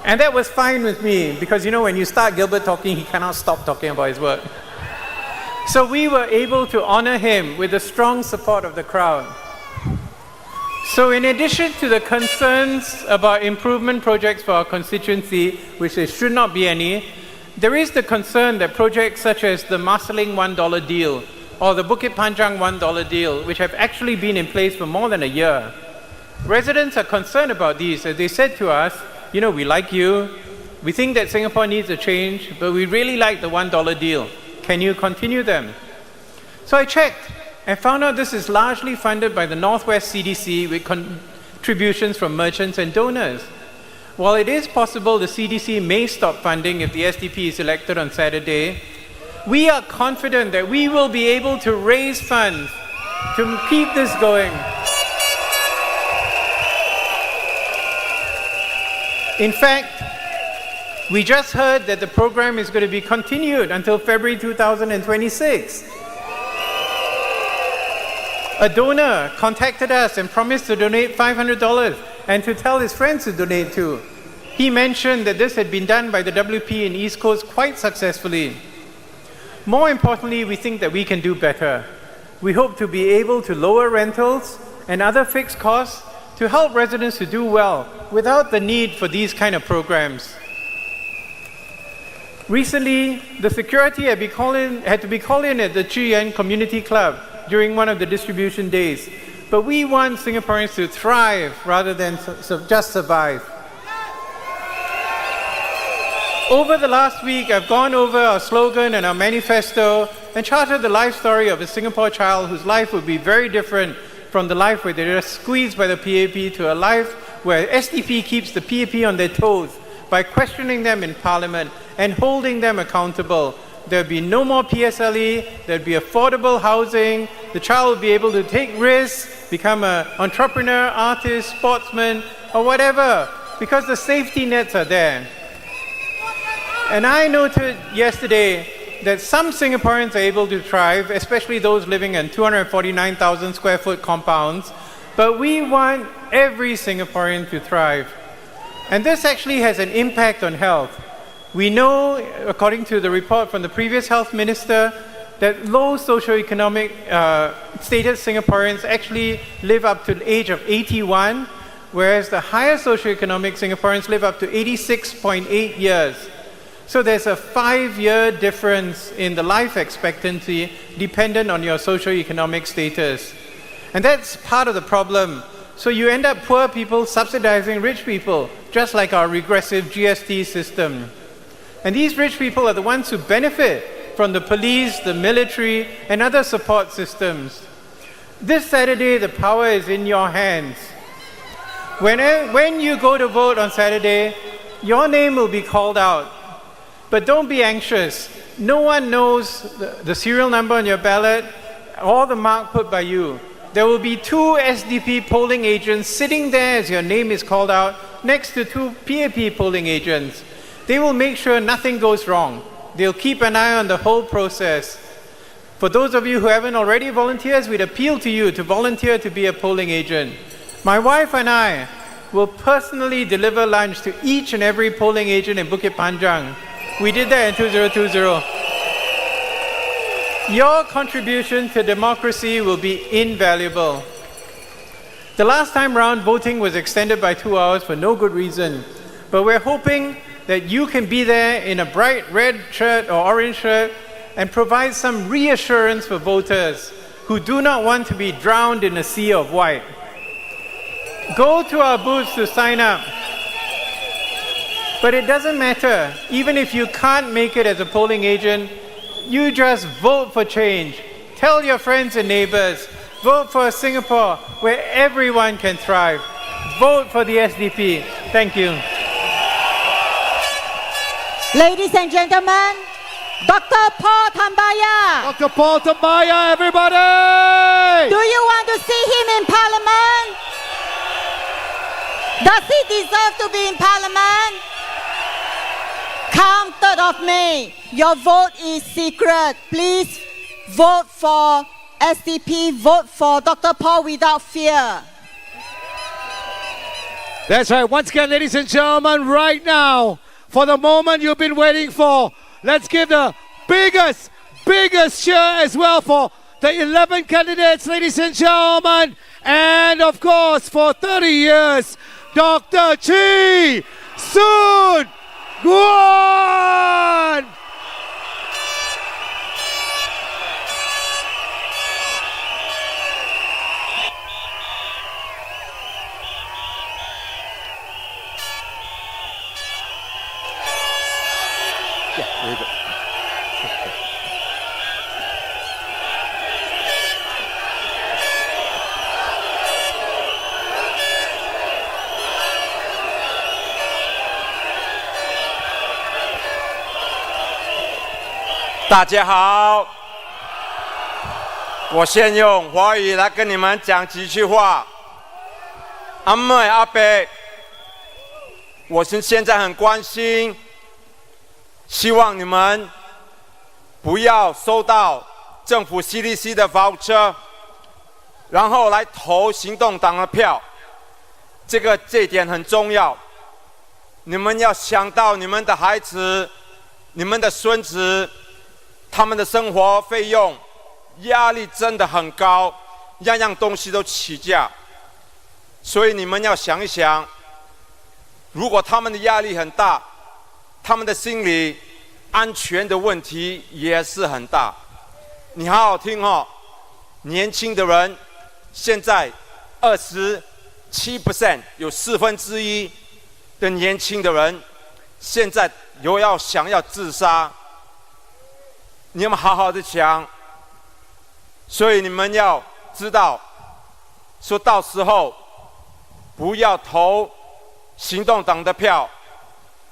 And that was fine with me, because when you start Gilbert talking, he cannot stop talking about his work. So we were able to honor him with the strong support of the crowd. So in addition to the concerns about improvement projects for our constituency, which there should not be any, there is the concern that projects such as the Marsiling $1 deal or the Bukit Panjang $1 deal, which have actually been in place for more than a year. Residents are concerned about these, as they said to us, we like you, we think that Singapore needs a change, but we really like the $1 deal. Can you continue them? So I checked and found out this is largely funded by the Northwest CDC with contributions from merchants and donors. While it is possible the CDC may stop funding if the SDP is elected on Saturday, we are confident that we will be able to raise funds to keep this going. In fact, we just heard that the program is going to be continued until February 2026. A donor contacted us and promised to donate $500 and to tell his friends to donate too. He mentioned that this had been done by the WP in East Coast quite successfully. More importantly, we think that we can do better. We hope to be able to lower rentals and other fixed costs to help residents to do well without the need for these kind of programs. Recently, the security had to be called in at the Chiyan Community Club during one of the distribution days. But we want Singaporeans to thrive rather than just survive. Over the last week, I've gone over our slogan and our manifesto and charted the life story of a Singapore child whose life would be very different from the life where they're just squeezed by the PAP to a life where SDP keeps the PAP on their toes by questioning them in Parliament and holding them accountable. There'll be no more PSLE, there'll be affordable housing, the child will be able to take risks, become an entrepreneur, artist, sportsman, or whatever, because the safety nets are there. And I noted yesterday that some Singaporeans are able to thrive, especially those living in 249,000 square foot compounds, but we want every Singaporean to thrive. And this actually has an impact on health. We know, according to the report from the previous health minister, that low socioeconomic status Singaporeans actually live up to the age of 81, whereas the higher socioeconomic Singaporeans live up to 86.8 years. So there's a 5-year difference in the life expectancy dependent on your socioeconomic status. And that's part of the problem. So you end up poor people subsidizing rich people, just like our regressive GST system. And these rich people are the ones who benefit from the police, the military, and other support systems. This Saturday, the power is in your hands. When you go to vote on Saturday, your name will be called out. But don't be anxious. No one knows the serial number on your ballot or the mark put by you. There will be 2 SDP polling agents sitting there as your name is called out next to 2 PAP polling agents. They will make sure nothing goes wrong. They'll keep an eye on the whole process. For those of you who haven't already volunteered, we'd appeal to you to volunteer to be a polling agent. My wife and I will personally deliver lunch to each and every polling agent in Bukit Panjang. We did that in 2020. Your contribution to democracy will be invaluable. The last time round, voting was extended by 2 hours for no good reason, but we're hoping that you can be there in a bright red shirt or orange shirt and provide some reassurance for voters who do not want to be drowned in a sea of white. Go to our booths to sign up. But it doesn't matter. Even if you can't make it as a polling agent, you just vote for change. Tell your friends and neighbors. Vote for a Singapore where everyone can thrive. Vote for the SDP. Thank you. Ladies and gentlemen, Dr. Paul Tambaya. Dr. Paul Tambaya, everybody! Do you want to see him in Parliament? Does he deserve to be in Parliament? Come 3rd of May. Your vote is secret. Please vote for SDP. Vote for Dr. Paul without fear. That's right. Once again, ladies and gentlemen, right now, for the moment you've been waiting for, let's give the biggest cheer as well for the 11 candidates, ladies and gentlemen. And of course, for 30 years, Dr. Chee Soon Guan. Very good. 大家好，我先用华语来跟你们讲几句话。阿妹阿伯，我现在很关心，希望你们不要收到政府 CDC 的 voucher， 然后来投行动党的票。这一点很重要。你们要想到你们的孩子、你们的孙子。 他们的生活费用压力真的很高，样样东西都起价，所以你们要想一想，如果他们的压力很大，他们的心理安全的问题也是很大。你好好听哦，年轻的人现在27%，有1/4的年轻的人现在想要自杀。 你们好好的想，所以你们要知道，说到时候不要投行动党的票，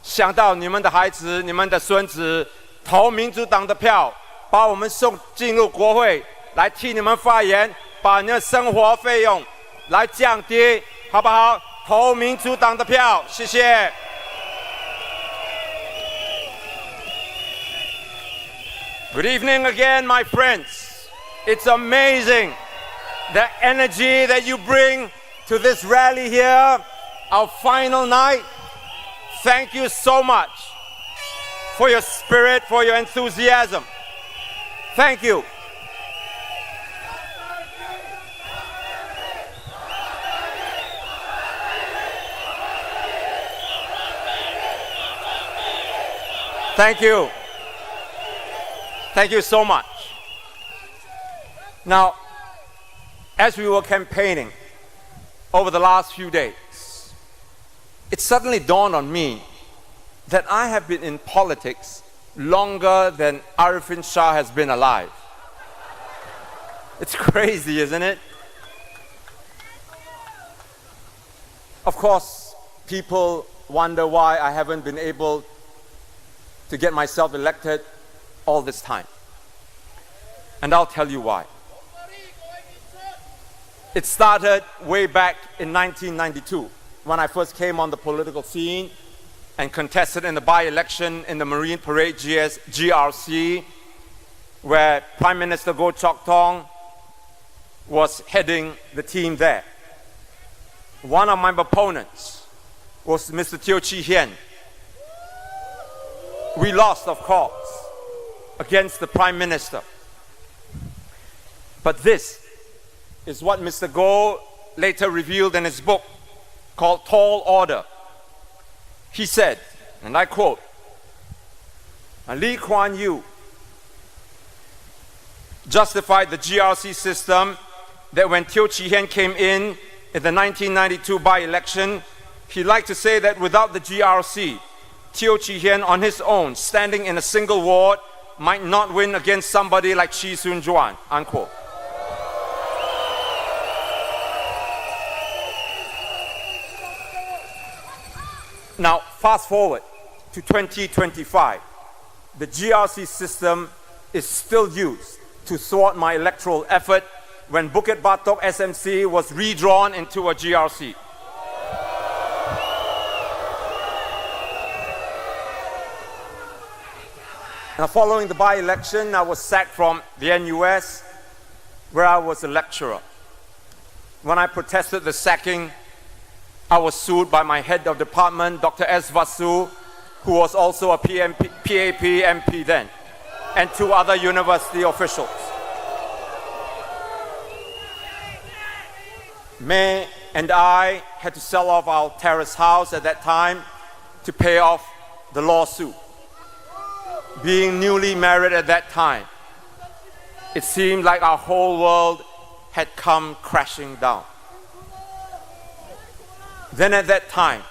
想到你们的孩子、你们的孙子投民主党的票，把我们送进入国会来替你们发言，把你的生活费用来降低，好不好？投民主党的票，谢谢。 Good evening again, my friends. It's amazing the energy that you bring to this rally here, our final night. Thank you so much for your spirit, for your enthusiasm. Thank you. Thank you. Thank you so much. Now, as we were campaigning over the last few days, it suddenly dawned on me that I have been in politics longer than Arifin Shah has been alive. It's crazy, isn't it? Of course, people wonder why I haven't been able to get myself elected all this time. And I'll tell you why. It started way back in 1992 when I first came on the political scene and contested in the by-election in the Marine Parade GRC, where Prime Minister Goh Chok Tong was heading the team there. One of my opponents was Mr. Teo Chee Hian. We lost, of course, against the Prime Minister. But this is what Mr. Goh later revealed in his book called Tall Order. He said, and I quote, Lee Kuan Yew justified the GRC system that when Teo Chee Hean came in the 1992 by-election, he liked to say that without the GRC, Teo Chee Hean on his own, standing in a single ward, might not win against somebody like Chee Soon Juan, unquote. Now, fast forward to 2025. The GRC system is still used to thwart my electoral effort when Bukit Batok SMC was redrawn into a GRC. Now, following the by-election, I was sacked from the NUS, where I was a lecturer. When I protested the sacking, I was sued by my head of department, Dr. S. Vasu, who was also a PAP MP then, and 2 other university officials. May and I had to sell off our terrace house at that time to pay off the lawsuit. Being newly married at that time, it seemed like our whole world had come crashing down. Then at that time,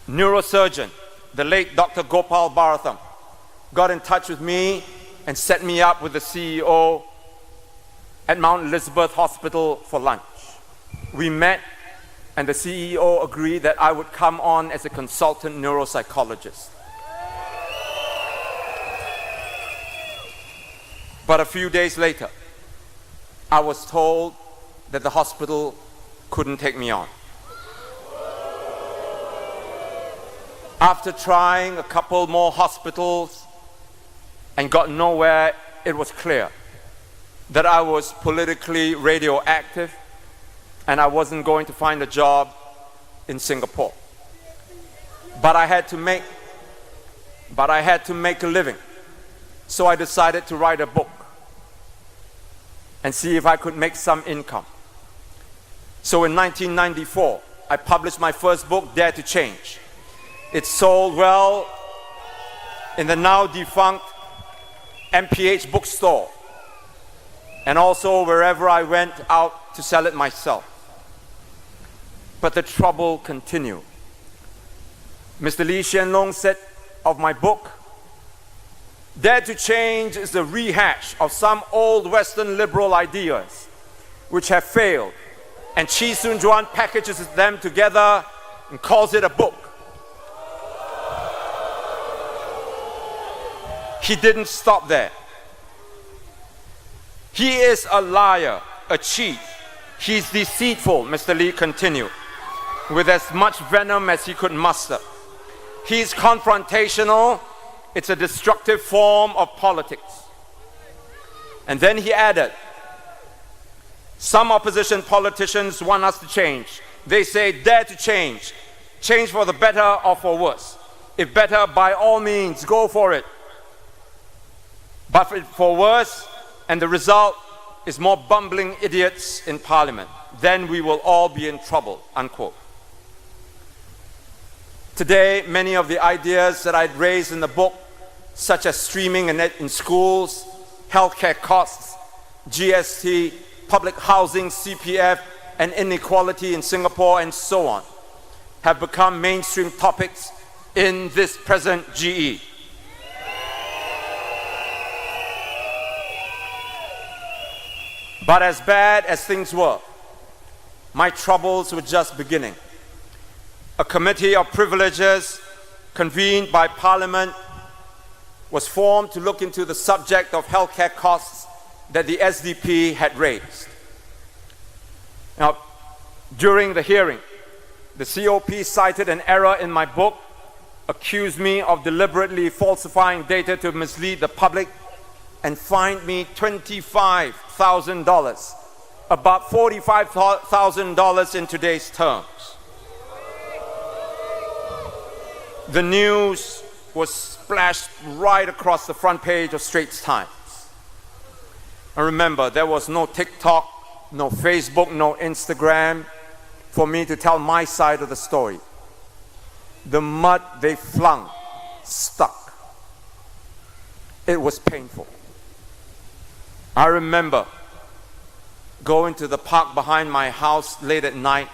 neurosurgeon, the late Dr. Gopal Bharatham, got in touch with me and set me up with the CEO at Mount Elizabeth Hospital for lunch. We met and the CEO agreed that I would come on as a consultant neuropsychologist. But a few days later, I was told that the hospital couldn't take me on. After trying a couple more hospitals and got nowhere, it was clear that I was politically radioactive and I wasn't going to find a job in Singapore. But I had to make a living. So I decided to write a book and see if I could make some income. So in 1994, I published my first book, Dare to Change. It sold well in the now defunct MPH bookstore and also wherever I went out to sell it myself. But the trouble continued. Mr. Lee Hsien Loong said of my book, Dare to Change is a rehash of some old Western liberal ideas which have failed, and Chee Soon Juan packages them together and calls it a book. He didn't stop there. He is a liar, a cheat. He's deceitful, Mr. Lee continued, with as much venom as he could muster. He's confrontational. It's a destructive form of politics. And then he added, some opposition politicians want us to change. They say, dare to change. Change for the better or for worse. If better, by all means, go for it. But for worse, and the result is more bumbling idiots in parliament, then we will all be in trouble, unquote. Today, many of the ideas that I'd raised in the book, such as streaming in schools, healthcare costs, GST, public housing, CPF, and inequality in Singapore, and so on, have become mainstream topics in this present GE. But as bad as things were, my troubles were just beginning. A committee of privileges convened by Parliament was formed to look into the subject of healthcare costs that the SDP had raised. Now, during the hearing, the COP cited an error in my book, accused me of deliberately falsifying data to mislead the public, and fined me $25,000, about $45,000 in today's terms. The news was splashed right across the front page of Straits Times. And remember, there was no TikTok, no Facebook, no Instagram for me to tell my side of the story. The mud they flung stuck. It was painful. I remember going to the park behind my house late at night,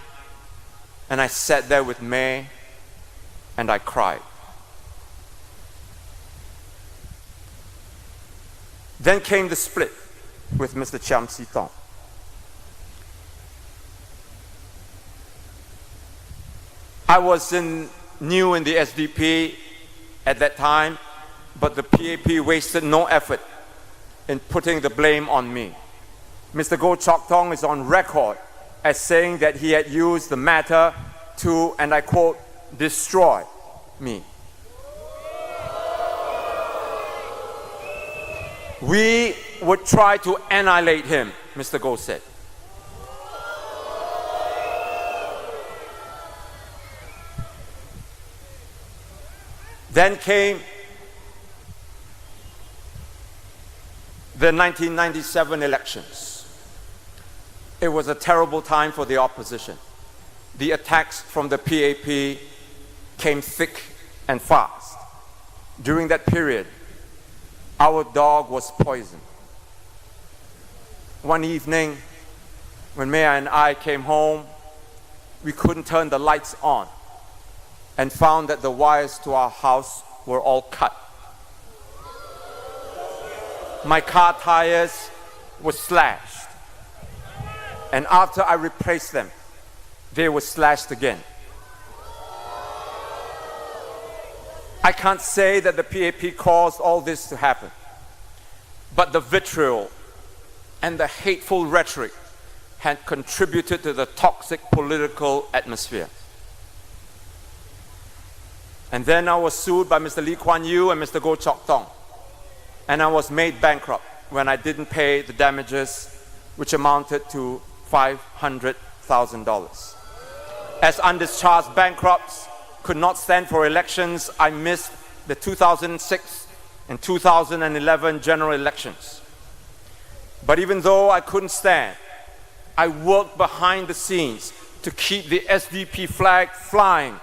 and I sat there with May and I cried. Then came the split with Mr. Chiam Si Tong. I was new in the SDP at that time, but the PAP wasted no effort in putting the blame on me. Mr. Goh Chok Tong is on record as saying that he had used the matter to, and I quote, destroy me. We would try to annihilate him, Mr. Goh said. Then came the 1997 elections. It was a terrible time for the opposition. The attacks from the PAP came thick and fast. During that period, our dog was poisoned. One evening, when Maya and I came home, we couldn't turn the lights on and found that the wires to our house were all cut. My car tires were slashed, and after I replaced them, they were slashed again. I can't say that the PAP caused all this to happen, but the vitriol and the hateful rhetoric had contributed to the toxic political atmosphere. And then I was sued by Mr. Lee Kuan Yew and Mr. Goh Chok Tong, and I was made bankrupt when I didn't pay the damages, which amounted to $500,000. As undischarged bankrupts could not stand for elections, I missed the 2006 and 2011 general elections. But even though I couldn't stand, I worked behind the scenes to keep the SDP flag flying,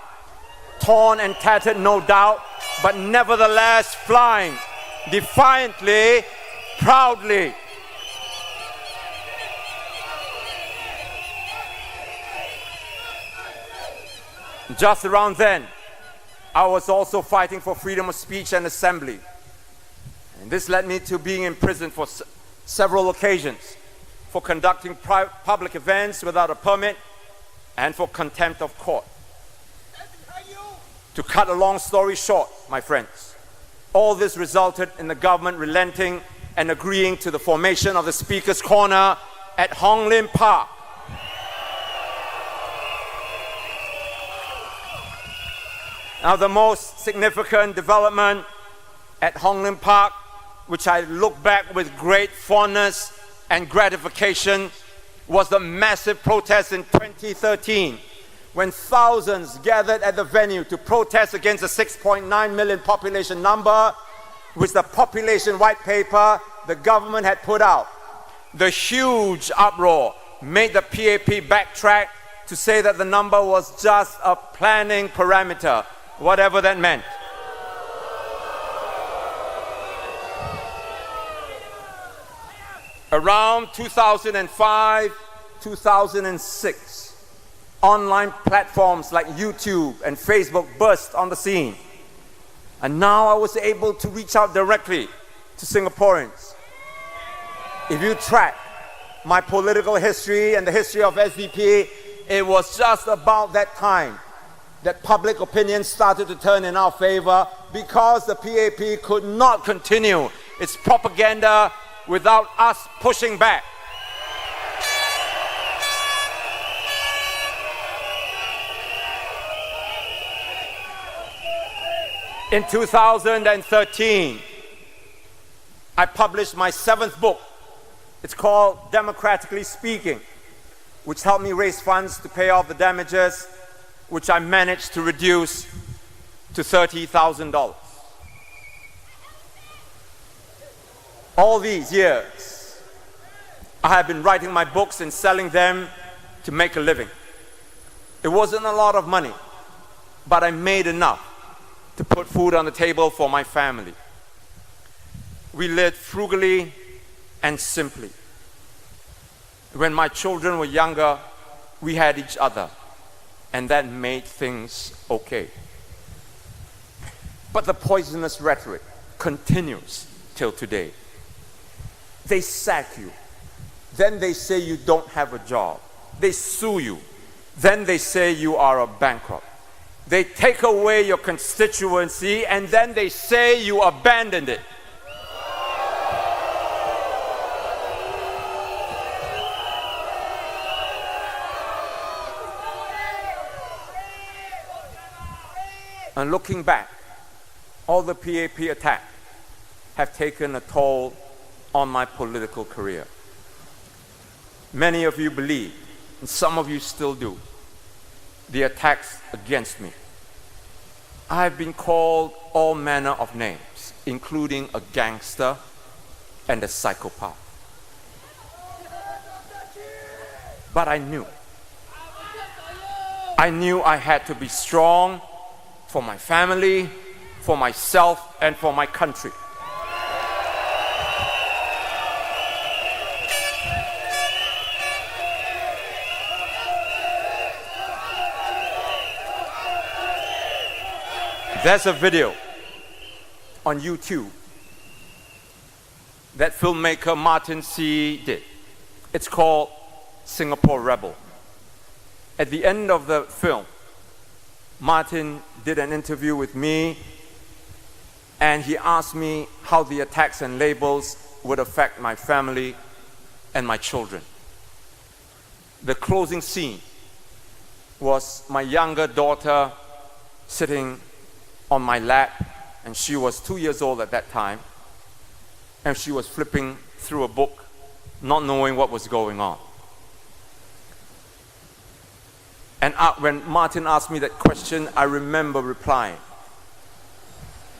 torn and tattered no doubt, but nevertheless flying, defiantly, proudly. Just around then, I was also fighting for freedom of speech and assembly. And this led me to being imprisoned for several occasions, for conducting public events without a permit, and for contempt of court. To cut a long story short, my friends, all this resulted in the government relenting and agreeing to the formation of the Speaker's Corner at Hong Lim Park. Now, the most significant development at Hong Lim Park, which I look back with great fondness and gratification, was the massive protest in 2013, when thousands gathered at the venue to protest against the 6.9 million population number, which the population white paper the government had put out. The huge uproar made the PAP backtrack to say that the number was just a planning parameter, whatever that meant. Around 2005, 2006, online platforms like YouTube and Facebook burst on the scene. And now I was able to reach out directly to Singaporeans. If you track my political history and the history of SDP, it was just about that time that public opinion started to turn in our favor, because the PAP could not continue its propaganda without us pushing back. In 2013, I published my 7th book. It's called Democratically Speaking, which helped me raise funds to pay off the damages, which I managed to reduce to $30,000. All these years, I have been writing my books and selling them to make a living. It wasn't a lot of money, but I made enough to put food on the table for my family. We lived frugally and simply. When my children were younger, we had each other, and that made things okay. But the poisonous rhetoric continues till today. They sack you. Then they say you don't have a job. They sue you. Then they say you are a bankrupt. They take away your constituency, and then they say you abandoned it. And looking back, all the PAP attacks have taken a toll on my political career. Many of you believe, and some of you still do, the attacks against me. I have been called all manner of names, including a gangster and a psychopath. But I knew I had to be strong for my family, for myself, and for my country. There's a video on YouTube that filmmaker Martin C. did. It's called Singapore Rebel. At the end of the film, Martin did an interview with me, and he asked me how the attacks and labels would affect my family and my children. The closing scene was my younger daughter sitting on my lap, and she was 2 years old at that time, and she was flipping through a book, not knowing what was going on. And when Martin asked me that question, I remember replying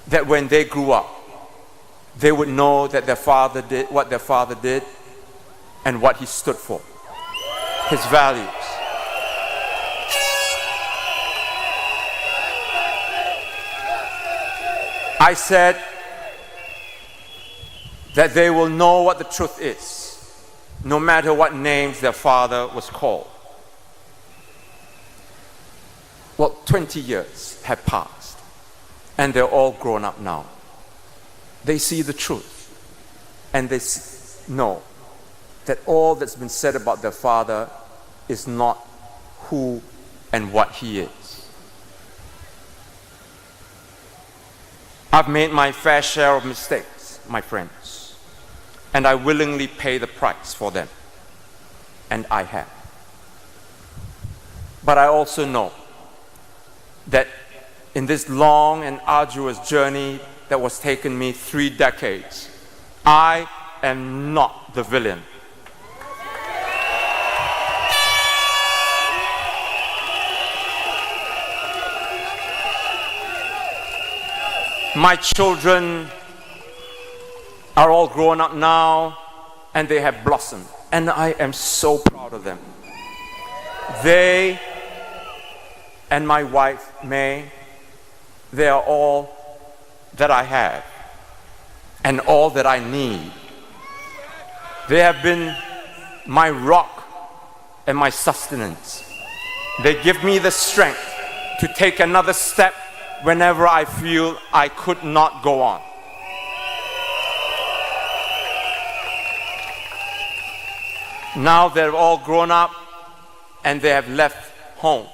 that when they grew up, they would know that their father did what their father did and what he stood for, his values. I said that they will know what the truth is, no matter what names their father was called. Well, 20 years have passed, and they're all grown up now. They see the truth, and they know that all that's been said about their father is not who and what he is. I've made my fair share of mistakes, my friends, and I willingly pay the price for them, and I have. But I also know that in this long and arduous journey that was taking me 3 decades, I am not the villain. My children are all grown up now, and they have blossomed, and I am so proud of them. They and my wife, May, they are all that I have and all that I need. They have been my rock and my sustenance. They give me the strength to take another step whenever I feel I could not go on. Now they're all grown up and they have left home.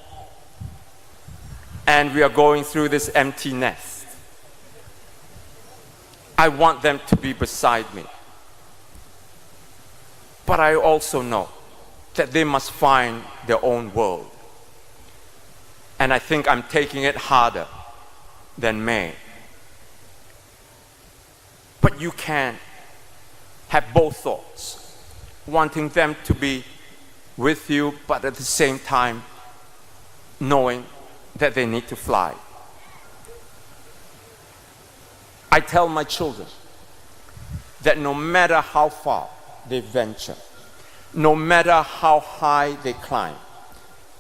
And we are going through this empty nest. I want them to be beside me. But I also know that they must find their own world. And I think I'm taking it harder than May. But you can have both thoughts, wanting them to be with you, but at the same time knowing that they need to fly. I tell my children that no matter how far they venture, no matter how high they climb.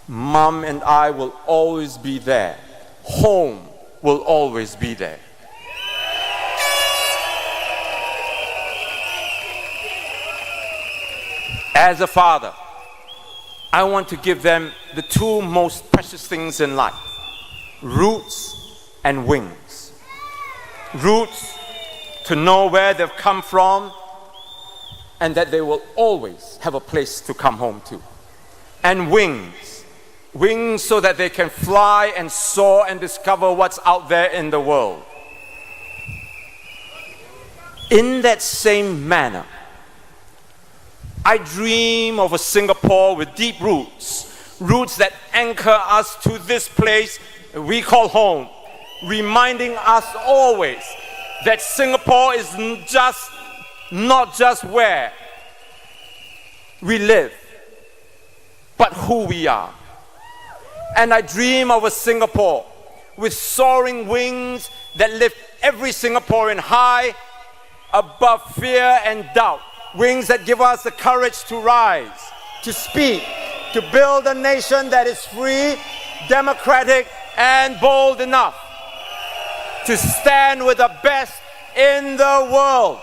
Mom and I will always be there. Home will always be there. As a father, I want to give them the two most precious things in life: roots and wings. Roots to know where they've come from and that they will always have a place to come home to. And wings. Wings so that they can fly and soar and discover what's out there in the world. In that same manner, I dream of a Singapore with deep roots, roots that anchor us to this place we call home, reminding us always that Singapore is not just where we live, but who we are. And I dream of a Singapore with soaring wings that lift every Singaporean high above fear and doubt. Wings that give us the courage to rise, to speak, to build a nation that is free, democratic, and bold enough to stand with the best in the world.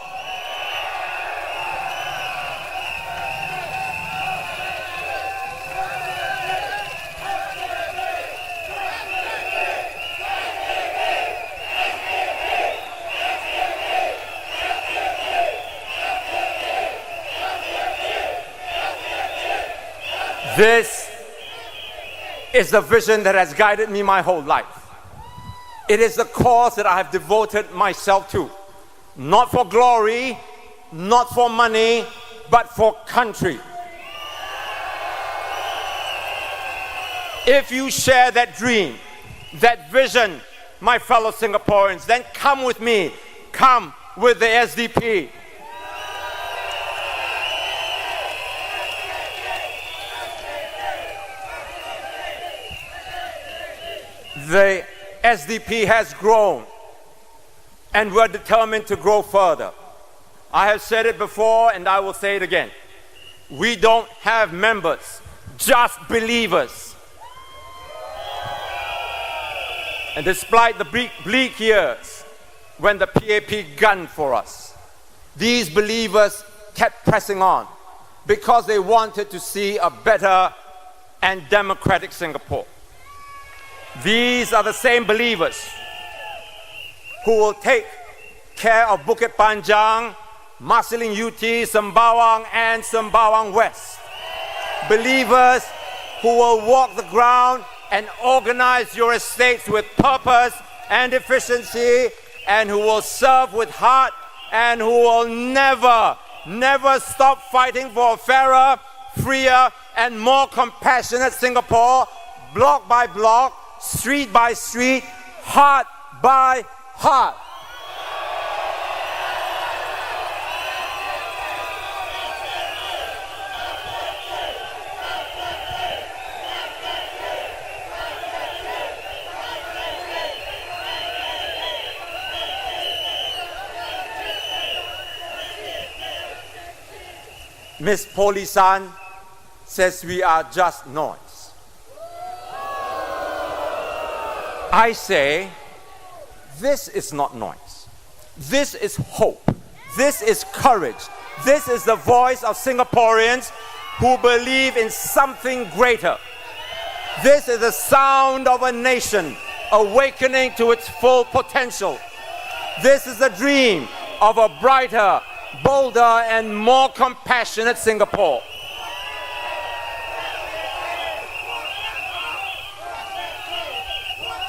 This is the vision that has guided me my whole life. It is the cause that I have devoted myself to. Not for glory, not for money, but for country. If you share that dream, that vision, my fellow Singaporeans, then come with me. Come with the SDP. The SDP has grown, and we're determined to grow further. I have said it before, and I will say it again. We don't have members, just believers. And despite the bleak years when the PAP gunned for us, these believers kept pressing on because they wanted to see a better and democratic Singapore. These are the same believers who will take care of Bukit Panjang, Marsiling UT, Sembawang, and Sembawang West. Believers who will walk the ground and organize your estates with purpose and efficiency, and who will serve with heart, and who will never stop fighting for a fairer, freer, and more compassionate Singapore, block by block, street by street, heart by heart. Miss Polisan says we are just noise. I say, this is not noise. This is hope. This is courage. This is the voice of Singaporeans who believe in something greater. This is the sound of a nation awakening to its full potential. This is the dream of a brighter, bolder, and more compassionate Singapore.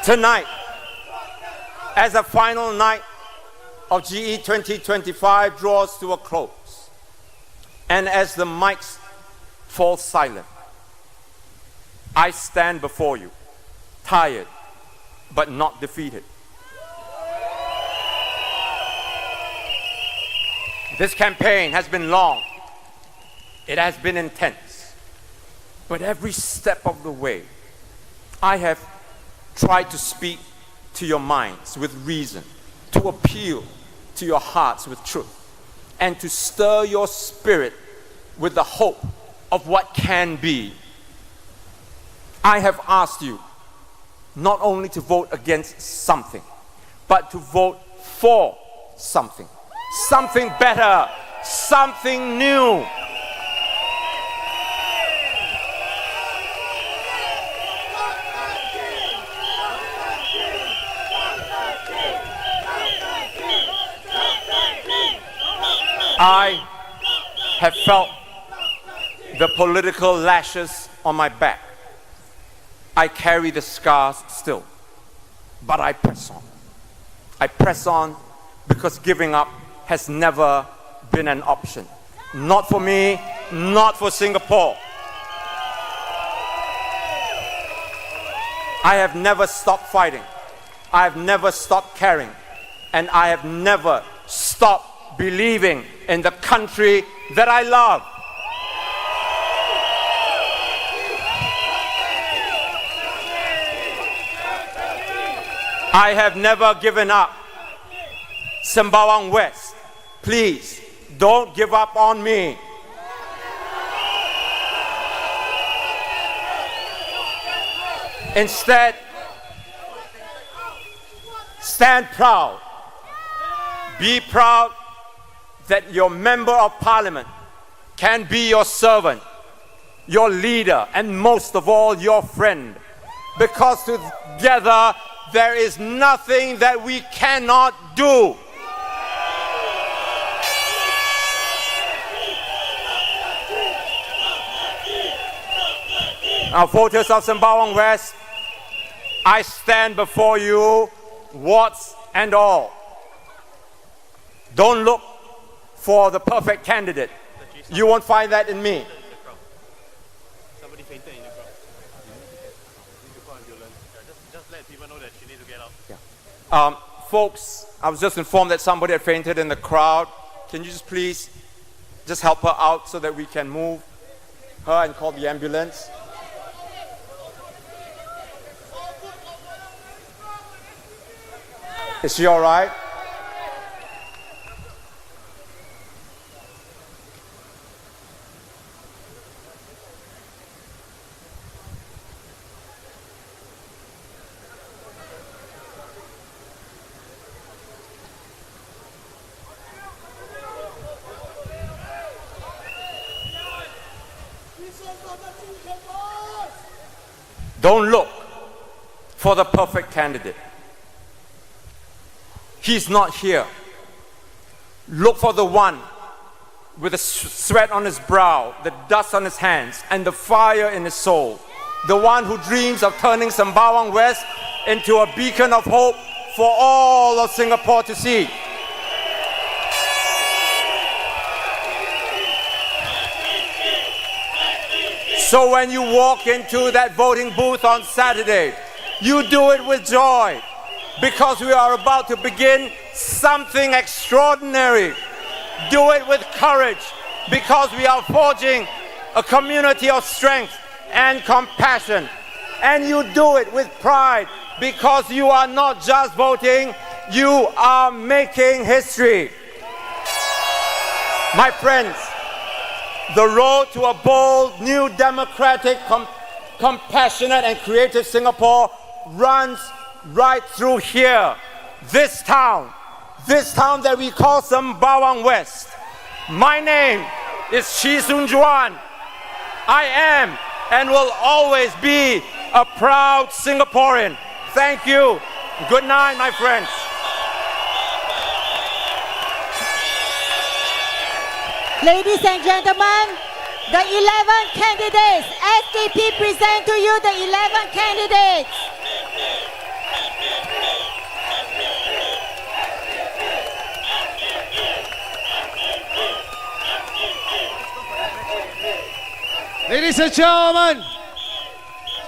Tonight, as the final night of GE2025 draws to a close, and as the mics fall silent, I stand before you, tired but not defeated. This campaign has been long, it has been intense, but every step of the way, I have tried to speak to your minds with reason, to appeal to your hearts with truth, and to stir your spirit with the hope of what can be. I have asked you not only to vote against something, but to vote for something. Something better, something new. I have felt the political lashes on my back. I carry the scars still, but I press on. I press on because giving up has never been an option. Not for me, not for Singapore. I have never stopped fighting. I have never stopped caring. And I have never stopped believing in the country that I love. I have never given up. Sembawang West, please don't give up on me. Instead, stand proud. Be proud that your member of parliament can be your servant, your leader, and most of all, your friend. Because together, there is nothing that we cannot do. Now, voters of Sembawang West, I stand before you, warts and all. Don't look for the perfect candidate. You won't find that in me. Somebody fainted in the crowd. Need to call ambulance. Just let people know that she needs to get out. Folks, I was just informed that somebody had fainted in the crowd. Can you just please just help her out so that we can move her and call the ambulance? Is she all right? Don't look for the perfect candidate. He's not here. Look for the one with the sweat on his brow, the dust on his hands, and the fire in his soul. The one who dreams of turning Sembawang West into a beacon of hope for all of Singapore to see. So when you walk into that voting booth on Saturday, you do it with joy, because we are about to begin something extraordinary. Do it with courage, because we are forging a community of strength and compassion. And you do it with pride, because you are not just voting, you are making history. My friends, the road to a bold, new, democratic, compassionate and creative Singapore runs right through here. This town that we call Sembawang West. My name is Chi Soon Juan. I am and will always be a proud Singaporean. Thank you. Good night, my friends. Ladies and gentlemen, the 11 candidates, SDP present to you the 11 candidates. Ladies and gentlemen,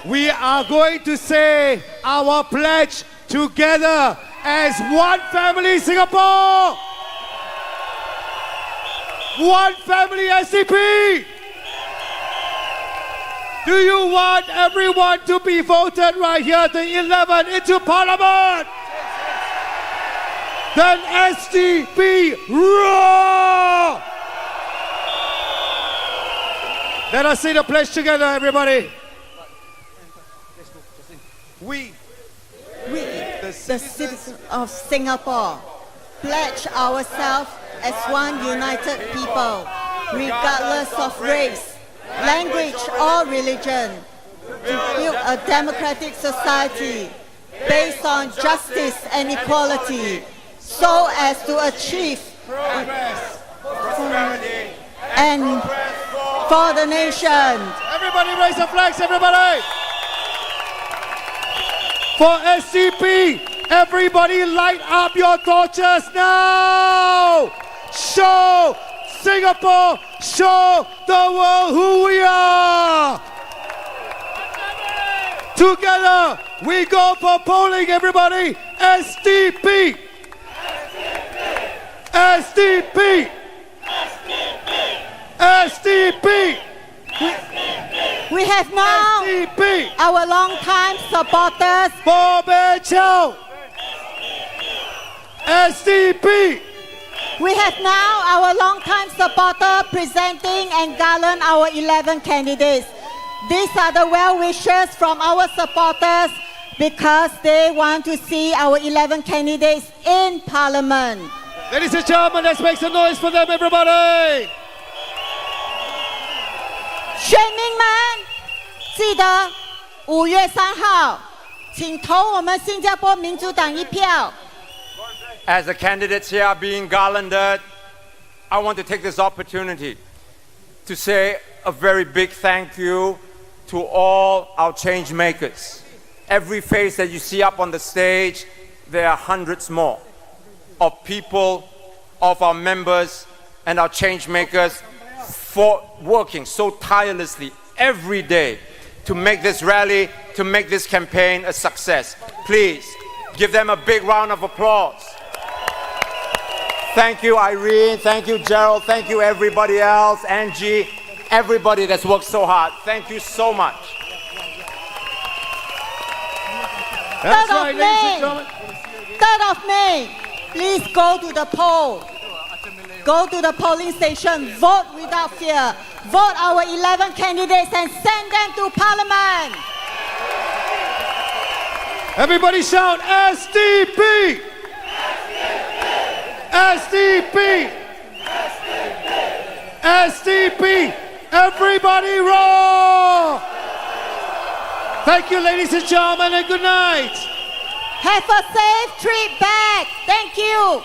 we are going to say our pledge together as one family Singapore. One family SDP. Do you want everyone to be voted right here, the 11 into Parliament? Then SDP roar! Let us say the pledge together, everybody. We, the citizens of Singapore, pledge ourselves as one united people, regardless of race, language, or religion, to build a democratic society based on justice and equality, so as to achieve progress and for the nation. Everybody raise the flags, everybody! For SDP, everybody light up your torches now! Show Singapore, show the world who we are! Together, we go for polling, everybody! SDP! SDP! SDP! We have now SDP! our long-time supporters, Bobby Chow! SDP! We have now our long-time supporter presenting and garland our 11 candidates. These are the well-wishers from our supporters because they want to see our 11 candidates in Parliament. Ladies and gentlemen, let's make some noise for them, everybody! 选民们，记得5月3号，请投我们新加坡民主党一票。 As the candidates here are being garlanded, I want to take this opportunity to say a very big thank you to all our change makers. Every face that you see up on the stage, there are hundreds more of people, of our members and our change makers for working so tirelessly every day to make this rally, to make this campaign a success. Please give them a big round of applause. Thank you, Irene. Thank you, Gerald. Thank you, everybody else. Angie, everybody that's worked so hard. Thank you so much. That's right, ladies and gentlemen. 3rd of May, please go to the poll. Go to the polling station, vote without fear. Vote our 11 candidates and send them to Parliament. Everybody shout SDP! SDP! SDP! Everybody roar! Thank you, ladies and gentlemen, and good night. Have a safe trip back. Thank you.